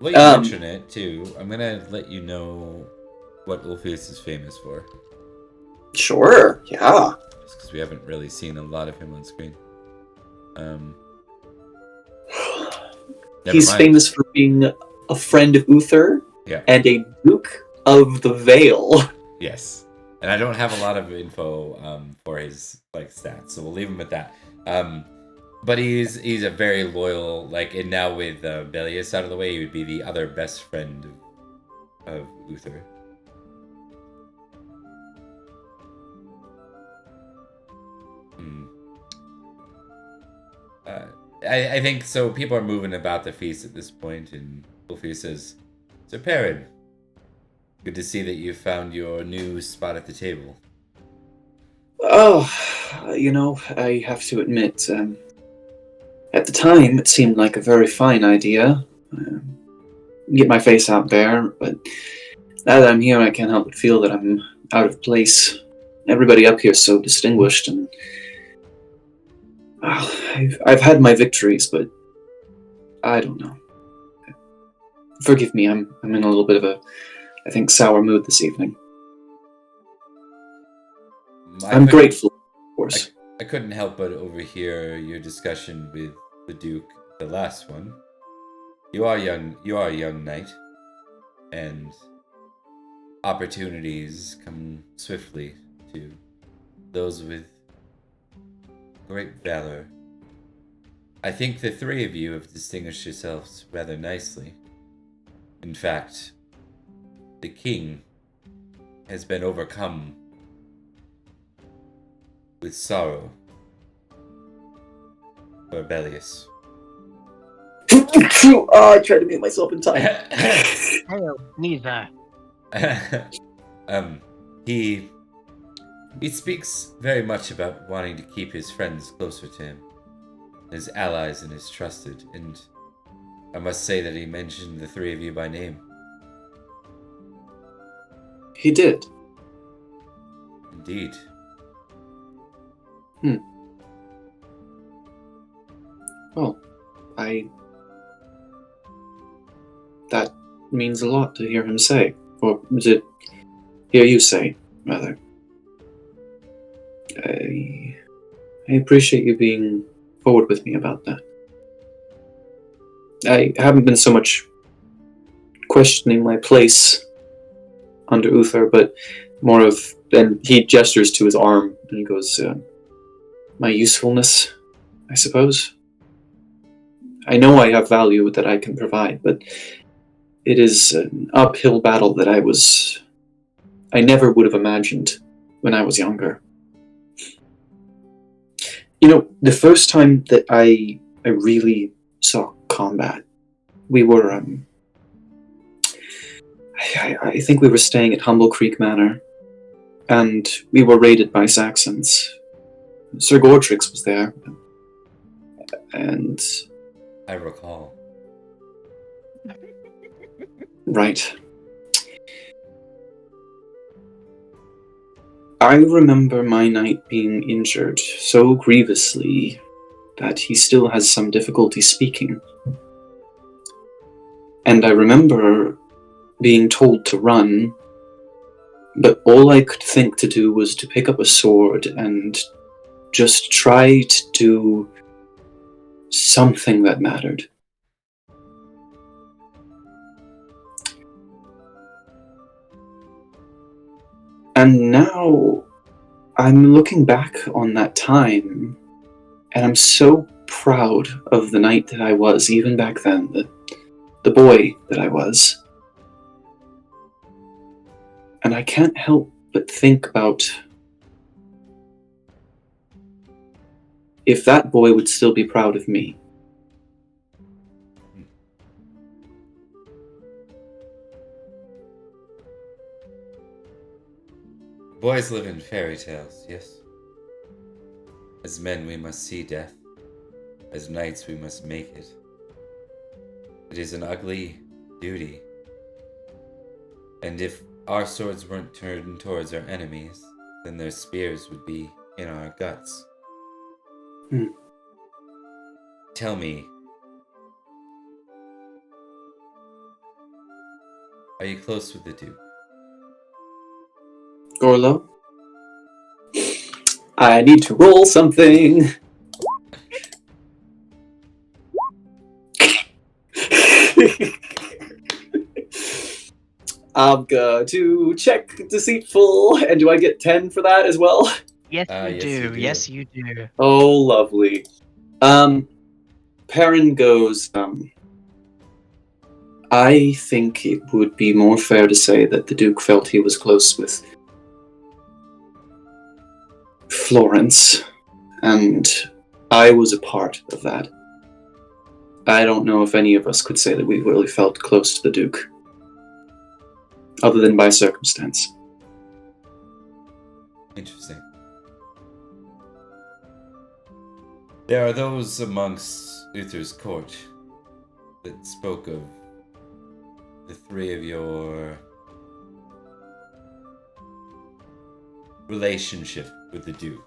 Well, you mention it, too. I'm gonna let you know what Ulfius is famous for. Sure, yeah. Just because we haven't really seen a lot of him on screen. He's famous for being a friend of Uther, and a Duke of the Vale. Yes, and I don't have a lot of info for his stats, so we'll leave him at that. But he's a very loyal, and now with Bellius out of the way, he would be the other best friend of Uther. I think so. People are moving about the feast at this point, and Ulfius says, "Sir Perin, good to see that you found your new spot at the table." Oh, you know, I have to admit, at the time it seemed like a very fine idea. Get my face out there, but now that I'm here, I can't help but feel that I'm out of place. Everybody up here is so distinguished, and I've had my victories, but I don't know. Forgive me, I'm in a little bit of a, I think, sour mood this evening. I'm grateful, of course. I couldn't help but overhear your discussion with the Duke, the last one. You are a young knight, and opportunities come swiftly to those with great valor. I think the three of you have distinguished yourselves rather nicely. In fact, the king has been overcome with sorrow for Bellius. I tried to make myself in time. Hello, neither. He speaks very much about wanting to keep his friends closer to him, his allies and his trusted, and I must say that he mentioned the three of you by name. He did. Indeed. Well, that means a lot to hear him say. Or to hear you say, rather. I appreciate you being forward with me about that. I haven't been so much questioning my place under Uther, but more of, and he gestures to his arm, and he goes, my usefulness, I suppose. I know I have value that I can provide, but it is an uphill battle that I never would have imagined when I was younger. You know, the first time that I really saw combat, we were, I think we were staying at Humble Creek Manor, and we were raided by Saxons. Sir Gortrix was there, and... I recall. Right. I remember my knight being injured so grievously that he still has some difficulty speaking. And I remember being told to run, but all I could think to do was to pick up a sword and just try to do something that mattered. And now I'm looking back on that time, and I'm so proud of the knight that I was, even back then, the boy that I was. And I can't help but think about if that boy would still be proud of me. Boys live in fairy tales, yes. As men we must see death. As knights we must make it. It is an ugly duty. And if our swords weren't turned towards our enemies, then their spears would be in our guts. Tell me, are you close with the Duke? Gorlo? I need to roll something. I'm going to check deceitful, and do I get 10 for that as well? Yes, you Yes, do. you do. Yes, you do. Oh, lovely. Perin goes, I think it would be more fair to say that the Duke felt he was close with Florence, and I was a part of that. I don't know if any of us could say that we really felt close to the Duke, other than by circumstance. Interesting. There are those amongst Uther's court that spoke of the three of your relationship with the Duke.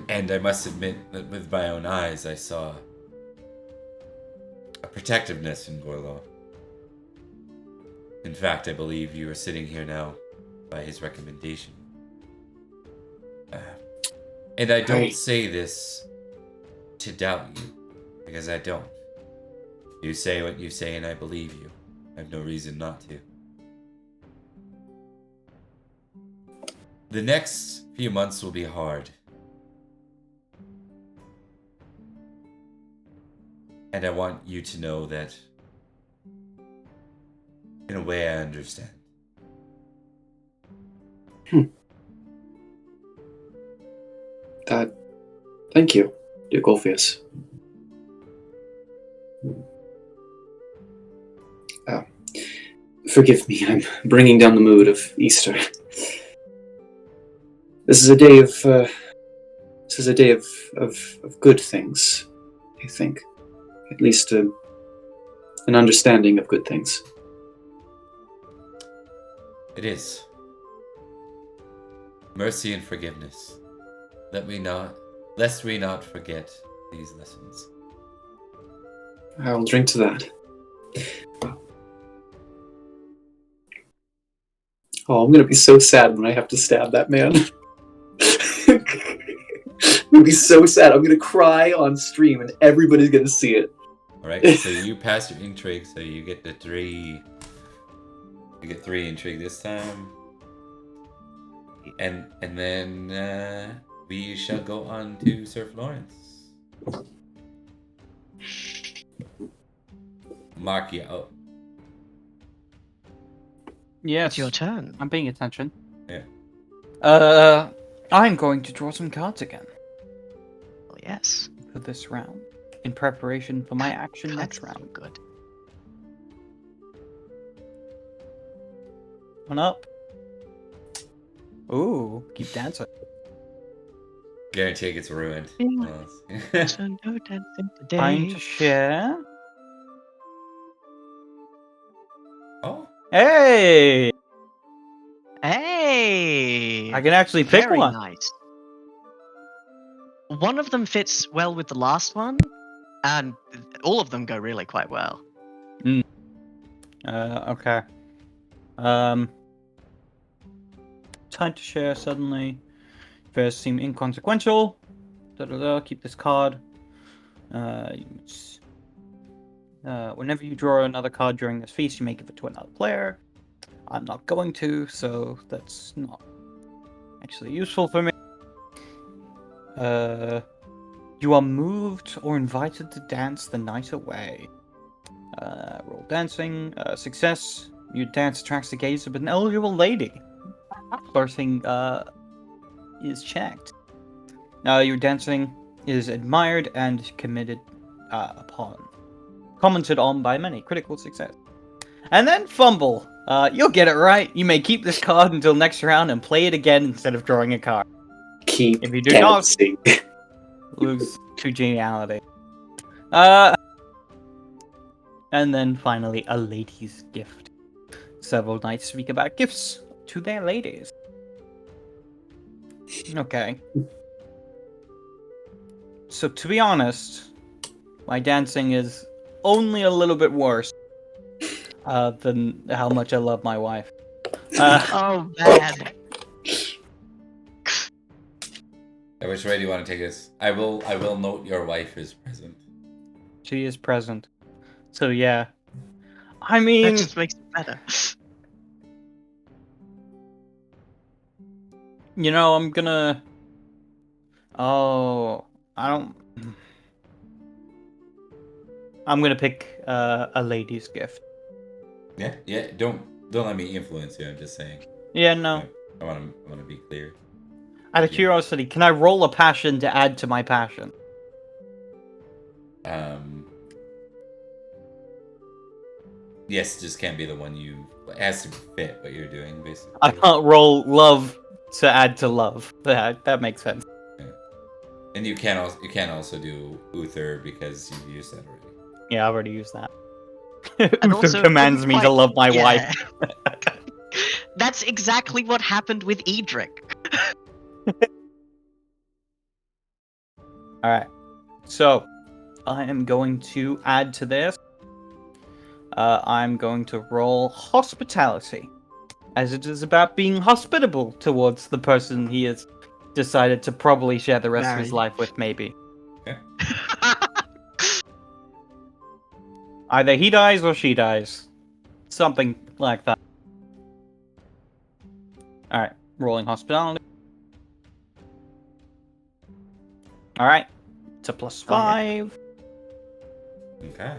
And I must admit that with my own eyes I saw a protectiveness in Gorlo. In fact, I believe you are sitting here now by his recommendation. And I don't say this to doubt you, because I don't. You say what you say and I believe you. I have no reason not to. The next few months will be hard. And I want you to know that, in a way, I understand. Thank you, Duke Orpheus. Forgive me, I'm bringing down the mood of Easter. This is a day of good things, I think. At least an understanding of good things. It is. Mercy and forgiveness. Lest we not forget these lessons. I will drink to that. Oh, I'm gonna be so sad when I have to stab that man. I'm gonna be so sad. I'm gonna cry on stream and everybody's gonna see it. Alright, so you pass your intrigue, so you get the 3. You get 3 intrigue this time. And then we shall go on to Sir Florence. Mark you out. Yes. It's your turn. I'm paying attention. Yeah. I'm going to draw some cards again Well, yes. for this round, in preparation for my action next That's round. good. One up. Ooh, keep dancing. Guarantee it gets ruined. So no dancing today. Time to share. Oh, Hey! Hey! I can actually pick Very one. nice. One of them fits well with the last one, and all of them go really quite well. Okay. Time to share suddenly. First seem inconsequential. Keep this card. Whenever you draw another card during this feast, you may give it to another player. I'm not going to, so that's not actually useful for me. You are moved or invited to dance the night away. Roll dancing. Success. Your dance attracts the gaze of an eligible lady. Flirting is checked. Your dancing is admired and commented on by many. Critical success. And then fumble. You'll get it right. You may keep this card until next round and play it again instead of drawing a card. Keep If you do dancing. not, lose 2 geniality. And then finally, a lady's gift. Several knights speak about gifts to their ladies. Okay. So to be honest, my dancing is only a little bit worse than how much I love my wife. Oh man. Which way do you want to take this? I will note your wife is present. She is present. So yeah. I mean, That just makes it better. you know, I'm gonna. Oh, I don't. I'm gonna pick a lady's gift. Yeah. Don't let me influence you. I'm just saying. Yeah, no. I want to be clear. Out of curiosity, can I roll a passion to add to my passion? Yes, just can't be the one you. It has to fit what you're doing, basically. I can't roll love to add to love. That makes sense. Yeah. And you can also do Uther because you've used that already. Yeah, I've already used that. And Uther also, commands me to love my wife. That's exactly what happened with Edrich. Alright. So, I am going to add to this. I'm going to roll hospitality, as it is about being hospitable towards the person he has decided to probably share the rest of his life with, maybe. Okay. Either he dies or she dies. Something like that. Alright, rolling hospitality. Alright, it's a +5. Okay.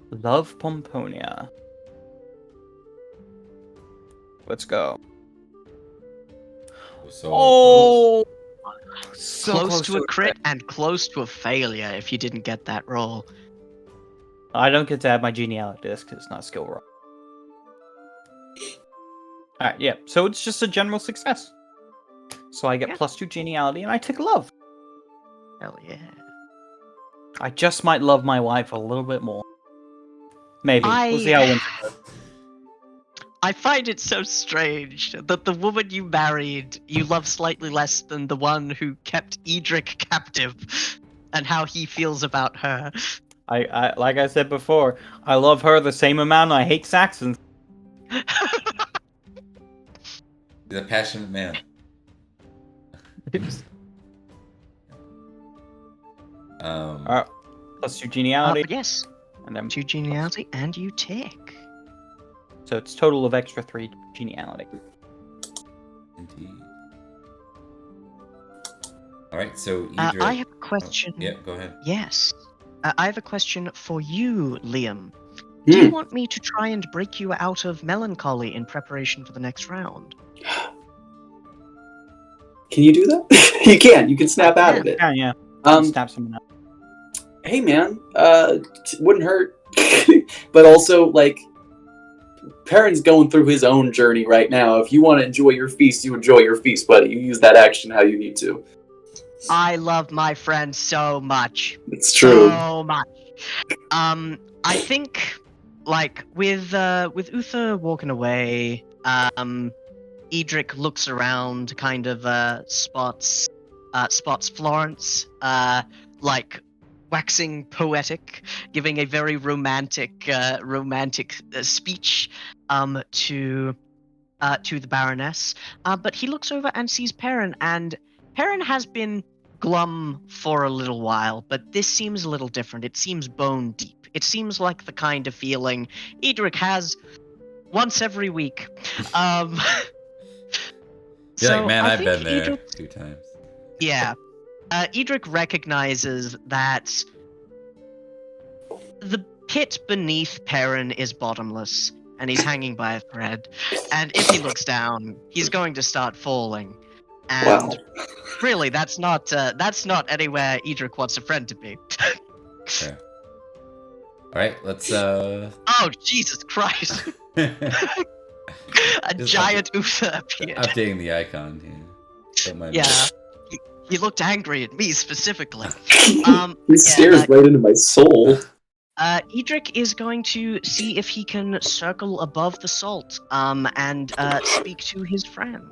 Love Pomponia. Let's go. So So close to a crit and close to a failure if you didn't get that roll. I don't get to add my geniality to this because it's not a skill roll. Alright, yeah. So it's just a general success. So I get +2 geniality and I take love. Hell yeah. I just might love my wife a little bit more. Maybe. We'll see how winter goes. I find it so strange that the woman you married, you love slightly less than the one who kept Edrich captive, and how he feels about her. I like I said before, I love her the same amount I hate Saxons. he's a passionate man. Alright. +2 geniality. But yes, And then 2 geniality, and you tick. So it's total of extra 3 geniality. Indeed. All right, so Idrich... I have a question. Oh, yeah, go ahead. Yes. I have a question for you, Liam. Do you want me to try and break you out of melancholy in preparation for the next round? Can you do that? You can. You can snap out of it. Yeah. Snap someone out. Hey, man. Wouldn't hurt. But also, like, Perin's going through his own journey right now. If you want to enjoy your feast, you enjoy your feast, buddy. You use that action how you need to. I love my friend so much. It's true. So much. I think, like, with Uther walking away, Edrich looks around, kind of spots Florence, like waxing poetic, giving a very romantic speech to the Baroness. But he looks over and sees Perin, and Perin has been glum for a little while, but this seems a little different. It seems bone deep. It seems like the kind of feeling Edrich has once every week. You're like, man, I I've think been there Edric- 2 times. Yeah. Edrich recognizes that the pit beneath Perin is bottomless, and he's hanging by a thread. And if he looks down, he's going to start falling. And Wow. really, that's not anywhere Edrich wants a friend to be. Fair. All right, let's Oh, Jesus Christ! A Just giant Uther appeared. updating the icon. Don't mind me. Yeah. He looked angry at me specifically. He stares right into my soul. Edrich is going to see if he can circle above the salt and speak to his friend.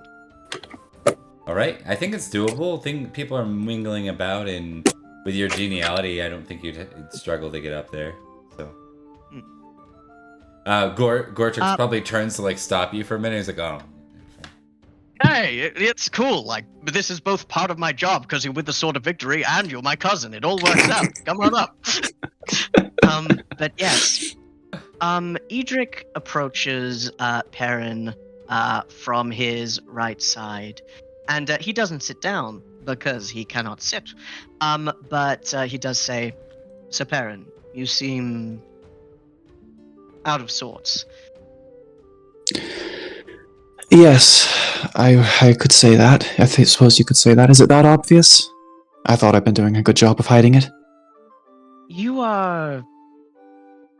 All right, I think it's doable. I think people are mingling about, and with your geniality, I don't think you'd struggle to get up there. So, Gortrix probably turns to like stop you for a minute. He's like, "Oh, Hey, it's cool. Like, this is both part of my job because you're with the Sword of Victory and you're my cousin. It all works out. Come on up." But yes, Edrich approaches Perin from his right side, and he doesn't sit down because he cannot sit. But he does say, "Sir Perin, you seem out of sorts." Yes, I could say that. Suppose you could say that. Is it that obvious? I thought I've been doing a good job of hiding it. You are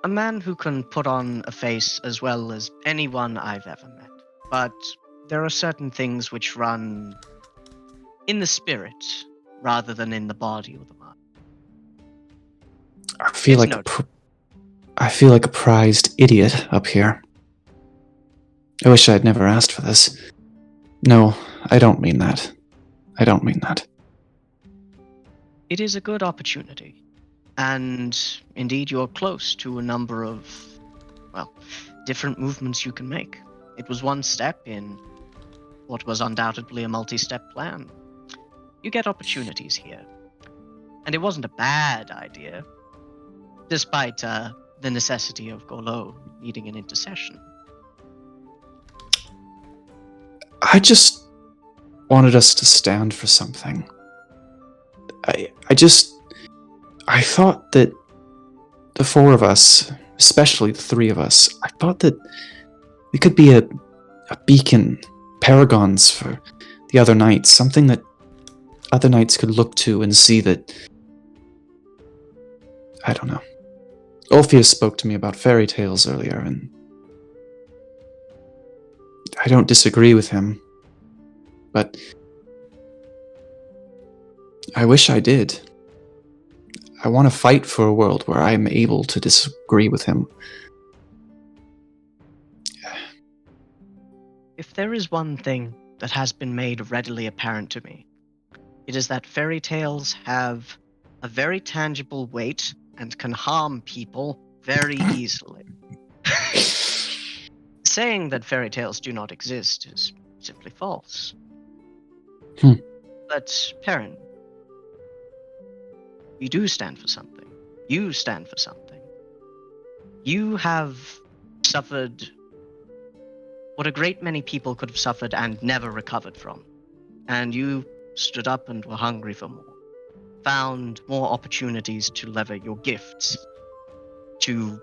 a man who can put on a face as well as anyone I've ever met. But there are certain things which run in the spirit rather than in the body or the mind. I feel like a prized idiot up here. I wish I'd never asked for this. No, I don't mean that. I don't mean that. It is a good opportunity. And indeed, you're close to a number of, well, different movements you can make. It was one step in what was undoubtedly a multi-step plan. You get opportunities here. And it wasn't a bad idea, despite the necessity of Gorlo needing an intercession. I just wanted us to stand for something. I thought that the 4 of us, especially the 3 of us, I thought that we could be a beacon, paragons for the other knights, something that other knights could look to and see that... I don't know. Orpheus spoke to me about fairy tales earlier, and I don't disagree with him, but I wish I did. I want to fight for a world where I am able to disagree with him. If there is one thing that has been made readily apparent to me, it is that fairy tales have a very tangible weight and can harm people very easily. Saying that fairy tales do not exist is simply false. But, Perin, you do stand for something. You stand for something. You have suffered what a great many people could have suffered and never recovered from. And you stood up and were hungry for more. Found more opportunities to lever your gifts. To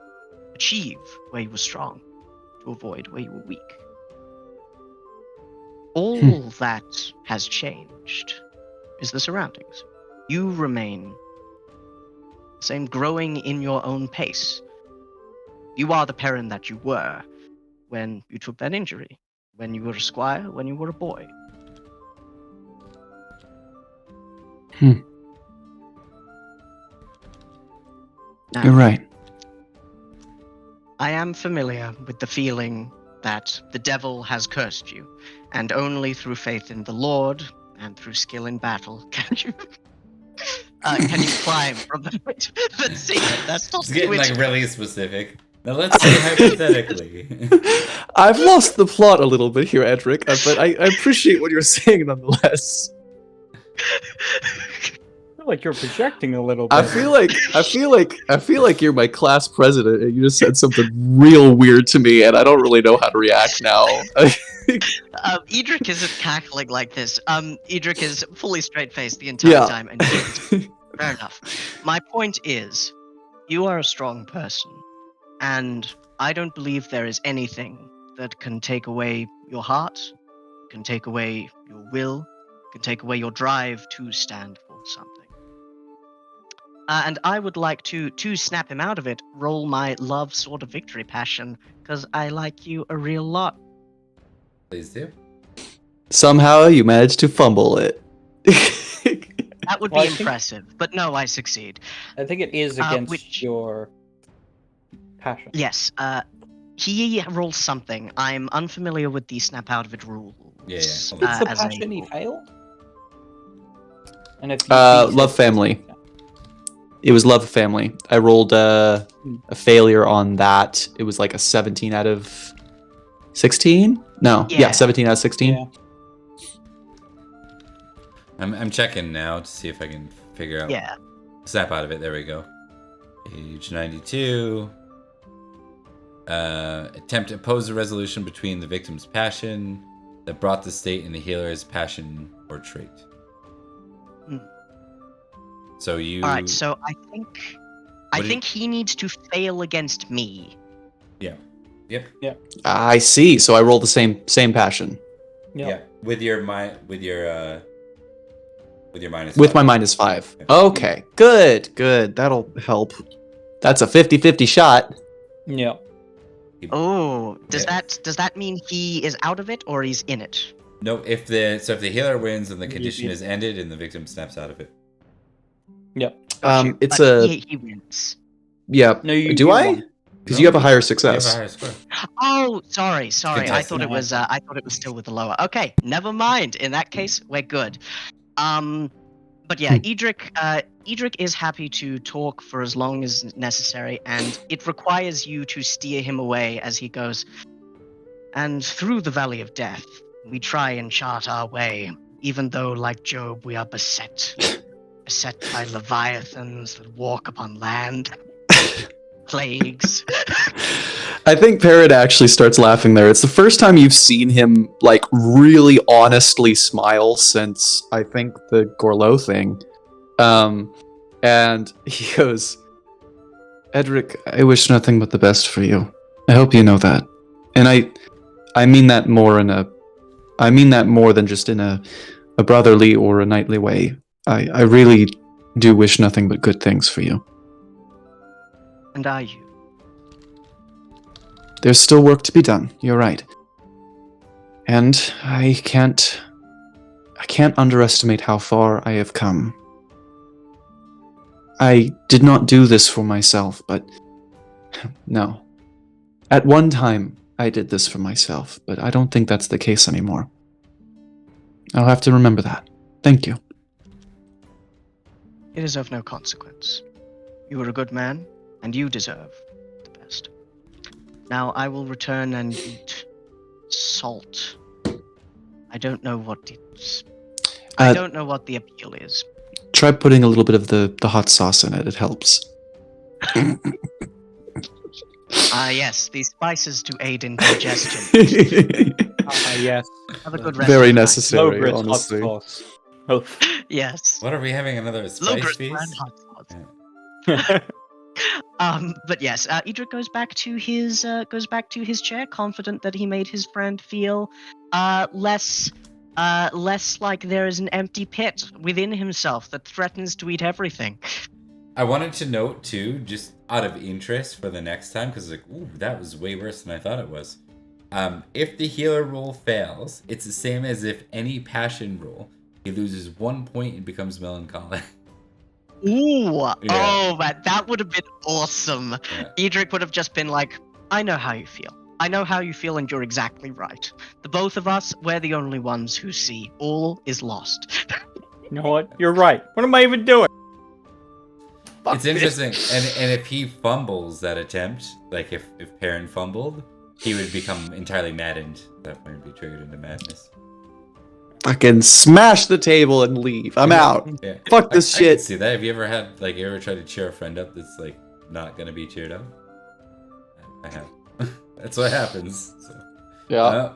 achieve where you were strong. To avoid where you were weak. All that has changed is the surroundings. You remain the same, growing in your own pace. You are the Perin that you were when you took that injury, when you were a squire, when you were a boy. Now, You're right. I am familiar with the feeling that the devil has cursed you, and only through faith in the Lord and through skill in battle can you climb from the That's not it's getting which, like really specific. Now let's say hypothetically. I've lost the plot a little bit here, Edrich, but I appreciate what you're saying nonetheless. I feel like you're projecting a little bit. I feel like you're my class president, and you just said something real weird to me, and I don't really know how to react now. Edrich isn't cackling like this. Edrich is fully straight-faced the entire time, and fair enough. My point is, you are a strong person, and I don't believe there is anything that can take away your heart, can take away your will, can take away your drive to stand for something. And I would like to snap him out of it, roll my love sword of victory passion, because I like you a real lot. Please do. Somehow you managed to fumble it. That would be Well, I think- impressive, but no, I succeed. I think it is against which- your passion. Yes, he rolls something. I'm unfamiliar with the snap out of it rules. Yeah. It's the as a passion he rule. failed. And if you beat Love it- family. It was love family. I rolled a failure on that. It was like a 17 out of 16? No. Yeah, Yeah. 17 out of 16. Yeah. I'm checking now to see if I can figure out. Yeah. Snap out of it. There we go. Page 92. Attempt to oppose a resolution between the victim's passion that brought the state and the healer's passion or trait. Hmm. So you. All right, so I What think he needs to fail against me. Yeah. Yep. I see. So I rolled the same passion. Yeah. Yeah. With your minus. With my -5. Okay. Good. That'll help. That's a 50-50 shot. Yeah. Oh, does Yeah. that mean he is out of it or he's in it? No, if the healer wins, then the You- condition you- is ended and the victim snaps out of it. Yep. Gotcha, It's but a he wins. yeah. No, you Do you I? won. Because No, you have a higher You have a success. higher score. Oh, sorry. I Contested. thought it was still with the lower. Okay, never mind. In that case, we're good. But yeah, Edrich is happy to talk for as long as necessary, and it requires you to steer him away as he goes. And through the valley of death, we try and chart our way, even though, like Job, we are beset by leviathans that walk upon land, plagues. I think Perin actually starts laughing there. It's the first time you've seen him like really honestly smile since I think the Gorlo thing. And he goes, Edrich, I wish nothing but the best for you. I hope you know that. And I mean that more than just in a brotherly or a knightly way. I really do wish nothing but good things for you. And are you? There's still work to be done. You're right. And I can't underestimate how far I have come. I did not do this for myself, but no. At one time, I did this for myself, but I don't think that's the case anymore. I'll have to remember that. Thank you. It is of no consequence. You are a good man, and you deserve the best. Now I will return and eat salt. I don't know what it's. I Uh, don't know what the appeal is. Try putting a little bit of the hot sauce in it. It helps. Yes, the spices to aid in digestion. Yes. Have a good rest. Very of the night. necessary, Low grits, hot honestly. sauce. Oh. Yes. What are we having another Low spice grit feast? and hot sauce. But yes, Edrich goes back to his chair, confident that he made his friend feel less like there is an empty pit within himself that threatens to eat everything. I wanted to note too, just out of interest for the next time, because like, ooh, that was way worse than I thought it was. If the healer roll fails, it's the same as if any passion roll. He loses 1 point and becomes melancholic. Ooh, Yeah. oh man, that would have been awesome. Yeah. Edrich would have just been like, I know how you feel. I know how you feel, and you're exactly right. The both of us, we're the only ones who see all is lost. You know what? You're right. What am I even doing? Fuck It's this. interesting, and if he fumbles that attempt, like if Perin fumbled, he would become entirely maddened. That might be triggered into madness. Fucking smash the table and leave. I'm out. Yeah. Fuck this I can shit. see that. Have you ever had, like, you ever tried to cheer a friend up that's, like, not gonna be cheered up? I have. That's what happens. So. Yeah.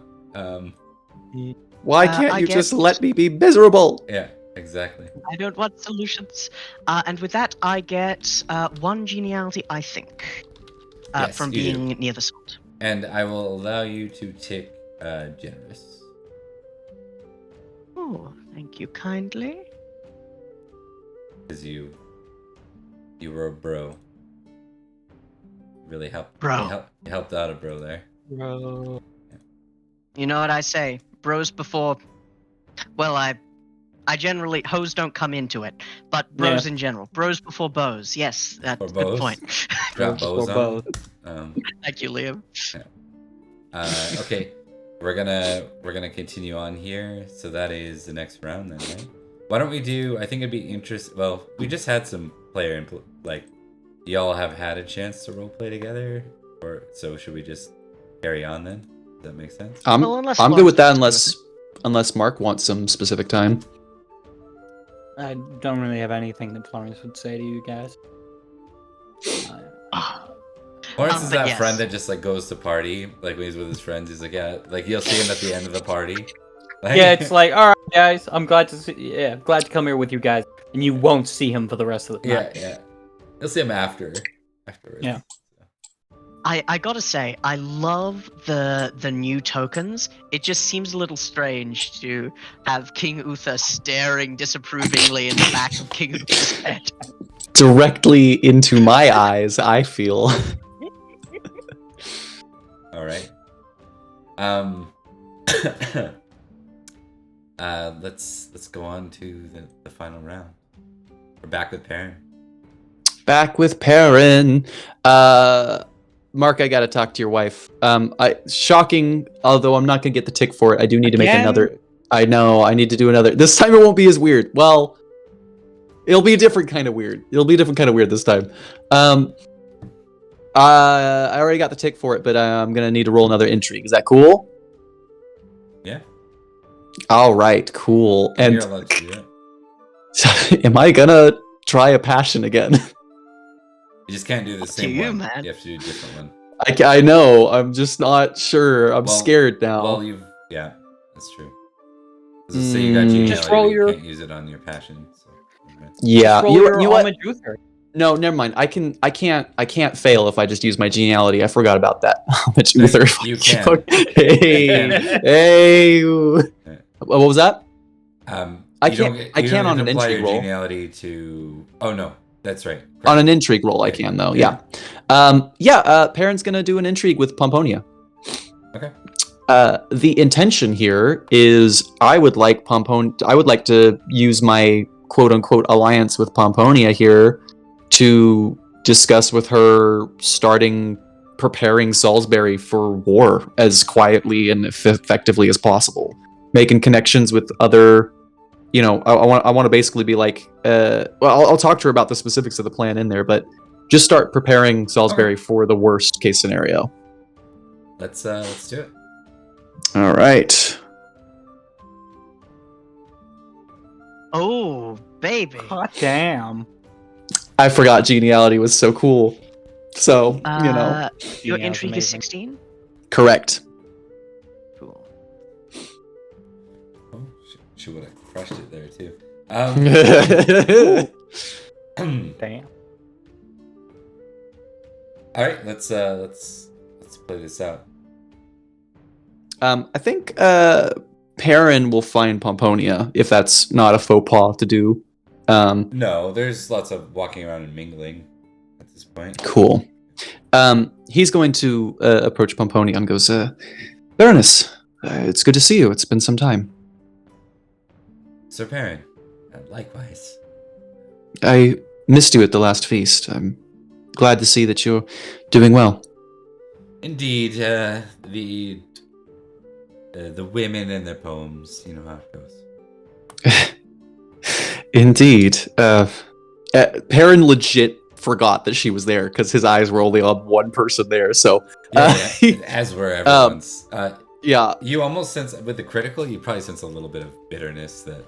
Why can't I you just get- let me be miserable? Yeah, exactly. I don't want solutions. And with that, I get 1 geniality, I think, Yes, from you do. being near the sword. And I will allow you to tick generous. Oh, thank you kindly. Because you were a bro. Really helped. Bro. You helped out a bro there. Bro. You know what I say? Bros before. Well, I generally hoes don't come into it, but bros in general. Bros before bows. Yes, that's a Before good bows? point. Drop Bros bows before on. 'em. Thank you, Liam. Okay, we're gonna continue on here. So that is the next round then, right? Why don't we do? I think it'd be interesting. Well, we just had some player input. Like, y'all have had a chance to roleplay together, or so should we just carry on then? Does that make sense? Well, unless I'm good with that Florence unless Mark wants some specific time. I don't really have anything that Florence would say to you guys. Lawrence is but that yes. friend that just like goes to party, like when he's with his friends. He's like, yeah, like you'll see him at the end of the party. Like, Yeah, it's like, all right, guys, I'm glad to see. Yeah, glad to come here with you guys, and you won't see him for the rest of the night. yeah. You'll see him afterwards. Yeah. I gotta say, I love the new tokens. It just seems a little strange to have King Uther staring disapprovingly in the back of King Uther's head. Directly into my eyes, I feel. All right. Let's go on to the final round. We're back with Perin. Back with Perin. Mark, I gotta talk to your wife. Shocking, although I'm not gonna get the tick for it. I do need to make Again? another. I know, I need to do another. This time it won't be as weird. Well, it'll be a different kind of weird. It'll be a different kind of weird this time. I already got the tick for it, but I'm gonna need to roll another intrigue. Is that cool? Yeah. All right, cool. And You're allowed to do it. am I gonna try a passion again? You just can't do the same you, one. man. You have to do a different one. I know. I'm just not sure. I'm scared now. Well, yeah, that's true. So you got geniality, Just roll but you your- can't use it on your passion. So. okay. Yeah, Roll you your know what? homage Uther. No, never mind. I can't fail if I just use my geniality. I forgot about that. How much No, Uther? you can. Hey, hey. What was that? I You don't can't- get- I you can't don't on get to an apply intrigue your roll. geniality to. Oh no, that's right. Correct. On an intrigue roll, I Yeah, can though. yeah. Yeah. Perrin's gonna do an intrigue with Pomponia. Okay. The intention here is I would like to use my quote unquote alliance with Pomponia here to discuss with her preparing Salisbury for war as quietly and effectively as possible, making connections with other. I want to basically be like, I'll talk to her about the specifics of the plan in there, but just start preparing Salisbury for the worst case scenario. Let's do it. All right. Oh, baby. Hot damn. I forgot geniality was so cool. So, Your Yeah, intrigue is amazing. 16? correct. Cool. Oh, she would have crushed it there too. Damn. All right, let's play this out. I think Perin will find Pomponia if that's not a faux pas to do. No, there's lots of walking around and mingling at this point. Cool. He's going to approach Pomponia and goes, Baroness, it's good to see you. It's been some time. Sir Perin, likewise. I missed you at the last feast. I'm glad to see that you're doing well. Indeed, the women and their poems, you know how it goes. Indeed. Perin legit forgot that she was there because his eyes were only on one person there. So, Yeah, as were everyone's. yeah. You almost sense, with the critical, you probably sense a little bit of bitterness that.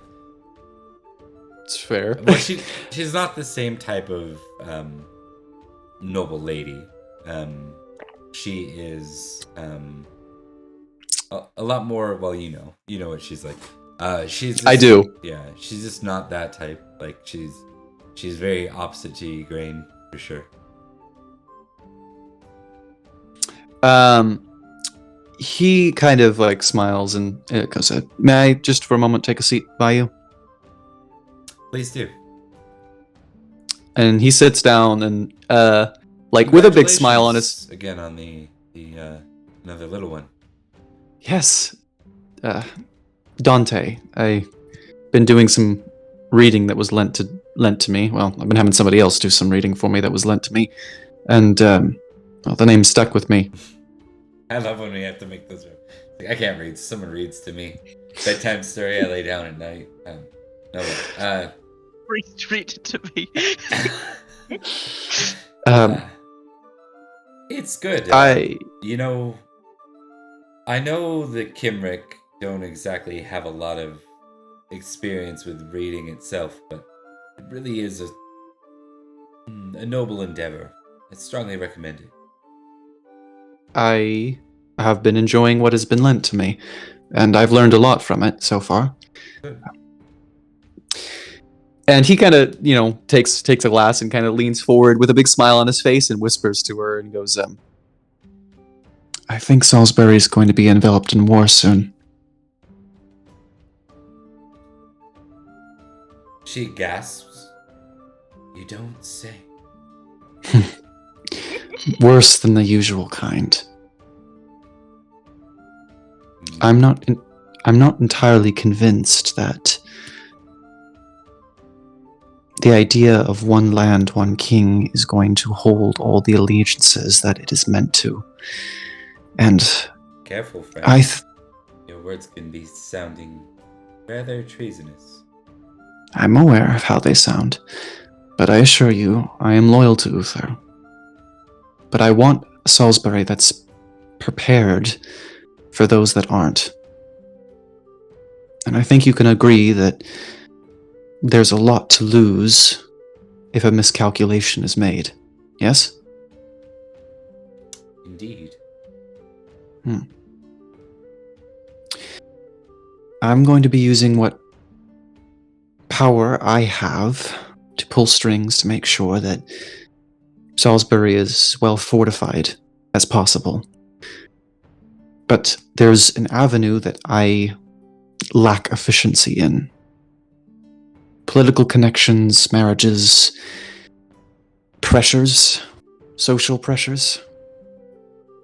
It's fair. Well, she's not the same type of noble lady. She is a lot more. Well, you know what she's like. She's. Just, I do. Yeah, she's just not that type. Like she's very opposite to Grain for sure. He kind of like smiles and goes, "May I just for a moment take a seat by you?" Please do. And he sits down and like with a big smile on his. Again on the another little one. Yes, Dante. I've been doing some reading that was lent to me. Well, I've been having somebody else do some reading for me that was lent to me, and well, the name stuck with me. I love when we have to make those. Like, I can't read. Someone reads to me. Bedtime story. I lay down at night. No. Read it to me. It's good. You know, I know that Kimrick don't exactly have a lot of experience with reading itself, but it really is a noble endeavor. I strongly recommend it. I have been enjoying what has been lent to me, and I've learned a lot from it so far. Good. And he kind of, takes a glass and kind of leans forward with a big smile on his face and whispers to her and goes, I think Salisbury is going to be enveloped in war soon. She gasps. You don't say. Worse than the usual kind. I'm not entirely convinced that the idea of one land, one king is going to hold all the allegiances that it is meant to. And careful, friend. Your words can be sounding rather treasonous. I'm aware of how they sound, but I assure you, I am loyal to Uther. But I want a Salisbury that's prepared for those that aren't. And I think you can agree that there's a lot to lose if a miscalculation is made. Yes? Indeed. I'm going to be using what power I have to pull strings to make sure that Salisbury is well fortified as possible. But there's an avenue that I lack efficiency in. Political connections, marriages, pressures, social pressures.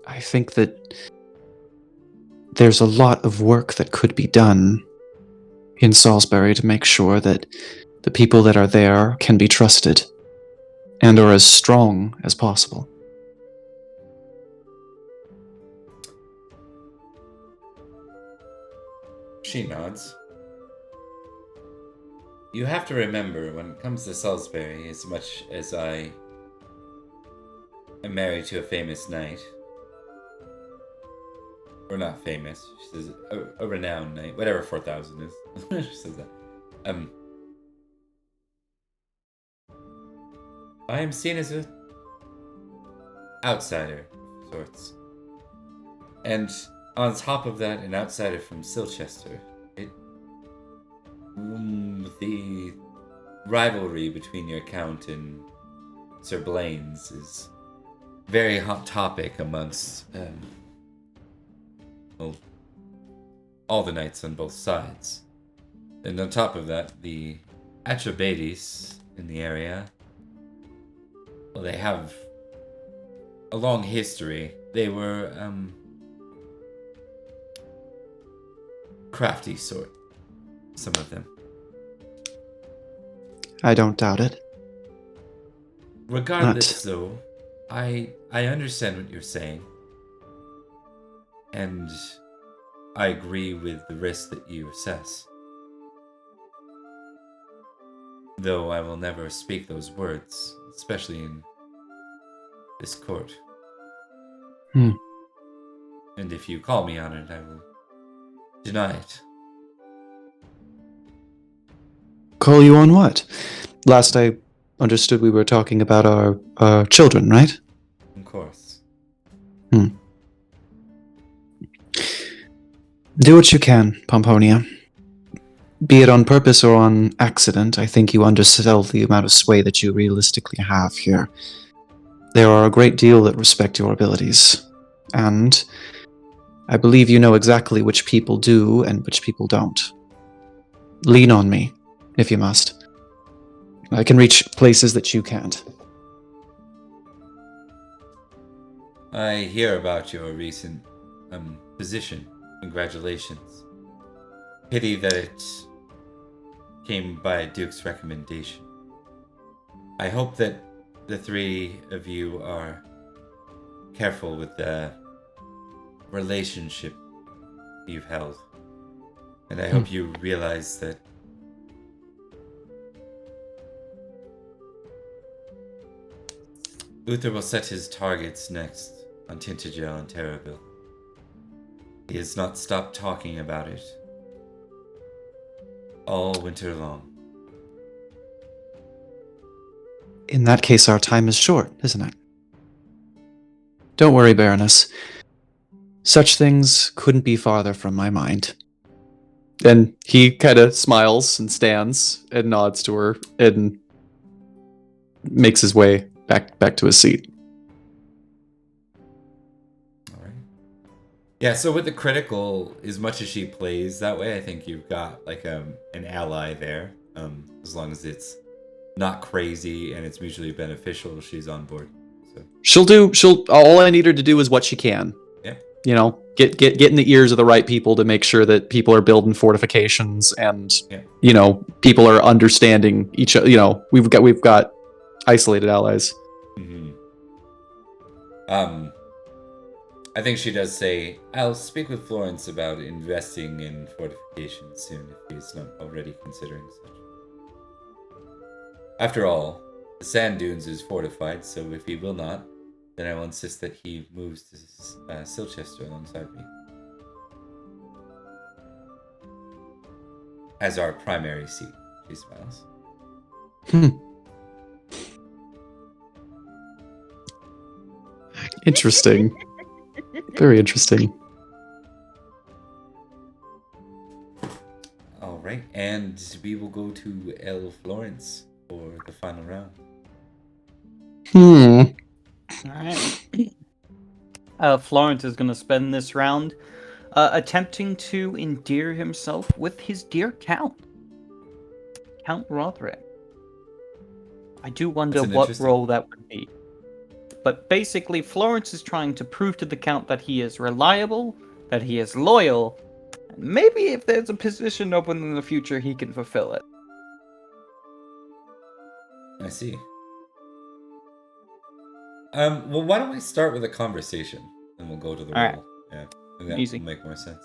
I think that there's a lot of work that could be done in Salisbury to make sure that the people that are there can be trusted and are as strong as possible. She nods. You have to remember, when it comes to Salisbury, as much as I am married to a famous knight, or not famous, she says a renowned knight, whatever 4,000 is. She says that. I am seen as an outsider of sorts. And on top of that, an outsider from Silchester. The rivalry between your count and Sir Blaine's is a very hot topic amongst all the knights on both sides. And on top of that, the Atreides in the area, well, they have a long history. They were crafty sort, some of them. I don't doubt it. Regardless, though, I understand what you're saying. And I agree with the risk that you assess. Though I will never speak those words, especially in this court. And if you call me on it, I will deny it. Call you on what? Last I understood we were talking about our children, right? Of course. Do what you can, Pomponia. Be it on purpose or on accident, I think you undersell the amount of sway that you realistically have here. There are a great deal that respect your abilities, and I believe you know exactly which people do and which people don't. Lean on me, if you must. I can reach places that you can't. I hear about your recent position. Congratulations. Pity that it came by Duke's recommendation. I hope that the three of you are careful with the relationship you've held. And I hope you realize that Uther will set his targets next on Tintagel and Terrabil. He has not stopped talking about it all winter long. In that case, our time is short, isn't it? Don't worry, Baroness. Such things couldn't be farther from my mind. And he kind of smiles and stands and nods to her and makes his way back to his seat. Yeah, so with the critical, as much as she plays that way, I think you've got like an ally there. As long as it's not crazy and it's mutually beneficial, she's on board. So She'll all I need her to do is what she can. Yeah. You know, get in the ears of the right people to make sure that people are building fortifications and you know, people are understanding each other. You know, we've got isolated allies. Mm-hmm. I think she does say, I'll speak with Florence about investing in fortifications soon if he's not already considering such. After all, the Sand Dunes is fortified, so if he will not, then I will insist that he moves to Silchester alongside me. As our primary seat, she smiles. Interesting. Very interesting. All right, and we will go to El Florence for the final round. Alright. Florence is going to spend this round attempting to endear himself with his dear Count. Count Rhodri. I do wonder what role that would be. But basically, Florence is trying to prove to the Count that he is reliable, that he is loyal, and maybe if there's a position open in the future, he can fulfill it. I see. Well, why don't we start with a conversation, and we'll go to the role. Right. Yeah, and that Easy. will make more sense.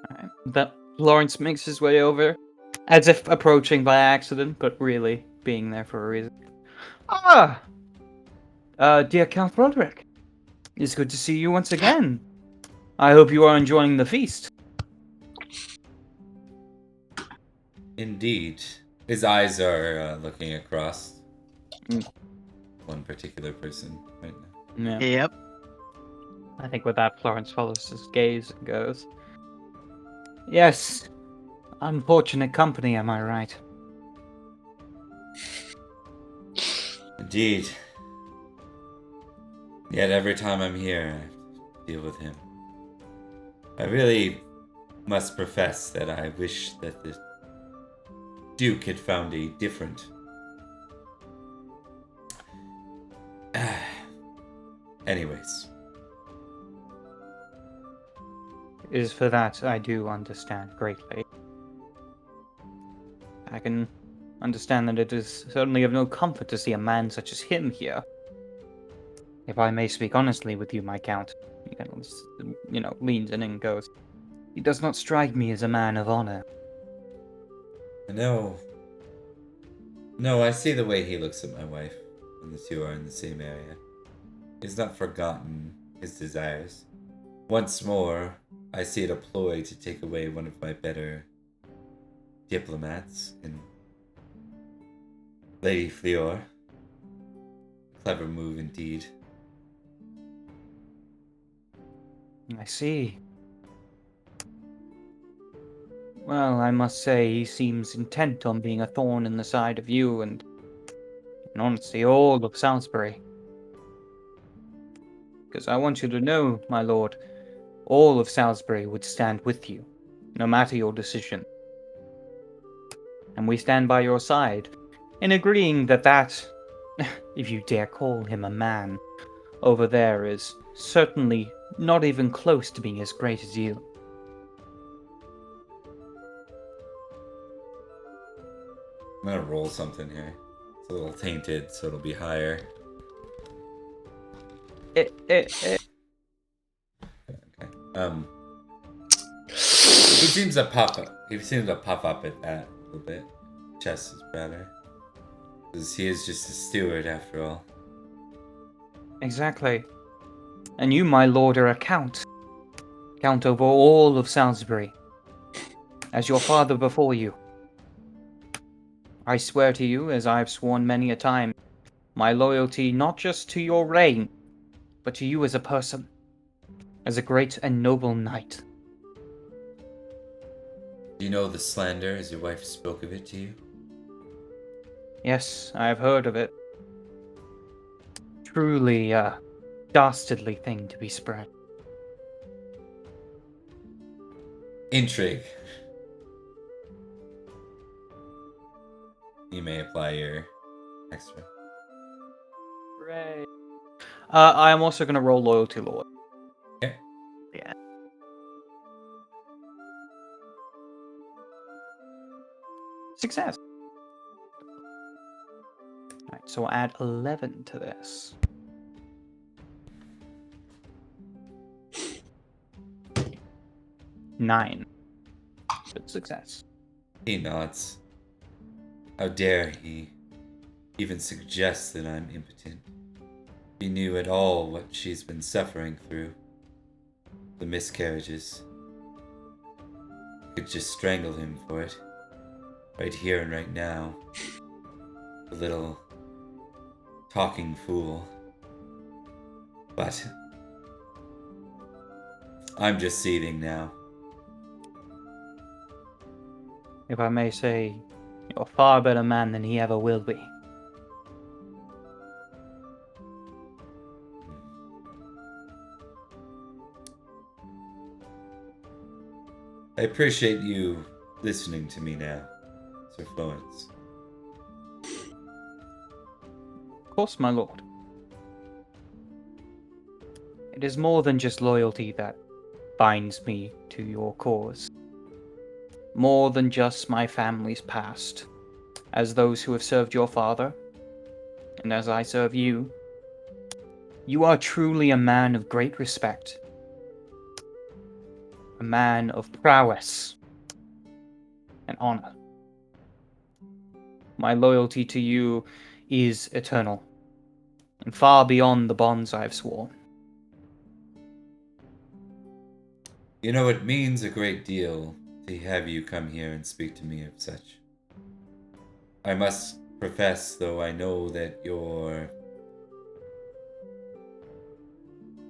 Alright. That Lawrence makes his way over, as if approaching by accident, but really being there for a reason. Dear Count Roderick, it's good to see you once again. I hope you are enjoying the feast. Indeed. His eyes are looking across one particular person right now. Yeah. Yep. I think with that, Florence follows his gaze and goes, yes, unfortunate company, am I right? Indeed. Yet every time I'm here, I have to deal with him. I really must profess that I wish that the Duke had found a different... Anyways. It is for that I do understand greatly. I can understand that it is certainly of no comfort to see a man such as him here. If I may speak honestly with you, my Count, he kind of, leans in and goes, he does not strike me as a man of honor. No. No, I see the way he looks at my wife when the two are in the same area. He's not forgotten his desires. Once more, I see it a ploy to take away one of my better diplomats in Lady Fleor. Clever move indeed. I see. Well, I must say he seems intent on being a thorn in the side of you and, in honesty, all of Salisbury. Because I want you to know, my lord, all of Salisbury would stand with you, no matter your decision. And we stand by your side, in agreeing that, if you dare call him a man, over there is certainly not even close to being as great as you. I'm gonna roll something here. It's a little tainted, so it'll be higher. Okay. He seems to puff up. He seems to puff up at that a little bit. Chest is better. Because he is just a steward after all. Exactly. And you, my lord, are a count. Count over all of Salisbury. As your father before you. I swear to you, as I have sworn many a time, my loyalty not just to your reign, but to you as a person. As a great and noble knight. Do you know the slander as your wife spoke of it to you? Yes, I have heard of it. Truly a dastardly thing to be spread. Intrigue. You may apply your extra. Hooray. I am also going to roll Loyalty Lord. Okay. Yeah. Success. Alright, so I'll add 11 to this. Nine. Good success. He nods. How dare he even suggest that I'm impotent? He knew at all what she's been suffering through. The miscarriages. Could just strangle him for it. Right here and right now. The little talking fool. But I'm just seething now. If I may say, you're a far better man than he ever will be. I appreciate you listening to me now, Sir Florence. Of course, my lord. It is more than just loyalty that binds me to your cause. More than just my family's past. As those who have served your father, and as I serve you, you are truly a man of great respect. A man of prowess and honor. My loyalty to you is eternal, and far beyond the bonds I have sworn. You know, it means a great deal to have you come here and speak to me of such. I must profess, though, I know that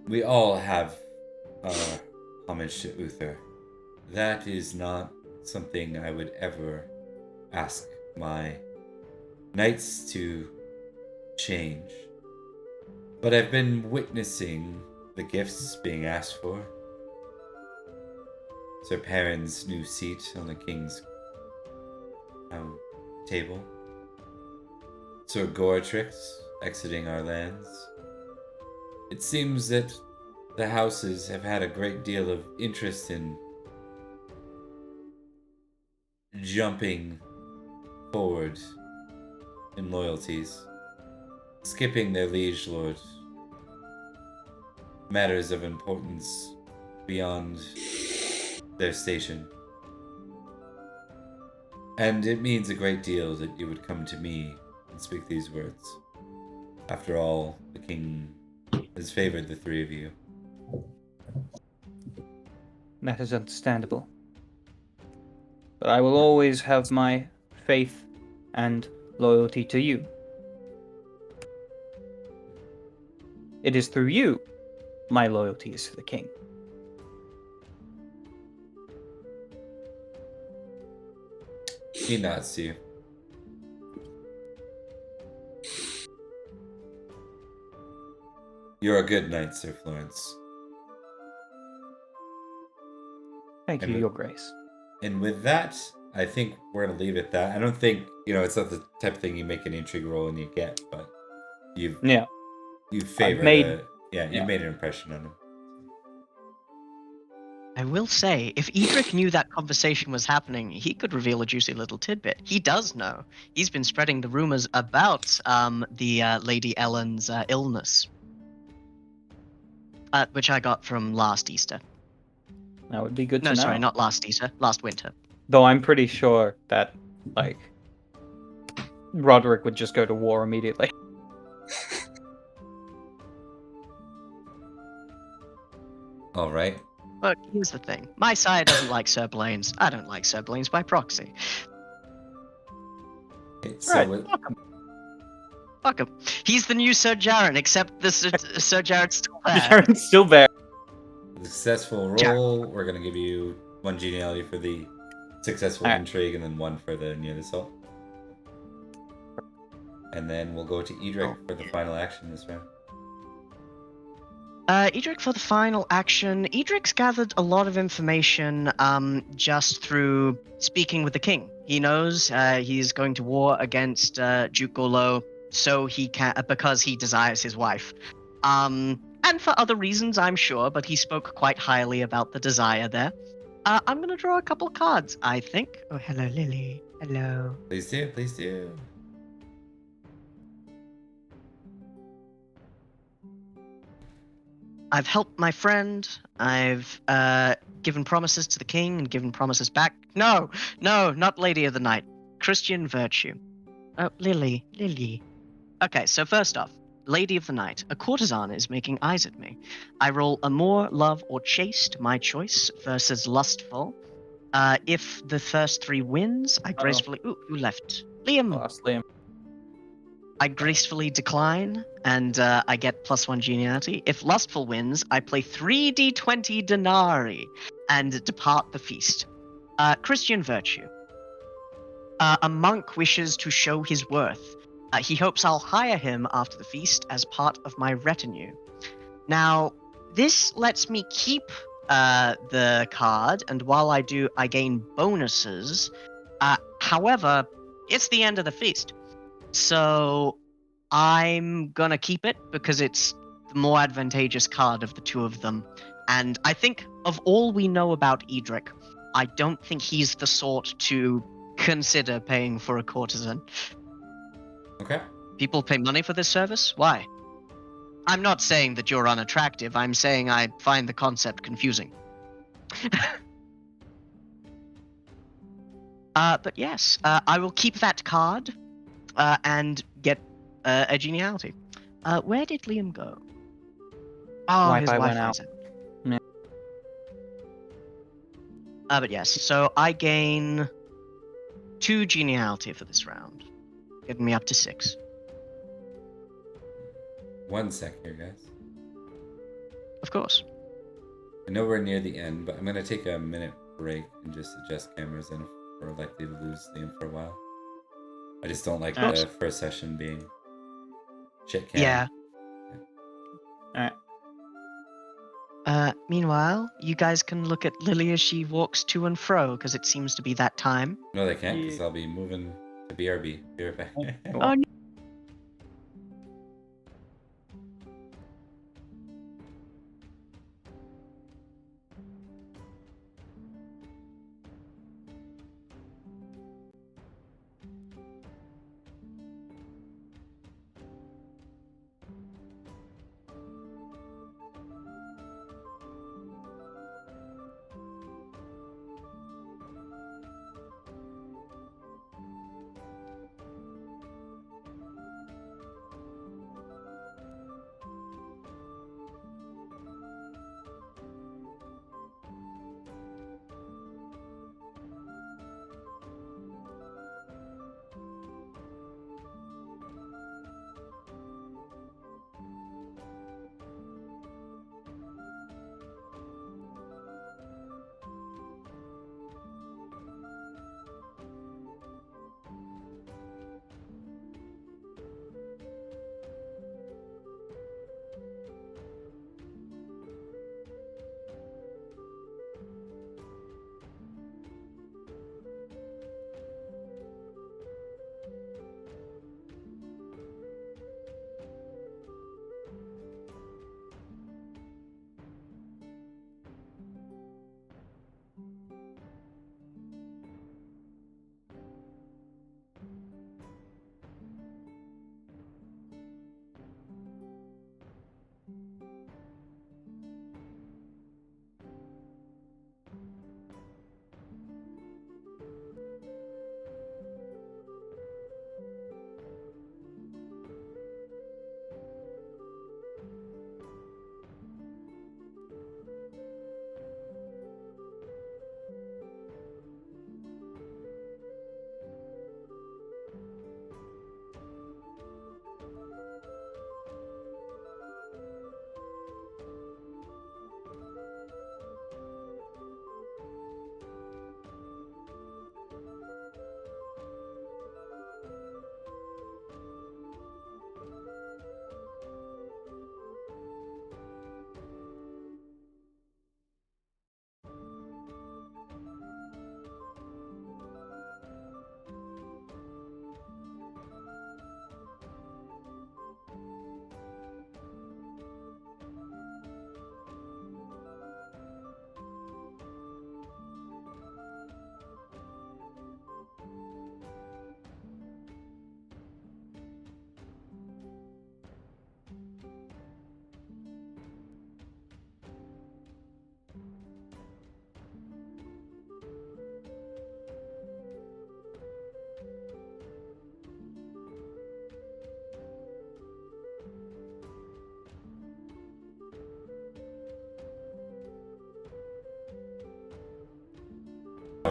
we all have our homage to Uther. That is not something I would ever ask my knights to change. But I've been witnessing the gifts being asked for. Sir Perin's new seat on the king's table. Sir Gortrix exiting our lands. It seems that the houses have had a great deal of interest in jumping forward in loyalties, skipping their liege lord, matters of importance beyond their station. And it means a great deal that you would come to me and speak these words. After all, the king has favored the three of you. That is understandable. But I will always have my faith and loyalty to you. It is through you my loyalty is to the king. He nods to you. You're a good knight, Sir Florence. Thank And you, with- Your Grace. And with that, I think we're gonna leave it at that. I don't think it's not the type of thing you make an intrigue roll and you get, but you Yeah. favor made- you've yeah. made an impression on him. I will say, if Edrich knew that conversation was happening, he could reveal a juicy little tidbit. He does know. He's been spreading the rumors about the Lady Ellen's illness, which I got from last Easter. That would be good No, to know. sorry, not last Easter, last winter. Though I'm pretty sure that, like, Roderick would just go to war immediately. All right. But here's the thing. My side doesn't like Sir Blaine's. I don't like Sir Blaine's by proxy. Okay, so Right. with, Fuck him. He's the new Sir Jaren, except the Sir Jared's still there. Jaren's still there. the successful roll, we're gonna give you 1 geniality for the successful Alright. intrigue, and then 1 for the near assault. And then we'll go to Edrich for the final action this round. Edrich for the final action. Edric's gathered a lot of information just through speaking with the king. He knows he's going to war against Duke Gorlo, so he can because he desires his wife. And for other reasons, I'm sure, but he spoke quite highly about the desire there. I'm gonna draw a couple cards, I think. Oh, hello, Lily. Hello. Please do, please do. I've helped my friend. I've given promises to the king and given promises back. No, not Lady of the Night. Christian virtue. Oh, Lily. Okay, so first off, Lady of the Night. A courtesan is making eyes at me. I roll a more love or chaste, my choice, versus lustful. If the first 3 wins, I gracefully... Ooh, who left? Liam. Lost Liam. I gracefully decline, and I get +1 geniality. If Lustful wins, I play 3d20 denarii and depart the feast. Christian virtue. A monk wishes to show his worth. He hopes I'll hire him after the feast as part of my retinue. Now, this lets me keep the card, and while I do, I gain bonuses. However, it's the end of the feast. So I'm gonna keep it because it's the more advantageous card of the 2 of them. And I think of all we know about Edrich, I don't think he's the sort to consider paying for a courtesan. Okay. People pay money for this service? Why? I'm not saying that you're unattractive, I'm saying I find the concept confusing. But yes, I will keep that card. And get a geniality. Where did Liam go? Oh, his Wi-Fi went Wi-Fi's out. out. Yeah. But yes, so I gain 2 geniality for this round, getting me up to 6. 1 sec here, guys. Of course. I know we're near the end, but I'm gonna take a minute break and just adjust cameras, and we're likely to lose Liam for a while. I just don't like the first session being shit cam. Yeah. Alright. Meanwhile, you guys can look at Lily as she walks to and fro, because it seems to be that time. No, they can't, because I'll be moving to BRB. Be right back. Oh, no.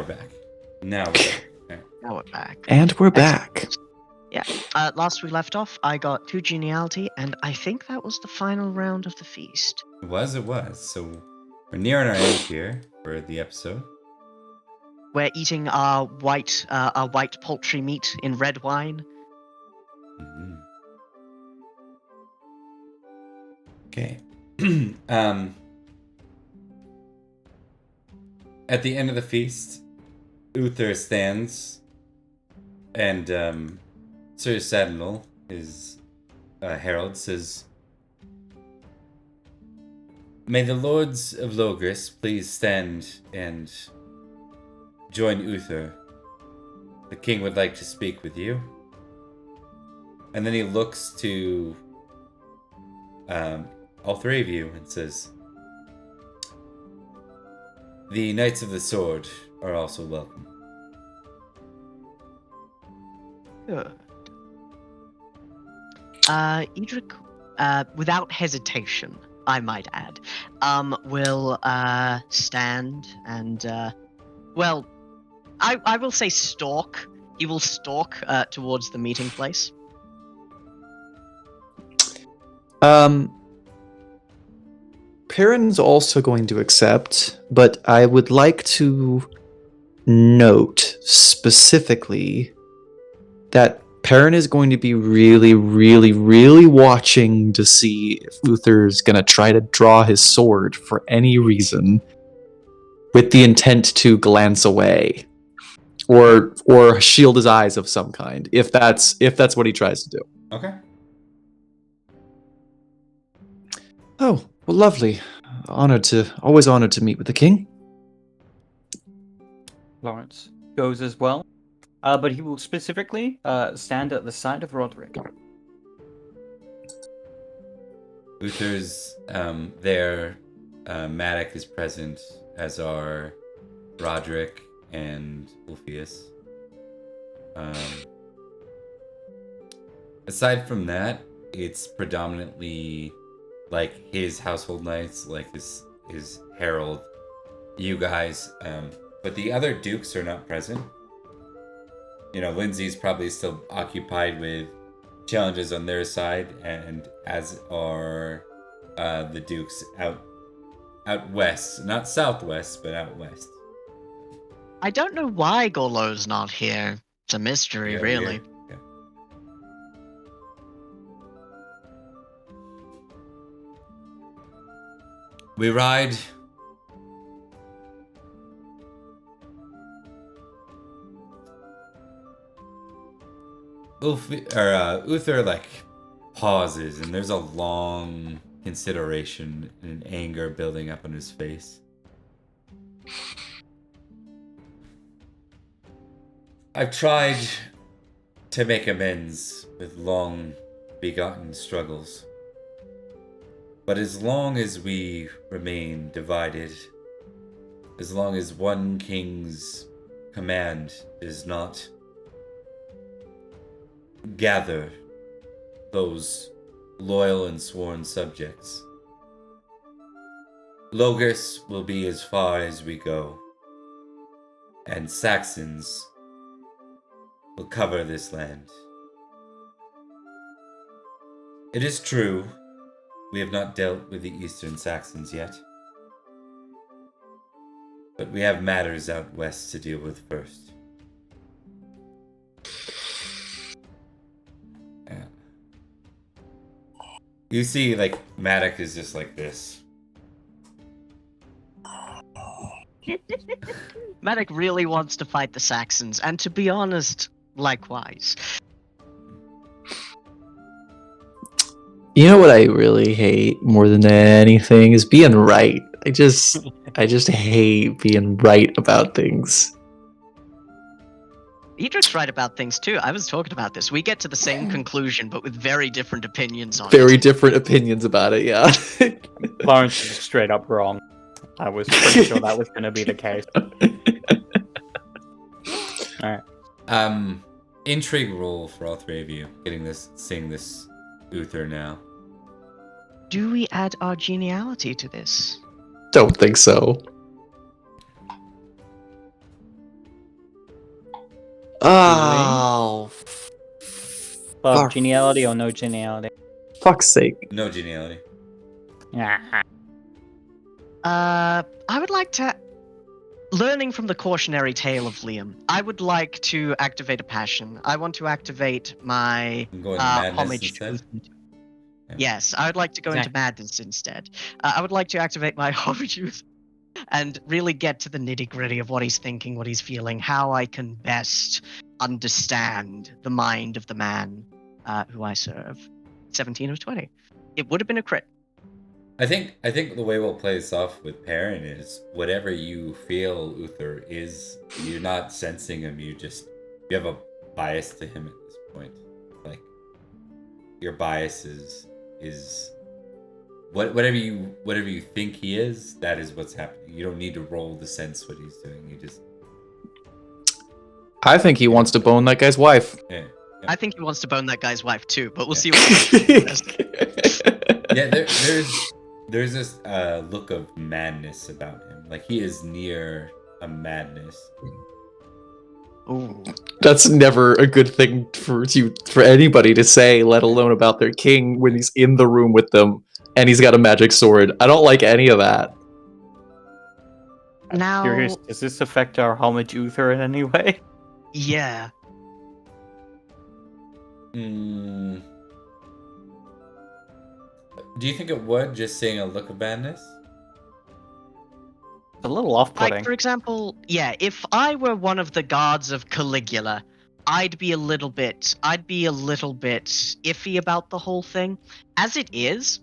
we're back. Now we're back. Okay. Now we're back. And we're back. Yeah. Last we left off, I got 2 geniality, and I think that was the final round of the feast. It was. So we're nearing our end here for the episode. We're eating our white poultry meat in red wine. Mm-hmm. Okay. At the end of the feast, Uther stands, and Sir Sentinel, his herald, says, "May the lords of Logris please stand and join Uther. The king would like to speak with you." And then he looks to all 3 of you and says, "The Knights of the Sword are also welcome." Good. Edrich, without hesitation, I might add, will stand and, well, I will say stalk. He will stalk towards the meeting place. Perin's also going to accept, but I would like to note specifically that Perin is going to be really, really, really watching to see if Uther's going to try to draw his sword for any reason with the intent to glance away or shield his eyes of some kind, if that's what he tries to do. Okay. Oh, well, lovely. Always honored to meet with the king. Florence goes as well, but he will specifically stand at the side of Rhodri. Uther's there. Madoc is present, as are Roderick and Ulfius. Aside from that, it's predominantly like his household knights, like his herald, you guys, but the other dukes are not present. You know, Lindsay's probably still occupied with challenges on their side, and as are the dukes out west, not southwest, but out west. I don't know why Gorlo's not here. It's a mystery, really. Yeah. We ride. Uther like pauses, and there's a long consideration and anger building up on his face. I've tried to make amends with long begotten struggles. But as long as we remain divided, as long as one king's command does not gather those loyal and sworn subjects, Logris will be as far as we go, and Saxons will cover this land. It is true, we have not dealt with the Eastern Saxons yet, but we have matters out west to deal with first. Yeah. You see, like, Madoc is just like this. Madoc really wants to fight the Saxons, and to be honest, likewise. You know what I really hate more than anything is being right. I just hate being right about things. Edric's right about things too. I was talking about this. We get to the same conclusion, but with very different opinions on Very it. different opinions about it, yeah. Florence is straight up wrong. I was pretty sure that was going to be the case. Alright. Intrigue roll for all 3 of you. Seeing this Uther now. Do we add our geniality to this? Don't think so. Oh, Well, For geniality or no geniality? fuck's sake. No geniality. Yeah. I would like to. Learning from the cautionary tale of Liam, I would like to activate a passion. I want to activate my I'm going madness homage to instead. Uther. Yeah. Yes, I would like to go into madness instead. I would like to activate my homage to Uther and really get to the nitty gritty of what he's thinking, what he's feeling, how I can best understand the mind of the man who I serve. 17 of 20. It would have been a crit. I think the way we'll play this off with Perin is whatever you feel Uther is, you're not sensing him. You have a bias to him at this point. Like your bias is whatever you think he is. That is what's happening. You don't need to roll to sense what he's doing. You just. I think he wants to bone that guy's wife. Yeah. I think he wants to bone that guy's wife too, but we'll see what happens. Yeah, there's this look of madness about him. Like he is near a madness. Ooh. That's never a good thing for anybody to say, let alone about their king when he's in the room with them and he's got a magic sword. I don't like any of that. Now, Curious, does this affect our homage Uther in any way? yeah. Do you think it would, just saying a look of madness? It's a little off-putting. Like, for example, yeah, if I were one of the guards of Caligula, I'd be a little bit iffy about the whole thing. As it is,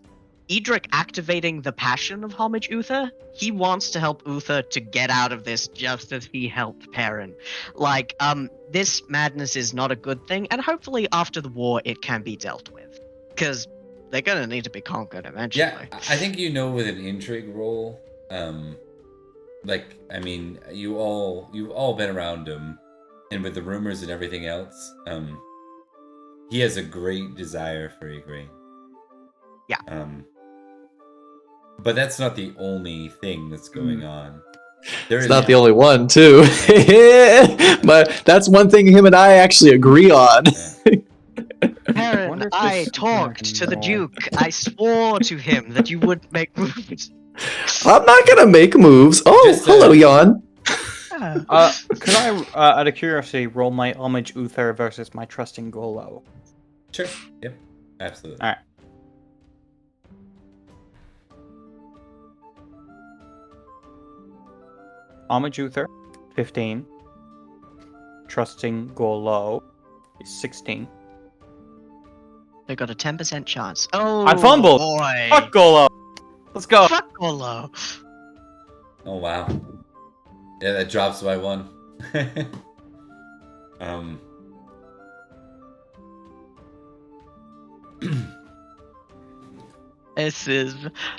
Edrich activating the passion of homage Uther, he wants to help Uther to get out of this just as he helped Perin. Like, this madness is not a good thing, and hopefully after the war it can be dealt with. Because they're gonna need to be conquered eventually. Yeah, I think with an intrigue roll, like I mean, you've all been around him, and with the rumors and everything else, he has a great desire for Igraine. Yeah. But that's not the only thing that's going on. It's not the only one, too. But that's one thing him and I actually agree on. Perin, I talked to the Duke. I swore to him that you would make moves. I'm not gonna make moves. Oh, hello, Jan. Could I, out of curiosity, roll my homage Uther versus my trusting Golo? Sure. Yep. Absolutely. Alright. Homage Uther, 15. Trusting Golo is 16. They got a 10% chance. Oh, I fumbled! Boy. Fuck Golo! Let's go! Fuck Golo. Oh wow. Yeah, that drops by 1. This is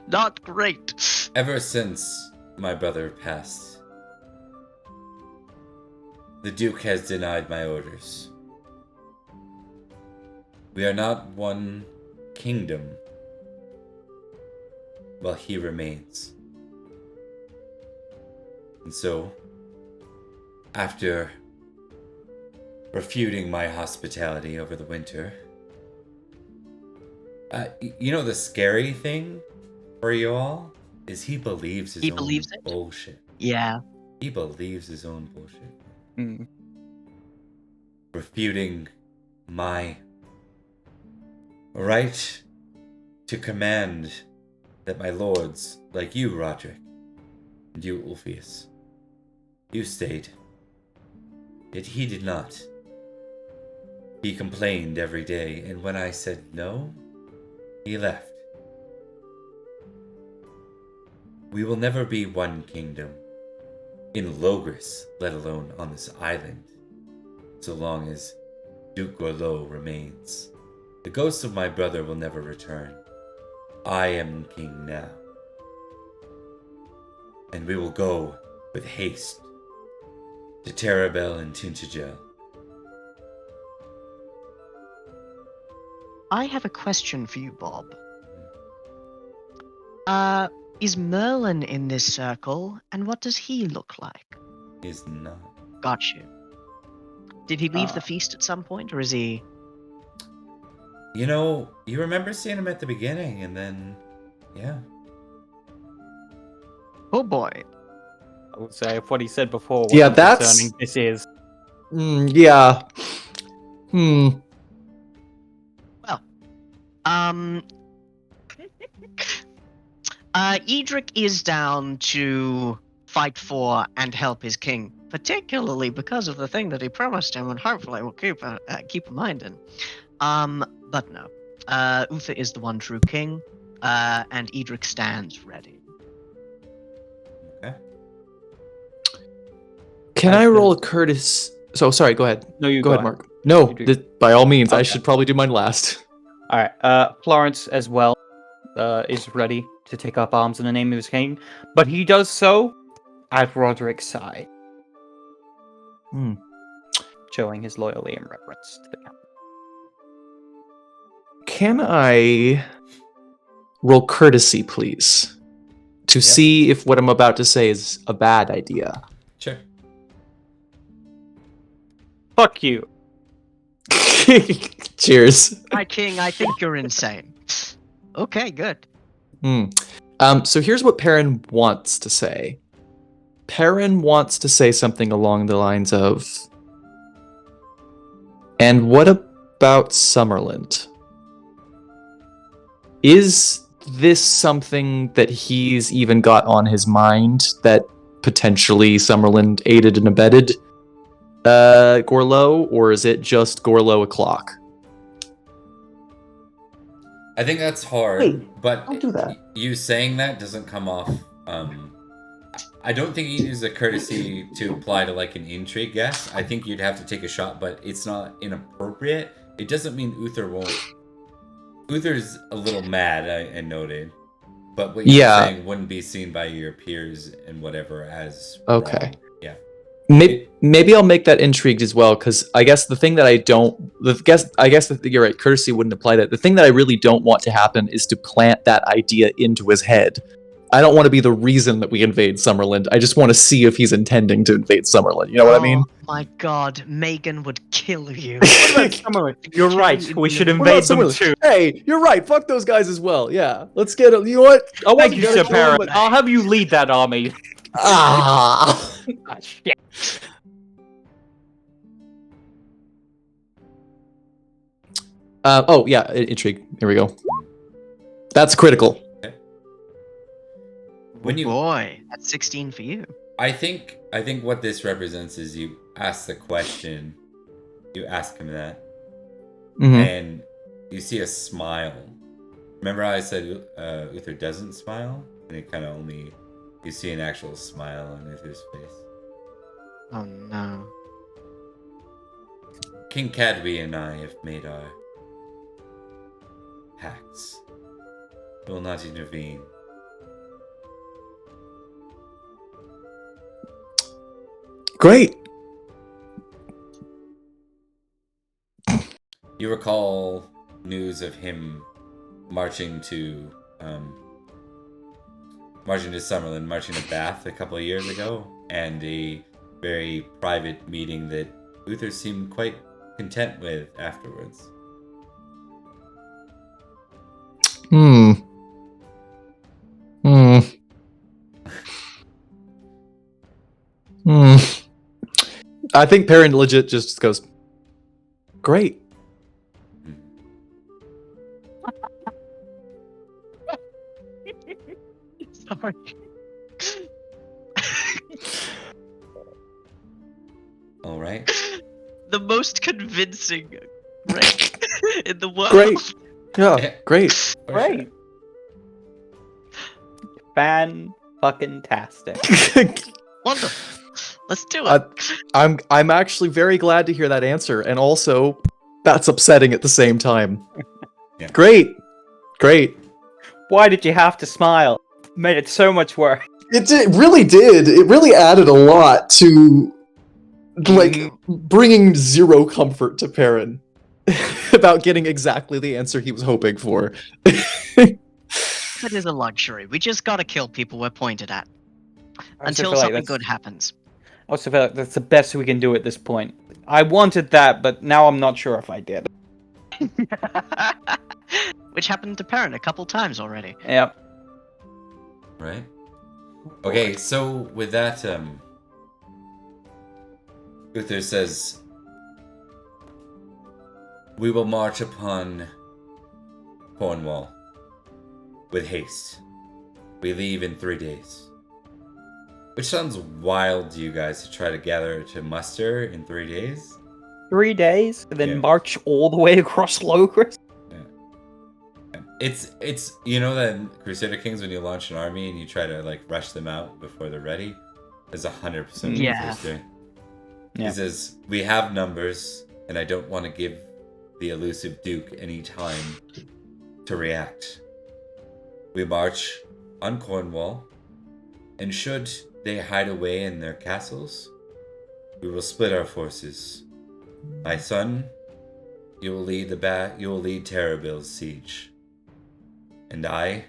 not great. Ever since my brother passed, the Duke has denied my orders. We are not one kingdom while he remains. And so, after refuting my hospitality over the winter, you know the scary thing for you all is he believes his own bullshit. Yeah. He believes his own bullshit. Mm. Refuting my right to command that my lords, like you, Rhodri, and you, Ulfius, you stayed. Yet he did not. He complained every day, and when I said no, he left. We will never be one kingdom, in Logris, let alone on this island, so long as Duke Gorlo remains. The ghost of my brother will never return. I am king now. And we will go with haste to Terabel and Tintagel. I have a question for you, Bob. Is Merlin in this circle, and what does he look like? He is not. Got you. Did he leave the feast at some point, or is he? You know, you remember seeing him at the beginning, and then, yeah. Oh boy. I would say if what he said before Yeah, wasn't that's- concerning, this is. Yeah. Edrich is down to fight for and help his king, particularly because of the thing that he promised him, and hopefully will keep in mind in. But no. Uther is the one true king, and Edrich stands ready. Okay. Can I roll a courtesy? So sorry. Go ahead. No, you Go ahead, Mark. No, You do. by all means. I Okay. should probably do mine last. All right. Florence as well is ready to take up arms in the name of his king, but he does so at Roderick's side, showing his loyalty and reverence to the king. Can I roll courtesy, please, to see if what I'm about to say is a bad idea? Sure. Fuck you. Cheers. My king, I think you're insane. Okay, good. So here's what Perin wants to say. Perin wants to say something along the lines of, and what about Summerland? Is this something that he's even got on his mind, that potentially Summerland aided and abetted Gorlo, or is it just Gorlo o'clock? I think that's hard, Hey, but don't do that. you saying that doesn't come off. I don't think you use a courtesy to apply to like an intrigue guess. I think you'd have to take a shot, but it's not inappropriate. It doesn't mean Uther won't. Uther's a little mad, I noted, but what you're saying wouldn't be seen by your peers and whatever as Okay. wrong. Yeah. Maybe I'll make that intrigued as well, because I guess the thing that I guess that you're right, courtesy wouldn't apply that. The thing that I really don't want to happen is to plant that idea into his head. I don't want to be the reason that we invade Summerland. I just want to see if he's intending to invade Summerland. You know what I mean? Oh my god, Megan would kill you. You're right. We should What about invade them Summerland? too. Hey, you're right. Fuck those guys as well. Yeah, let's get it. You know what? I Thank you, gonna Sir kill them, Perin. but- I'll have you lead that army. Ah. Ah, shit. Oh yeah, intrigue. Here we go. That's critical. When you, Boy, that's 16 for you. I think what this represents is you ask the question, you ask him that, and you see a smile. Remember how I said Uther doesn't smile, and it kind of only you see an actual smile on Uther's face. Oh no. King Cadby and I have made our pacts. We will not intervene. Great. You recall news of him marching to Summerland, marching to Bath a couple of years ago, and a very private meeting that Uther seemed quite content with afterwards. I think Perin legit just goes, great. Sorry. All right. The most convincing rank in the world. Great. Yeah, Yeah. great. For Great. sure. Fan-fucking-tastic. Wonderful. Let's do it. I'm actually very glad to hear that answer, and also that's upsetting at the same time. Yeah. Great. Great. Why did you have to smile? Made it so much worse. It really did. It really added a lot to, like, bringing zero comfort to Perin about getting exactly the answer he was hoping for. That is a luxury. We just gotta kill people we're pointed at. I also Until feel like something that's- good happens. I also feel like that's the best we can do at this point. I wanted that, but now I'm not sure if I did. Which happened to Perin a couple times already. Yep. Right? Okay, so with that, Uther says, we will march upon Cornwall with haste. We leave in 3 days. Which sounds wild to you guys to try to gather to muster in 3 days. 3 days, and then Yeah. march all the way across Logris. It's you know that Crusader Kings, when you launch an army and you try to like rush them out before they're ready, is 100% what Yeah. Uther's doing. Yeah. He says, we have numbers, and I don't want to give the elusive Duke any time to react. We march on Cornwall, and should they hide away in their castles, we will split our forces. My son, you will lead Terrabill's siege. And I,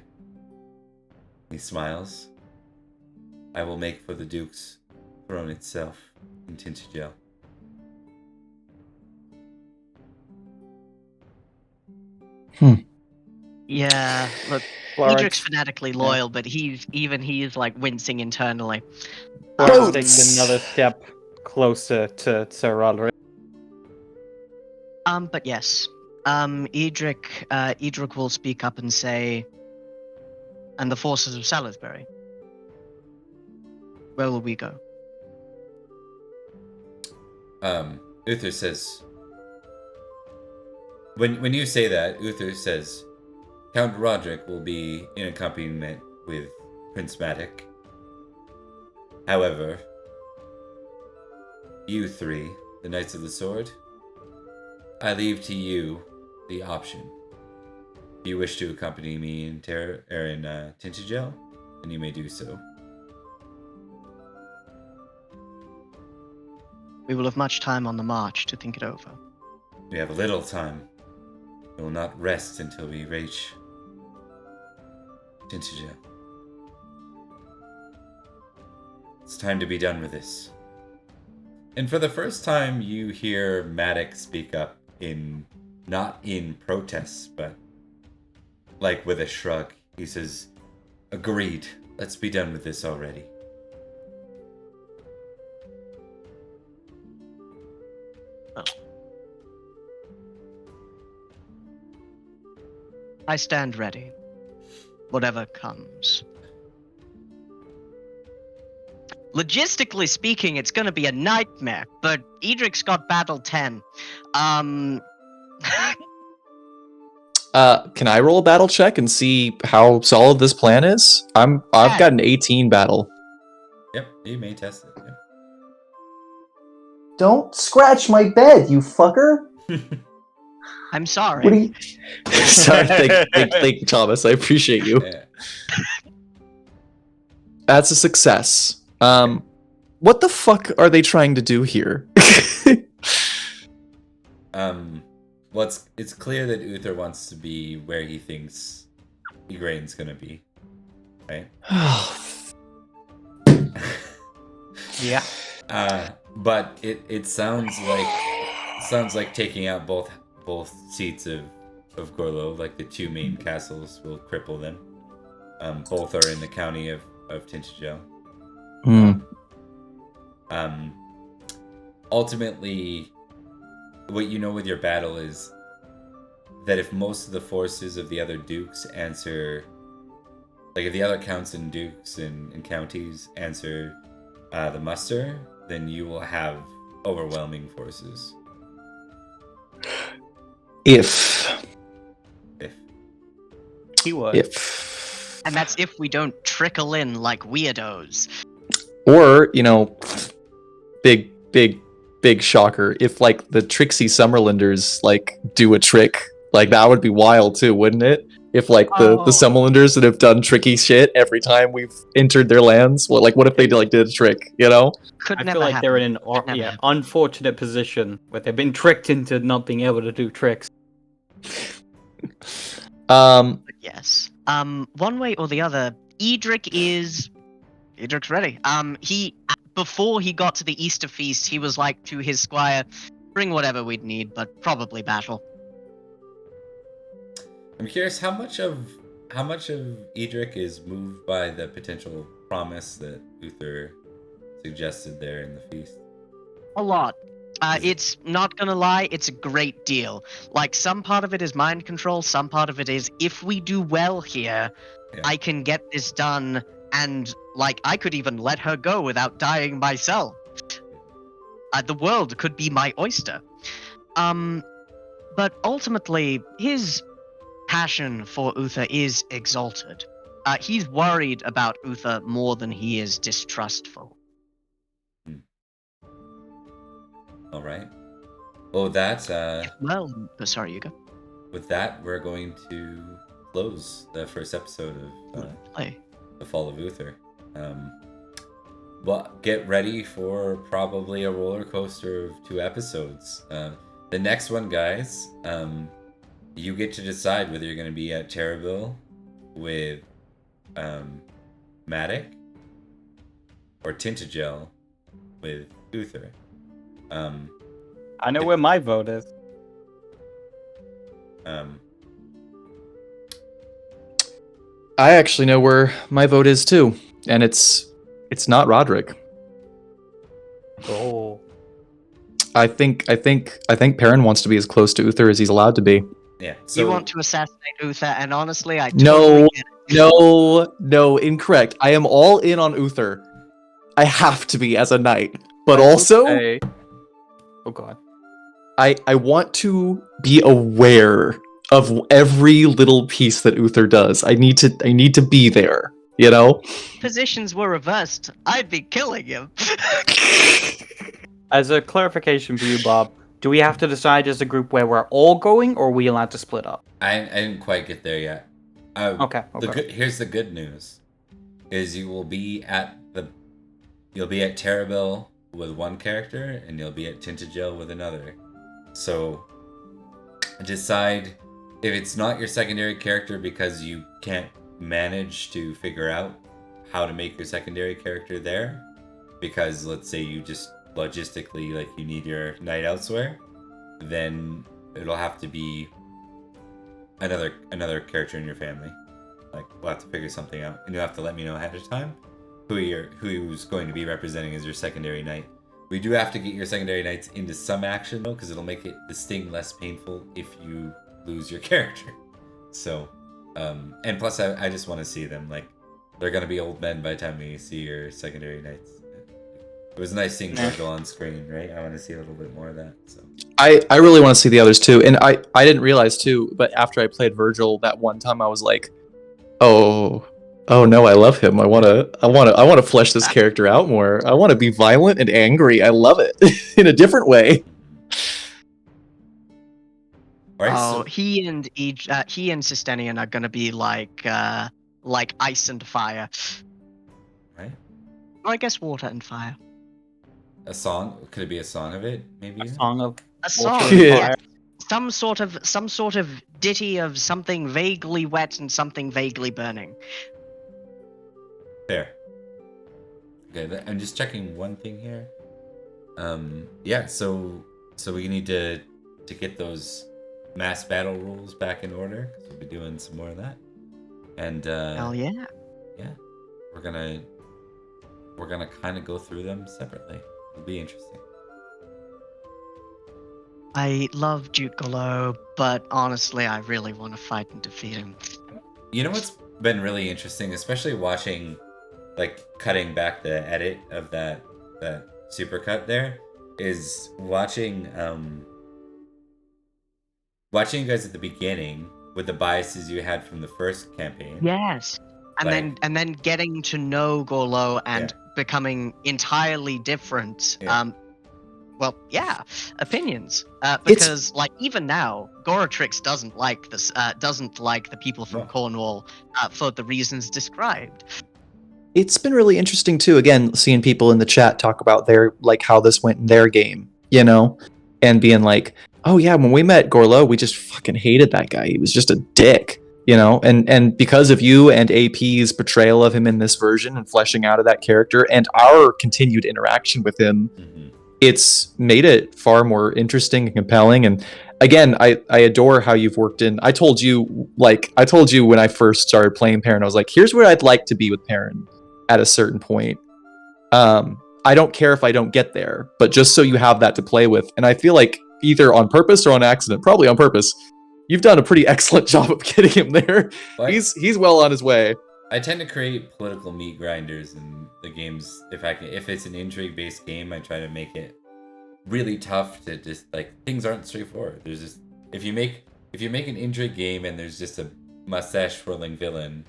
he smiles, I will make for the Duke's throne itself in Tintagel. Yeah, look, Florence, Edric's fanatically loyal, but he's like wincing internally. Florence Boats! takes another step closer to Sir Rhodri. But yes, Edric will speak up and say, and the forces of Salisbury, where will we go? Uther says, when you say that, Uther says, Count Roderick will be in accompaniment with Prince Madoc. However, you three, the Knights of the Sword, I leave to you the option. If you wish to accompany me in Tintagel, then you may do so. We will have much time on the march to think it over. We have a little time. We will not rest until we reach Tintagel. It's time to be done with this. And for the first time, you hear Madoc speak up not in protest, but like with a shrug. He says, agreed. Let's be done with this already. I stand ready. Whatever comes. Logistically speaking, it's gonna be a nightmare, but Edric's got battle 10. Can I roll a battle check and see how solid this plan is? I've got an 18 battle. Yep, you may test it. Yep. Don't scratch my bed, you fucker! I'm sorry. What are you... Sorry, thank you, Thomas. I appreciate you. Yeah. That's a success. What the fuck are they trying to do here? Well, it's clear that Uther wants to be where he thinks Igraine's gonna be, right? Yeah. But it sounds like taking out both seats of Gorlo, like the two main castles, will cripple them. Both are in the county of Tintagel. Ultimately, what you know with your battle is that if most of the forces of the other dukes answer, like if the other counts and dukes and counties answer the muster, then you will have overwhelming forces. If He would. And that's if we don't trickle in like weirdos. Or, big shocker, if like the tricksy Summerlanders like do a trick, like that would be wild too, wouldn't it? If like the Summerlanders that have done tricky shit every time we've entered their lands, what if they did a trick, Could I never feel like happen. they're in Could never an happen. unfortunate position where they've been tricked into not being able to do tricks. But yes. One way or the other, Edric's ready. before he got to the Easter feast, he was like to his squire, "Bring whatever we'd need, but probably battle." I'm curious how much of Edrich is moved by the potential promise that Uther suggested there in the feast. A lot. It's not gonna lie, it's a great deal. Like, some part of it is mind control, some part of it is, if we do well here, Yeah. I can get this done, and, like, I could even let her go without dying myself. The world could be my oyster. But ultimately, his passion for Uther is exalted. He's worried about Uther more than he is distrustful. All right. Well, that Sorry, you go. with that, we're going to close the first episode of The Fall of Uther. Well, get ready for probably a roller coaster of 2 episodes. The next one, guys, you get to decide whether you're going to be at Terraville with Madoc or Tintagel with Uther. I know where my vote is. I actually know where my vote is too, and it's not Roderick. Oh. I think Perin wants to be as close to Uther as he's allowed to be. Yeah. You want to assassinate Uther, and honestly, I totally No, get it. no, incorrect. I am all in on Uther. I have to be as a knight, but also Oh god. I want to be aware of every little piece that Uther does. I need to be there, you know? Positions were reversed, I'd be killing him. As a clarification for you, Bob, do we have to decide as a group where we're all going, or are we allowed to split up? I didn't quite get there yet. Okay. Here's the good news: is you'll be at Terraville with one character, and you'll be at Tintagel with another. So decide if it's not your secondary character because you can't manage to figure out how to make your secondary character there, because let's say you just logistically, like, you need your knight elsewhere, then it'll have to be another character in your family. Like, we'll have to figure something out, and you'll have to let me know ahead of time who's going to be representing as your secondary knight. We do have to get your secondary knights into some action though, because it'll make the sting less painful if you lose your character. So, and plus I just want to see them. Like, they're gonna be old men by the time we see your secondary knights. It was nice seeing Virgil on screen, right? I want to see a little bit more of that. So I really want to see the others too, and I didn't realize too, but after I played Virgil that one time, I was like, oh no, I love him. I want to flesh this character out more. I want to be violent and angry. I love it in a different way. all right, Oh, so he and Cynstenian are gonna be like ice and fire. right, Or I guess water and fire. a song. Could it be a song of it? Maybe. A song of A song, water and Yeah. fire. some sort of ditty of something vaguely wet and something vaguely burning. Fair. Okay, I'm just checking one thing here. Yeah, so we need to get those mass battle rules back in order, because we'll be doing some more of that. And Hell yeah. yeah, we're gonna kind of go through them separately. It'll be interesting. I love Duke Golo, but honestly, I really want to fight and defeat him. You know what's been really interesting, especially watching, like, cutting back the edit of that supercut there, is watching you guys at the beginning with the biases you had from the first campaign. Yes. And Like- then getting to know Golo and becoming entirely different. Yeah. Opinions. Because like even now, Goratrix doesn't like the people from No. Cornwall for the reasons described. It's been really interesting too, again, seeing people in the chat talk about their, like, how this went in their game, you know, and being like, oh yeah, when we met Gorlo, we just fucking hated that guy. He was just a dick. You know, and because of you and AP's portrayal of him in this version and fleshing out of that character and our continued interaction with him, it's made it far more interesting and compelling. And again, I adore how you've worked in. I told you when I first started playing Perin, I was like, here's where I'd like to be with Perin at a certain point. I don't care if I don't get there, but just so you have that to play with. And I feel like either on purpose or on accident, probably on purpose, you've done a pretty excellent job of getting him there. What? He's well on his way. I tend to create political meat grinders in the games. If it's an intrigue-based game, I try to make it really tough to just like things aren't straightforward. There's just if you make an intrigue game and there's just a mustache twirling villain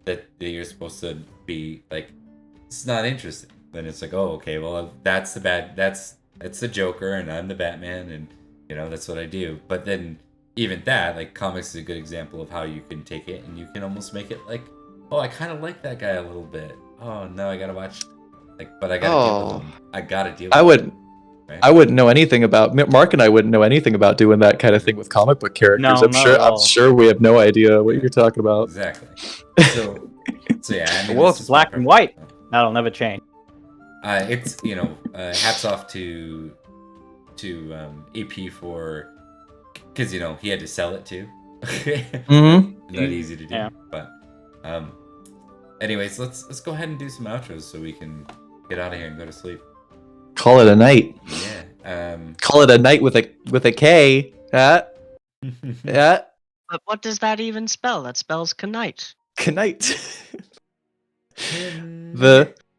that you're supposed to be like, it's not interesting. Then it's like, oh, okay, well that's the Joker and I'm the Batman and you know that's what I do. But then even that, like comics is a good example of how you can take it and you can almost make it like, oh, I kind of like that guy a little bit. Oh no, I gotta watch, like, but I gotta deal with him. I gotta deal. With him. I wouldn't know anything about Mark and I wouldn't know anything about doing that kind of thing with comic book characters. No, I'm sure we have no idea what you're talking about. Exactly. So yeah, I mean, the world's black and white. That'll never change. It's hats off to AP for because he had to sell it too. Mm-hmm. Not easy to do, yeah. But anyways, let's go ahead and do some outros so we can get out of here and go to sleep. Call it a night. Yeah. Call it a night with a K. Yeah. But what does that even spell? That spells Knight. Knight.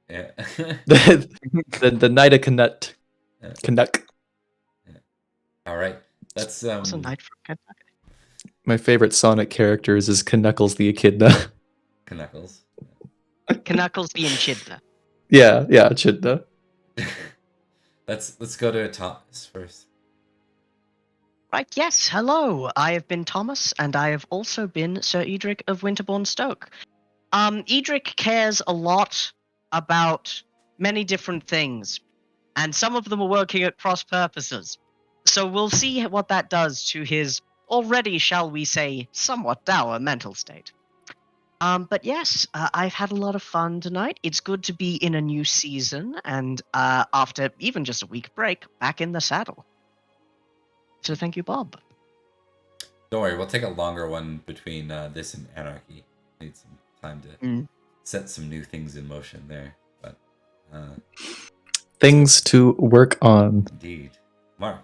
the night of Canuck. Canuck. All right. That's What's a knight from Kentucky? My favorite Sonic characters is Knuckles the Echidna. Knuckles. Knuckles the Echidna. Yeah, Echidna. Let's go to Thomas first. Right, yes, hello. I have been Thomas, and I have also been Sir Edrich of Winterbourne, Stoke. Edrich cares a lot about many different things, and some of them are working at cross purposes. So we'll see what that does to his already, shall we say, somewhat dour mental state. But yes, I've had a lot of fun tonight. It's good to be in a new season, and after even just a week break, back in the saddle. So thank you, Bob. Don't worry, we'll take a longer one between this and Anarchy. Need some time to set some new things in motion there. But things to work on. Indeed. Mark.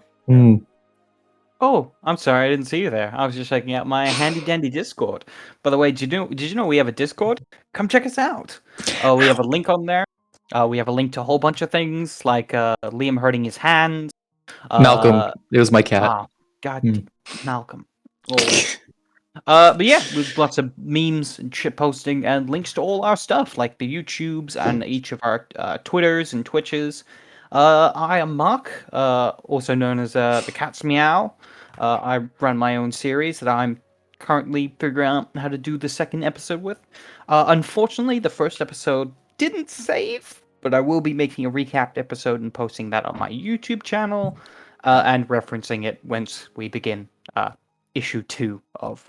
Oh, I'm sorry, I didn't see you there. I was just checking out my handy dandy Discord. By the way, did you know we have a Discord? Come check us out. We have a link on there. We have a link to a whole bunch of things like Liam hurting his hand. Malcolm, it was my cat. Oh, God, Malcolm. But yeah, with lots of memes and shit posting and links to all our stuff, like the YouTubes and each of our Twitters and Twitches. I am Mark, also known as the Cat's Meow. I run my own series that I'm currently figuring out how to do the second episode with. Unfortunately, the first episode didn't save, but I will be making a recapped episode and posting that on my YouTube channel and referencing it once we begin issue 2 of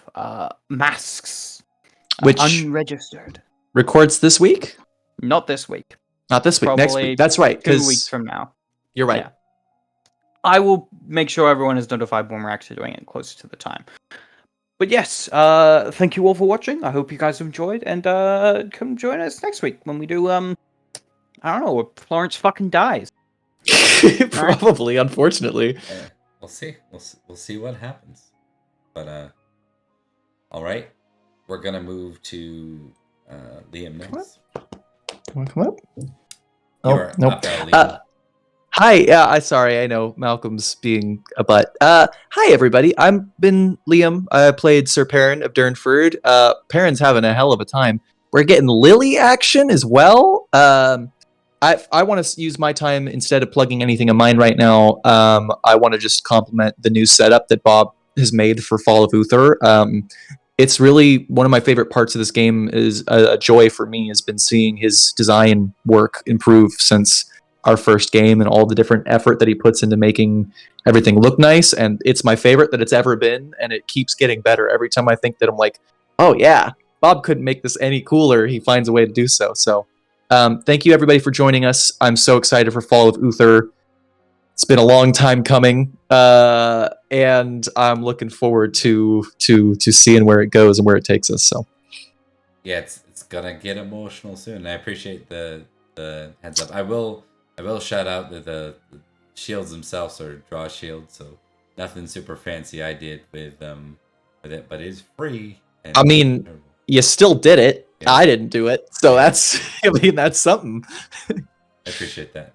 Masks, which unregistered. Records this week? Not this week. Not this week. Probably next week. That's right. 2 weeks from now. You're right. Yeah. I will make sure everyone is notified when we're actually doing it closer to the time. But yes, thank you all for watching. I hope you guys have enjoyed, and come join us next week when we do I don't know, Florence fucking dies. Probably, unfortunately. We'll see. We'll see what happens. But all right, we're gonna move to Liam next. Come up. Oh, nope. Hi, sorry, I know Malcolm's being a butt. Hi everybody, I've been Liam. I played Sir Perin of Durnford. Perin's having a hell of a time. We're getting Lily action as well. I want to use my time instead of plugging anything of mine right now. I want to just compliment the new setup that Bob has made for Fall of Uther. It's really one of my favorite parts of this game. Is a joy for me has been seeing his design work improve since our first game and all the different effort that he puts into making everything look nice. And it's my favorite that it's ever been, and it keeps getting better every time I think that I'm like, Oh yeah, Bob couldn't make this any cooler. He finds a way to do so. So, thank you everybody for joining us. I'm so excited for Fall of Uther. It's been a long time coming, and I'm looking forward to seeing where it goes and where it takes us. So, Yeah, it's gonna get emotional soon. I appreciate the heads up. I will shout out that the shields themselves are draw shields, so nothing super fancy I did with it, but it is free. And I mean, you still did it. Yeah. I didn't do it, so Yeah. that's I mean that's something. I appreciate that.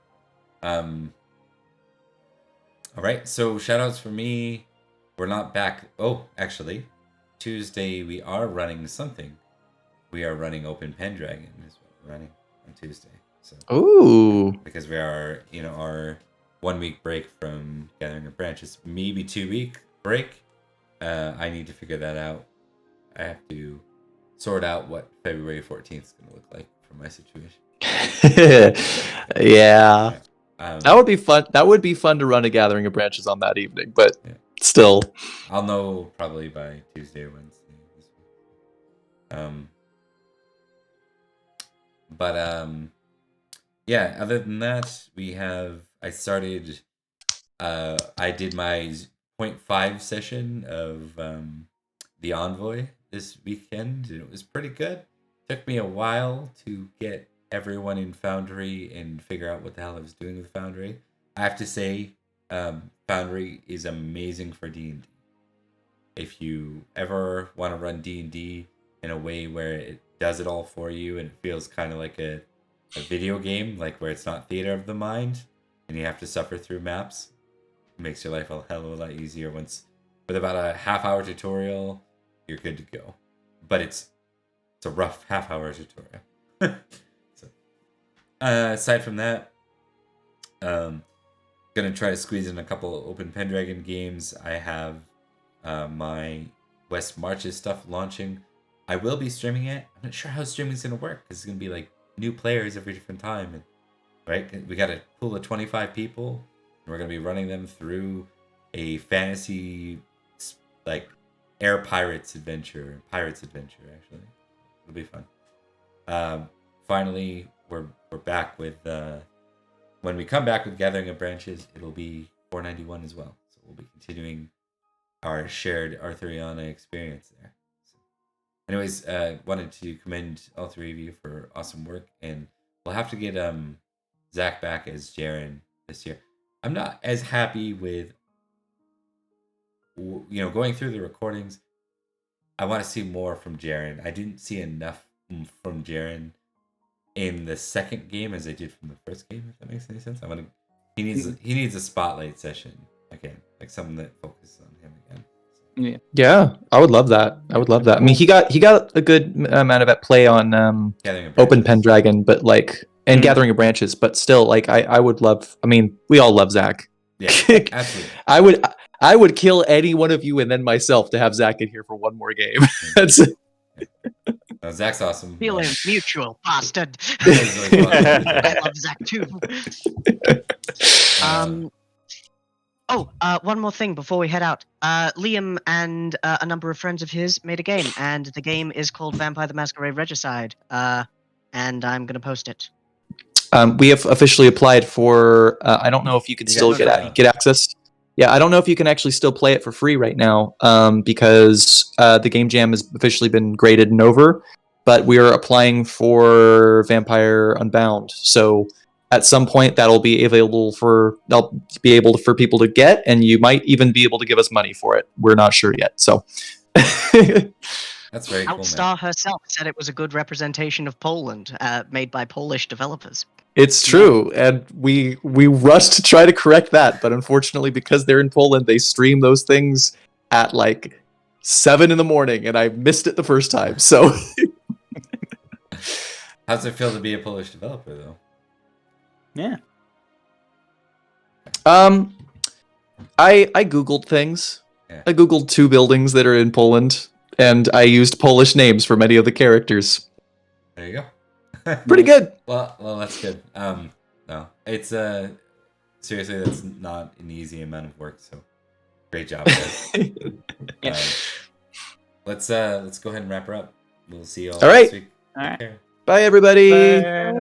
All right, so shout outs for me. We're not back. Oh, actually, Tuesday we are running something. We are running Open Pendragon is what we're running on Tuesday. So Ooh. because we are, our 1 week break from Gathering of Branches, maybe 2 week break. I need to figure that out. I have to sort out what February 14th is going to look like for my situation. Yeah. Yeah. That would be fun. That would be fun to run a Gathering of Branches on that evening, but still. I'll know probably by Tuesday or Wednesday. Yeah, other than that, I did my 0.5 session of the Envoy this weekend, and it was pretty good. Took me a while to get everyone in Foundry and figure out what the hell I was doing with Foundry. I have to say, Foundry is amazing for D&D. If you ever want to run D&D in a way where it does it all for you and it feels kind of like a video game, like where it's not theater of the mind and you have to suffer through maps, it makes your life a hell of a lot easier. With about a half-hour tutorial, you're good to go. But it's a rough half-hour tutorial. So, aside from that, gonna try to squeeze in a couple Open Pendragon games. I have my West Marches stuff launching. I will be streaming it. I'm not sure how streaming's gonna work because it's gonna be like new players every different time, and right, we got a pool of 25 people, and we're gonna be running them through a fantasy like pirates adventure. Actually, it'll be fun. Finally, we're back with when we come back with Gathering of Branches, it'll be 491 as well. So we'll be continuing our shared Arthuriana experience there. So, anyways, wanted to commend all three of you for awesome work, and we'll have to get Zach back as Jaren this year. I'm not as happy with going through the recordings. I want to see more from Jaren. I didn't see enough from Jaren in the second game as I did from the first game, if that makes any sense. He needs a spotlight session again, like something that focuses on him again. Yeah, I would love that. I mean, he got a good amount of at play on Open Pendragon, but and Gathering of Branches, but still, I would love. I mean, we all love Zach. Yeah, absolutely. I would kill any one of you and then myself to have Zach in here for one more game. That's Zach's awesome. Feeling mutual, bastard. I I love Zach too. One more thing before we head out. Liam and a number of friends of his made a game, and the game is called Vampire the Masquerade Regicide. And I'm going to post it. We have officially applied for. I don't know if you can still get access. Yeah, I don't know if you can actually still play it for free right now because the game jam has officially been graded and over. But we are applying for Vampire Unbound, so at some point that'll be available for people to get, and you might even be able to give us money for it. We're not sure yet. So that's very cool. Outstar herself said it was a good representation of Poland, made by Polish developers. It's true, and we rushed to try to correct that, but unfortunately, because they're in Poland, they stream those things at 7 in the morning, and I missed it the first time. So, how's it feel to be a Polish developer, though? Yeah. I googled things. Yeah. I googled 2 buildings that are in Poland, and I used Polish names for many of the characters. There you go. Pretty good. Well, that's good. No, it's seriously, that's not an easy amount of work. So, great job, guys. let's go ahead and wrap her up. We'll see you all All right. next week. All right. Take care. Bye, everybody. Bye.